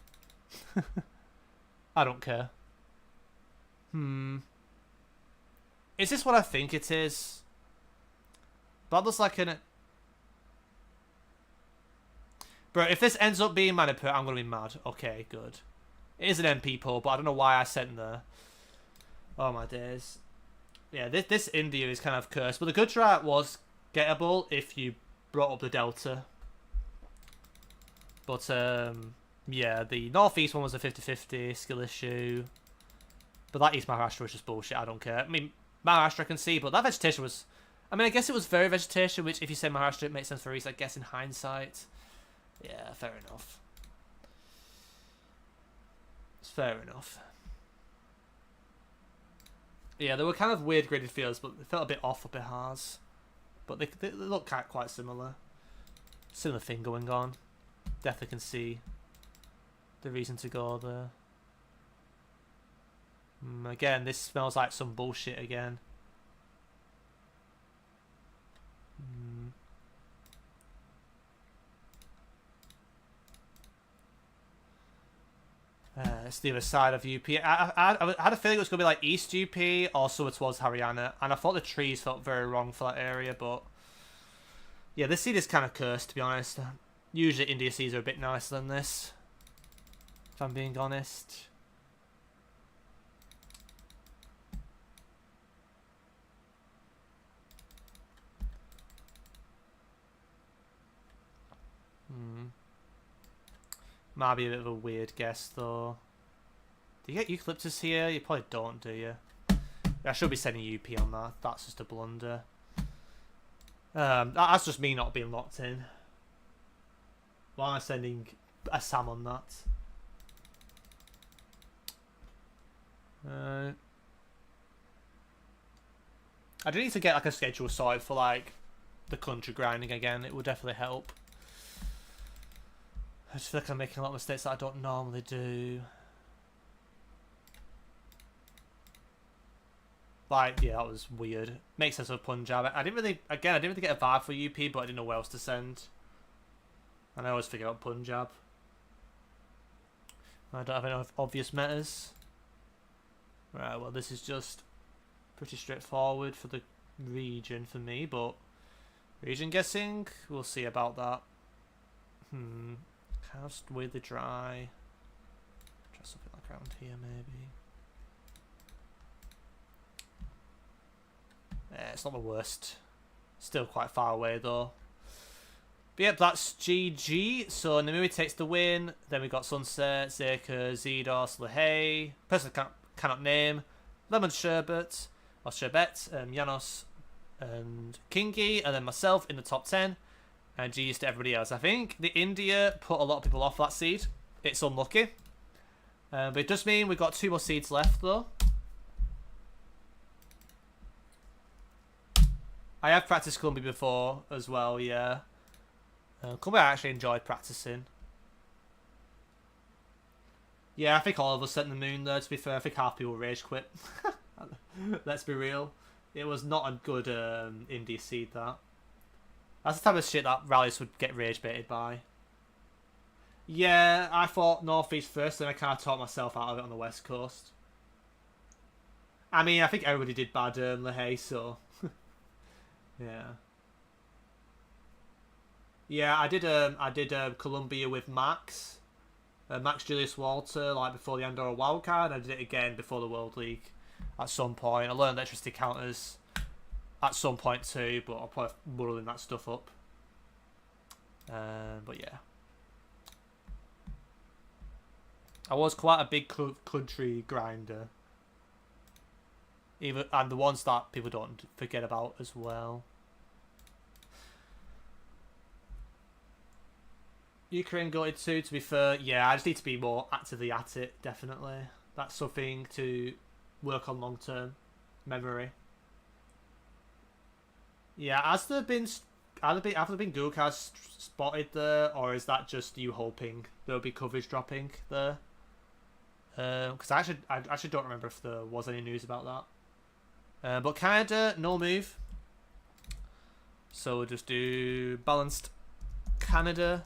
I don't care. Is this what I think it is? That looks like an... Bro, if this ends up being Manipur, I'm going to be mad. Okay, good. It is an MP poll, but I don't know why I sent there. Oh, my days. Yeah, this India is kind of cursed. But the Gujarat was gettable if you brought up the Delta. But, yeah, the Northeast one was a 50-50 skill issue. But that East Maharashtra was just bullshit. I don't care. I mean, Maharashtra I can see, but that vegetation was... I mean, I guess it was very vegetation, which if you say Maharashtra, it makes sense for East, I guess, in hindsight. Yeah, fair enough. It's fair enough. Yeah, they were kind of weird graded fields, but they felt a bit off for Bihar's. But they look quite similar. Similar thing going on. Definitely can see the reason to go there. Again, this smells like some bullshit again. It's the other side of UP. I had a feeling it was going to be like East UP or somewhere towards Haryana. And I thought the trees felt very wrong for that area. But yeah, this seed is kind of cursed, to be honest. Usually India seeds are a bit nicer than this, if I'm being honest. Might be a bit of a weird guess, though. Do you get eucalyptus here? You probably don't, do you? I should be sending UP on that. That's just a blunder. That's just me not being locked in. Why am I sending a Sam on that? I do need to get like a schedule sorted for like the country grinding again. It would definitely help. I just feel like I'm making a lot of mistakes that I don't normally do. Like, yeah, that was weird. Makes sense of Punjab. I didn't really get a vibe for UP, but I didn't know where else to send. And I always figure out Punjab. I don't have any obvious metas. Right, well, this is just pretty straightforward for the region for me, but region guessing, we'll see about that. Kind of weirdly dry. Try something like around here, maybe. Yeah, it's not the worst. Still quite far away, though. But yep, that's GG. So Namui takes the win. Then we got Sunset, Zeka, Zedos, Lahey. Person cannot name. Lemon Sherbet, or Sherbet, Janos, and Kingi, and then myself in the top 10. And GG's to everybody else. I think the India put a lot of people off that seed. It's unlucky. But it does mean we've got 2 more seeds left, though. I have practiced Columbia before as well, yeah. Columbia I actually enjoyed practicing. Yeah, I think all of us sent the moon there, to be fair. I think half people rage quit. Let's be real. It was not a good indie seed, that. That's the type of shit that rallies would get rage baited by. Yeah, I thought Northeast first, and I kind of talked myself out of it on the West Coast. I mean, I think everybody did bad Lahey, so... yeah. Yeah, I did Columbia with Max. Max Julius Walter, like before the Andorra wildcard. I did it again before the World League at some point. I learned electricity counters at some point too, but I'll probably muddling that stuff up. But yeah. I was quite a big country grinder. And the ones that people don't forget about as well. Ukraine goated too, to be fair. Yeah, I just need to be more actively at it, definitely. That's something to work on long term memory. Yeah, have there been Google cards spotted there, or is that just you hoping there'll be coverage dropping there? Because I actually don't remember if there was any news about that. But Canada, no move. So we'll just do balanced Canada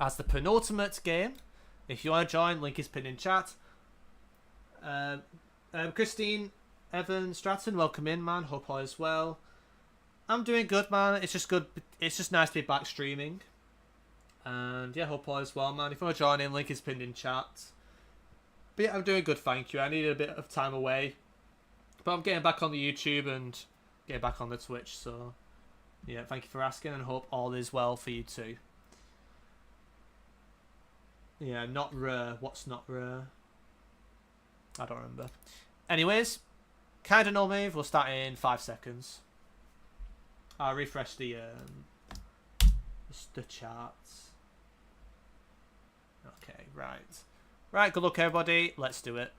as the penultimate game. If you want to join, link is pinned in chat. Christine, Evan, Stratton, welcome in, man. Hope all is well. I'm doing good, man. It's just good. It's just nice to be back streaming. And yeah, hope all is well, man. If you want to join in, link is pinned in chat. But yeah, I'm doing good, thank you. I needed a bit of time away. But I'm getting back on the YouTube and getting back on the Twitch. So yeah, thank you for asking, and hope all is well for you too. Yeah, not rare. What's not rare? I don't remember. Anyways, Canada no move. We'll start in 5 seconds. I'll refresh the charts. Okay, right. Right, good luck everybody. Let's do it.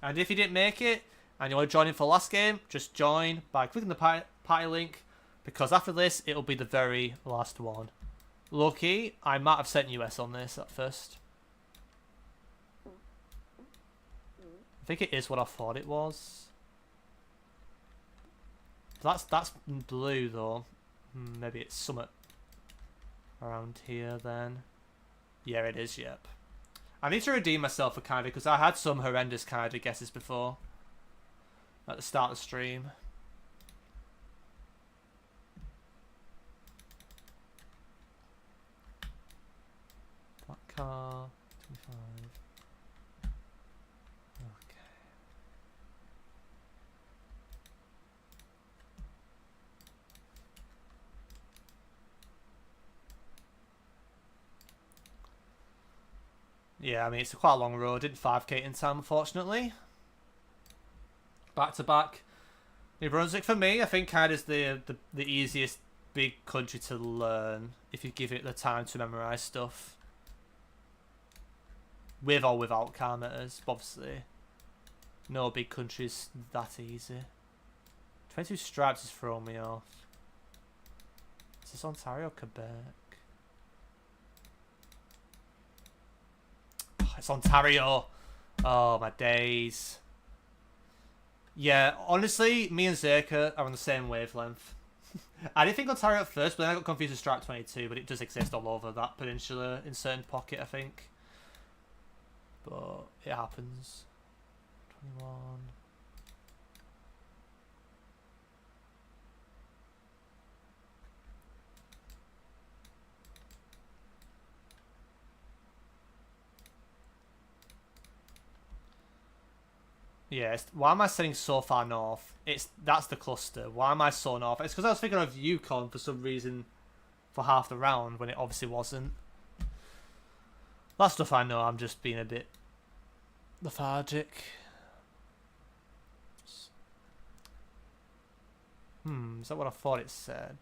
And if you didn't make it and you want to join in for the last game, just join by clicking the party link, because after this it'll be the very last one. Low-key, I might have sent US on this at first. I think it is what I thought it was. That's blue though. Maybe it's somewhat around here then. Yeah, it is, yep. I need to redeem myself for Canada, because I had some horrendous Canada guesses before. At the start of the stream. That car, 25. Okay. Yeah, I mean, it's quite a long road. Didn't 5k in time, unfortunately. Back to back. New Brunswick for me. I think Canada's the easiest big country to learn if you give it the time to memorize stuff. With or without car meters, obviously. No big country's that easy. 22 stripes is throwing me off. Is this Ontario or Quebec? It's Ontario. Oh, my days. Yeah, honestly, me and Zerka are on the same wavelength. I didn't think Ontario at first, but then I got confused with Stripe 22, but it does exist all over that peninsula in certain pocket, I think. But it happens. 21. Yeah, why am I sitting so far north? That's the cluster. Why am I so north? It's because I was thinking of Yukon for some reason for half the round when it obviously wasn't. That stuff I know, I'm just being a bit lethargic. Is that what I thought it said?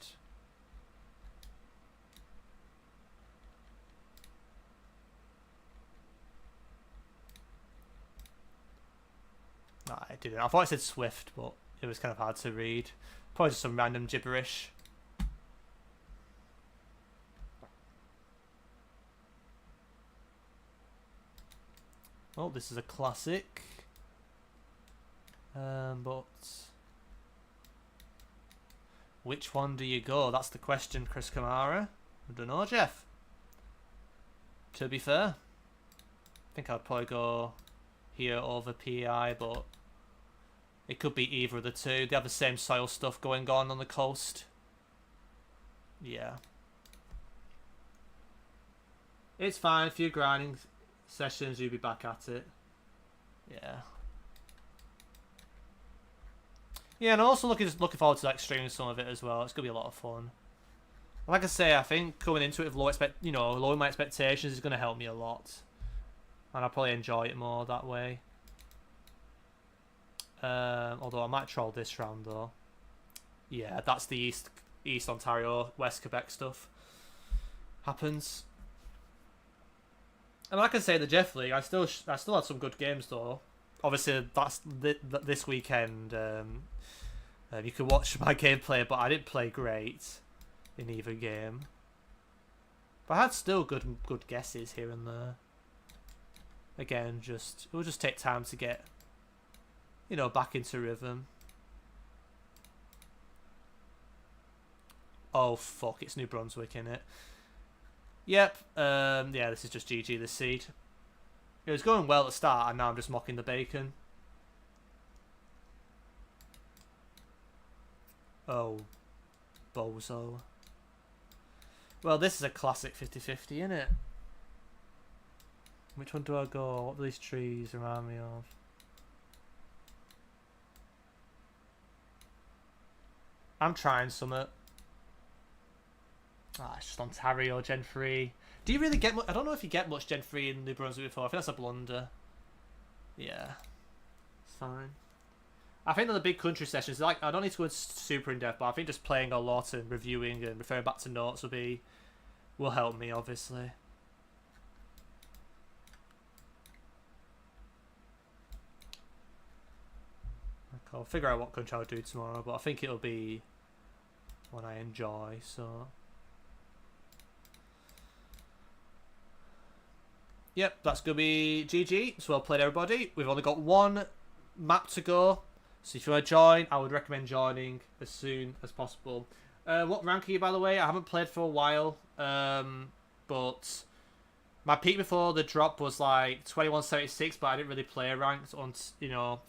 No, I didn't. I thought it said Swift, but it was kind of hard to read. Probably just some random gibberish. Oh, this is a classic. But which one do you go? That's the question, Chris Kamara. I don't know, Jeff. To be fair, I think I'd probably go here over PEI, but it could be either of the two. They have the same soil stuff going on the coast. Yeah. It's fine. A few grinding sessions, you'll be back at it. Yeah. Yeah, and also looking forward to like streaming some of it as well. It's gonna be a lot of fun. Like I say, I think coming into it with lowering my expectations is gonna help me a lot, and I'll probably enjoy it more that way. Although I might troll this round though. Yeah, that's the East Ontario, West Quebec stuff. Happens. And like I say, the Jeff League, I still had some good games though. Obviously, that's this weekend. You can watch my gameplay, but I didn't play great in either game. But I had still good guesses here and there. Again, it will just take time to get, back into rhythm. Oh fuck! It's New Brunswick, innit? Yep. Yeah, this is just GG this seed. It was going well at the start, and now I'm just mocking the bacon. Oh, bozo. Well, this is a classic 50-50, isn't it? Which one do I go? What do these trees remind me of? I'm trying something. It's just Ontario, Gen 3. Do you really get much? I don't know if you get much Gen 3 in New Brunswick before. I think that's a blunder. Yeah. It's fine. I think that the big country sessions, I don't need to go super in depth, but I think just playing a lot and reviewing and referring back to notes will help me, obviously. Okay, I'll figure out what country I'll do tomorrow, but I think it'll be one I enjoy, so. Yep, that's going to be GG. So well played, everybody. We've only got one map to go. So if you want to join, I would recommend joining as soon as possible. What rank are you, by the way? I haven't played for a while. But my peak before the drop was like 2176, but I didn't really play ranked on,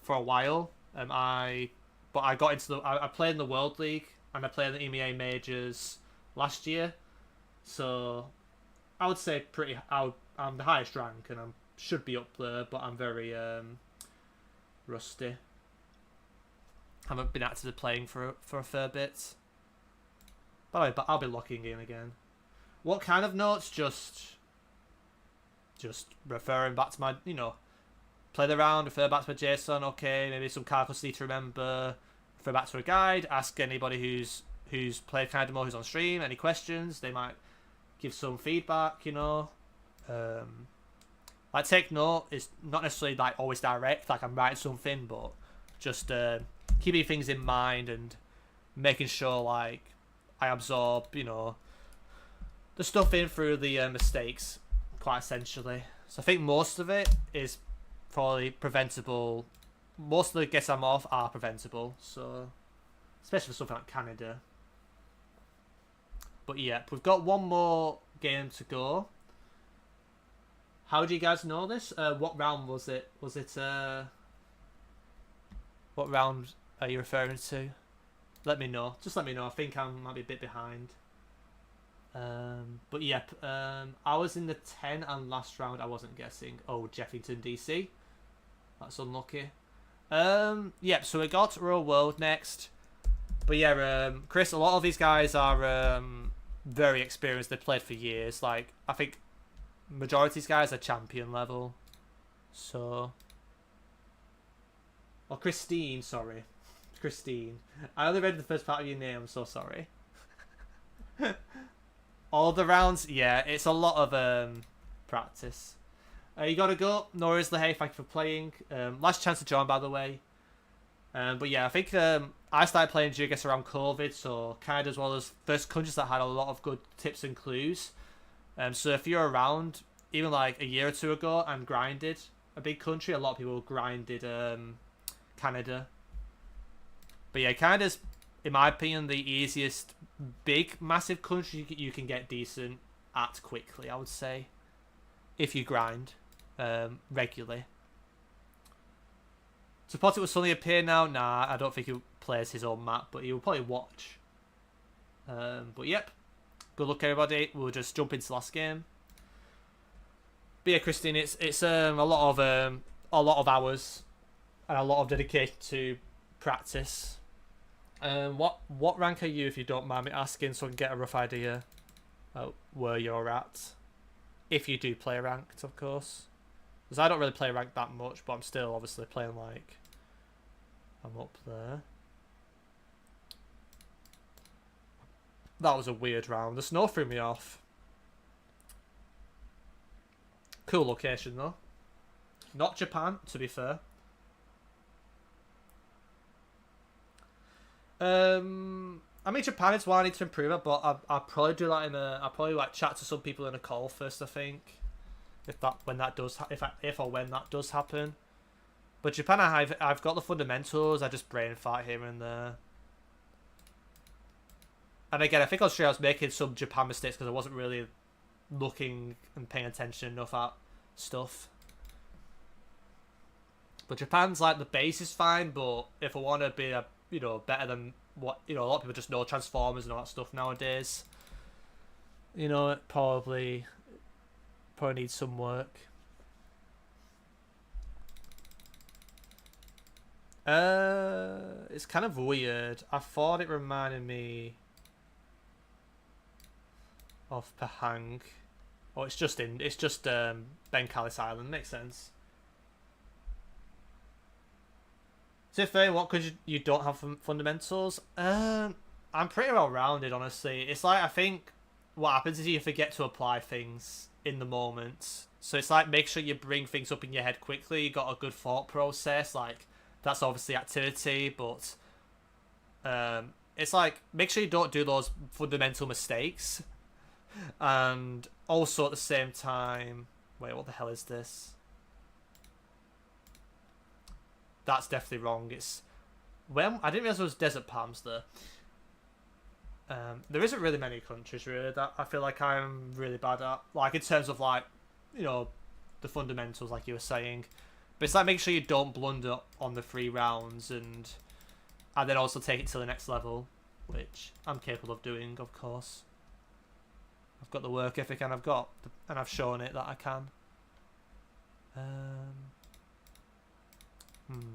for a while. I got into I played in the World League and I played in the EMEA Majors last year. So I would say I'm the highest rank and I should be up there, but I'm very rusty. Haven't been actively playing for a fair bit. But I'll be locking in again. What kind of notes? Just referring back to my, play the round, refer back to my JSON, okay, maybe some calculus need to remember, refer back to a guide, ask anybody who's played kind of more, who's on stream, any questions, they might give some feedback, like take note is not necessarily like always direct, like I'm writing something, but just keeping things in mind and making sure like I absorb, the stuff in through the mistakes, quite essentially. So I think most of it is probably preventable. Most of the guesses I'm off are preventable, so especially for something like Canada. But yeah, we've got one more game to go. How do you guys know this? What round was it? What round are you referring to? Let me know. Just let me know. I think I might be a bit behind. But yep, I was in the 10 and last round I wasn't guessing. Oh, Jeffington DC. That's unlucky. Yep, so we got Real World next. But yeah, Chris, a lot of these guys are very experienced. They've played for years. Like, I think majority of these guys are champion level. So... Oh, Christine, sorry. Christine. I only read the first part of your name, I'm so sorry. All the rounds, yeah, it's a lot of practice. You gotta go. Norris Lahey, thank you for playing. Last chance to join, by the way. But yeah, I think I started playing GeoGuessr around COVID, so Canada as well as first countries that had a lot of good tips and clues. So if you're around, even like a year or two ago and grinded, a big country. A lot of people grinded Canada. But yeah, Canada's, in my opinion, the easiest big, massive country you can get decent at quickly, I would say. If you grind regularly. Suppose it will suddenly appear now? Nah, I don't think he plays his own map, but he will probably watch. But yep. Good luck, everybody. We'll just jump into the last game. But yeah, Christine, it's a lot of hours and a lot of dedication to practice. What rank are you, if you don't mind me asking, so I can get a rough idea of where you're at? If you do play ranked, of course. Because I don't really play ranked that much, but I'm still obviously playing like... I'm up there. That was a weird round. The snow threw me off. Cool location, though. Not Japan, to be fair. I mean, Japan is why I need to improve it, but I'll probably do that in a... I'll probably like chat to some people in a call first, I think. If when that does happen. But Japan, I've got the fundamentals. I just brain fart here and there. And again, I think Australia was making some Japan mistakes because I wasn't really looking and paying attention enough at stuff. But Japan's like, the base is fine, but if I want to be a, better than what, a lot of people just know Transformers and all that stuff nowadays. It probably needs some work. It's kind of weird. I thought it reminded me of Pahang. Oh, it's just Bengkalis Island. Makes sense. So what, because you don't have fundamentals? I'm pretty well rounded, honestly. It's like, I think what happens is you forget to apply things in the moment. So it's like, make sure you bring things up in your head quickly. You got a good thought process. Like, that's obviously activity, but it's like, make sure you don't do those fundamental mistakes. And also at the same time, wait, what the hell is this? That's definitely wrong. It's I didn't realize there was desert palms there. There isn't really many countries really that I feel like I'm really bad at, like in terms of like, the fundamentals, like you were saying. But it's like, make sure you don't blunder on the 3 rounds and then also take it to the next level, which I'm capable of doing, of course. I've got the work ethic and I've shown it that I can.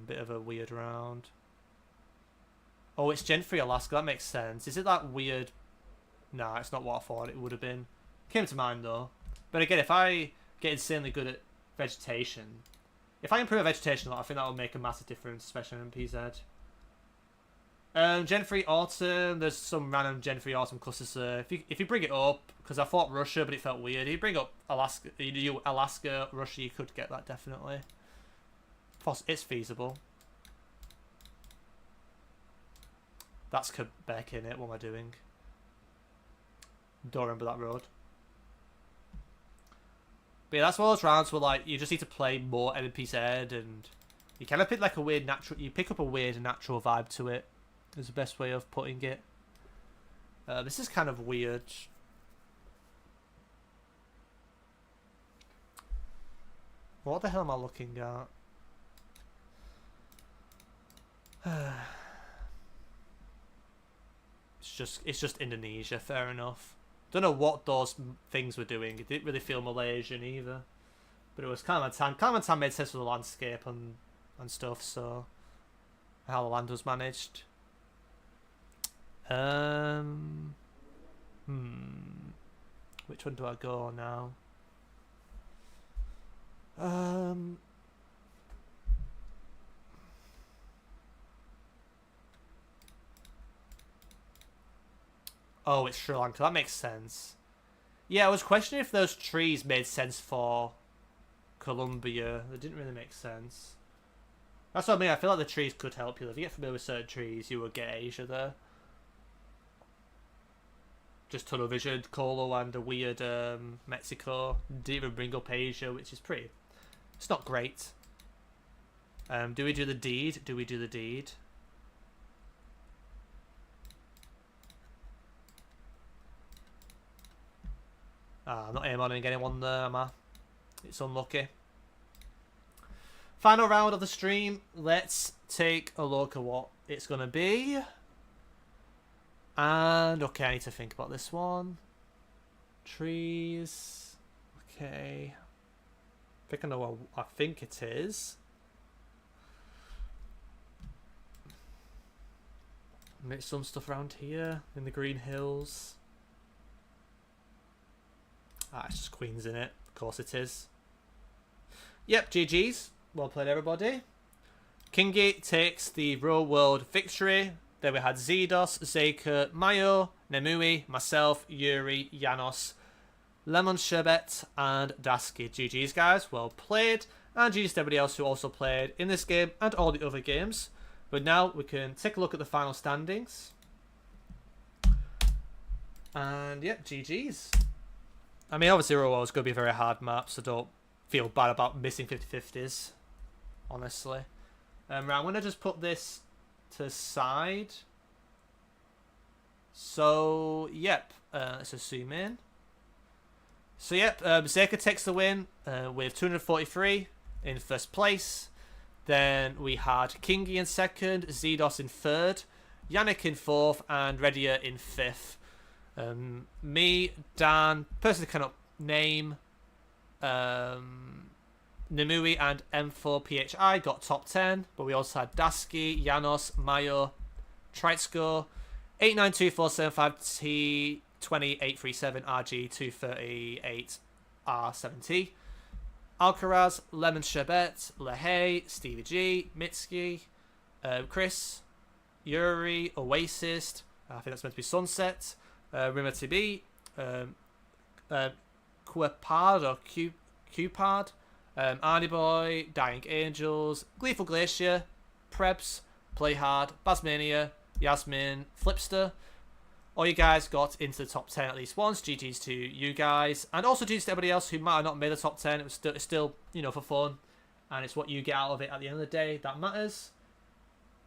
Bit of a weird round. Oh, it's Gen 3 Alaska. That makes sense. Is it that weird? Nah, it's not what I thought it would have been. Came to mind though. But again, if I get insanely good at vegetation, if I improve vegetation a lot, I think that will make a massive difference, especially in PZ. Gen 3 Autumn. There's some random Gen 3 Autumn clusters there. If you bring it up, because I thought Russia, but it felt weird. If you bring up Alaska, Alaska, Russia, you could get that definitely. It's feasible. That's Quebec in it. What am I doing? Don't remember that road. But yeah, that's one of those rounds where like you just need to play more NPZ and you kind of pick like a weird natural. You pick up a weird natural vibe to it. Is the best way of putting it. This is kind of weird. What the hell am I looking at? It's just Indonesia, fair enough. Don't know what those things were doing. It didn't really feel Malaysian either. But it was Kalimantan. Kalimantan made sense for the landscape and stuff, so how the land was managed. Which one do I go now? Oh, it's Sri Lanka. That makes sense. Yeah, I was questioning if those trees made sense for Colombia. They didn't really make sense. That's what I mean. I feel like the trees could help you. If you get familiar with certain trees, you would get Asia there. Just tunnel vision, Colo, and a weird Mexico. Didn't even bring up Asia, which is pretty It's not great. Do we do the deed? Do we do the deed? I'm not aiming anyone there, am I? It's unlucky. Final round of the stream. Let's take a look at what it's going to be. And, okay, I need to think about this one. Trees. Okay. I think I know what I think it is. Make some stuff around here in the green hills. Ah, it's just queens in it. Of course it is. Yep, GG's. Well played, everybody. Kingy takes the real world victory. Then we had Zidos, Zeka, Mayo, Nemui, myself, Yuri, Janos, Lemon Sherbet, and Dasky. GG's, guys. Well played. And GG's to everybody else who also played in this game and all the other games. But now we can take a look at the final standings. And, yeah, GG's. I mean, obviously, Rowo is going to be a very hard map, so don't feel bad about missing 50-50s, honestly. Right, I'm going to just put this to the side. So, yep, let's just zoom in. So, yep, Zeka takes the win with 243 in first place. Then we had Kingy in second, Zidos in third, Yannick in fourth, and Redia in fifth. Me, Dan, personally cannot name, Nemui and M4PHI got top 10, but we also had Dasky, Janos, Mayo, Tritsko, 892475T, 20837RG, 238R7T, Alcaraz, Lemon Sherbet, Lehay, Stevie G, Mitski, Chris, Yuri, Oasis, I think that's meant to be Sunset, Rimmer TB, Quipard or Cupard, Arnie Boy, Dying Angels, Gleeful Glacier, Prebz, Play Hard, Basmania, Yasmin, Flipster. All you guys got into the top 10 at least once. GG's to you guys. And also GG's to everybody else who might have not made the top 10. It's still, you know, for fun. And it's what you get out of it at the end of the day that matters.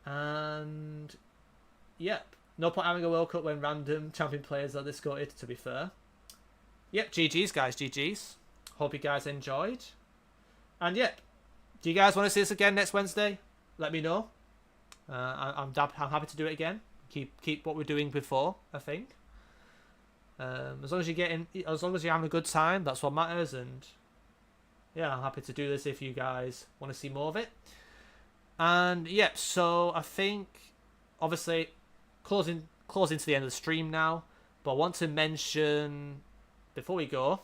And, yep. No point having a World Cup when random champion players are discarded, to be fair. Yep, GG's, guys. GG's. Hope you guys enjoyed. And, yep. Do you guys want to see this again next Wednesday? Let me know. I'm happy to do it again. Keep what we're doing before, I think. As long as you're having a good time, that's what matters. And yeah, I'm happy to do this if you guys want to see more of it. And yep, so I think obviously closing to the end of the stream now. But I want to mention before we go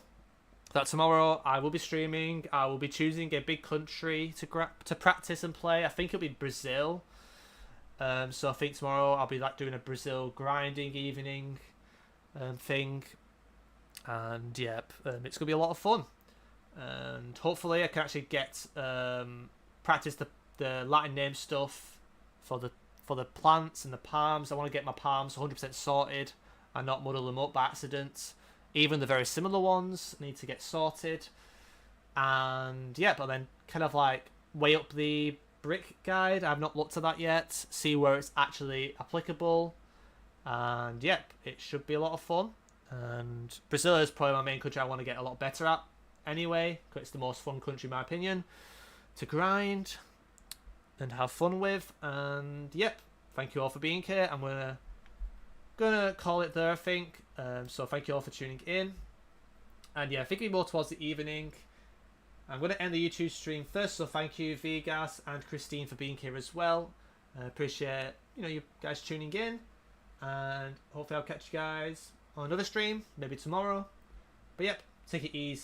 that tomorrow I will be streaming. I will be choosing a big country to practice and play. I think it'll be Brazil. So I think tomorrow I'll be like doing a Brazil grinding evening thing, and yep, it's gonna be a lot of fun, and hopefully I can actually get practice the Latin name stuff for the plants and the palms. I want to get my palms 100% sorted and not muddle them up by accident. Even the very similar ones need to get sorted, and yeah, but then kind of like weigh up the brick guide. I've not looked at that yet. See where it's actually applicable. And yep, it should be a lot of fun. And Brazil is probably my main country I want to get a lot better at anyway, because it's the most fun country in my opinion to grind and have fun with. And yep, thank you all for being here. I'm gonna call it there, I think. So thank you all for tuning in. And yeah, thinking more towards the evening, I'm going to end the YouTube stream first, so thank you Vegas and Christine for being here as well. I appreciate you guys tuning in, and hopefully I'll catch you guys on another stream, maybe tomorrow. But yep, take it easy.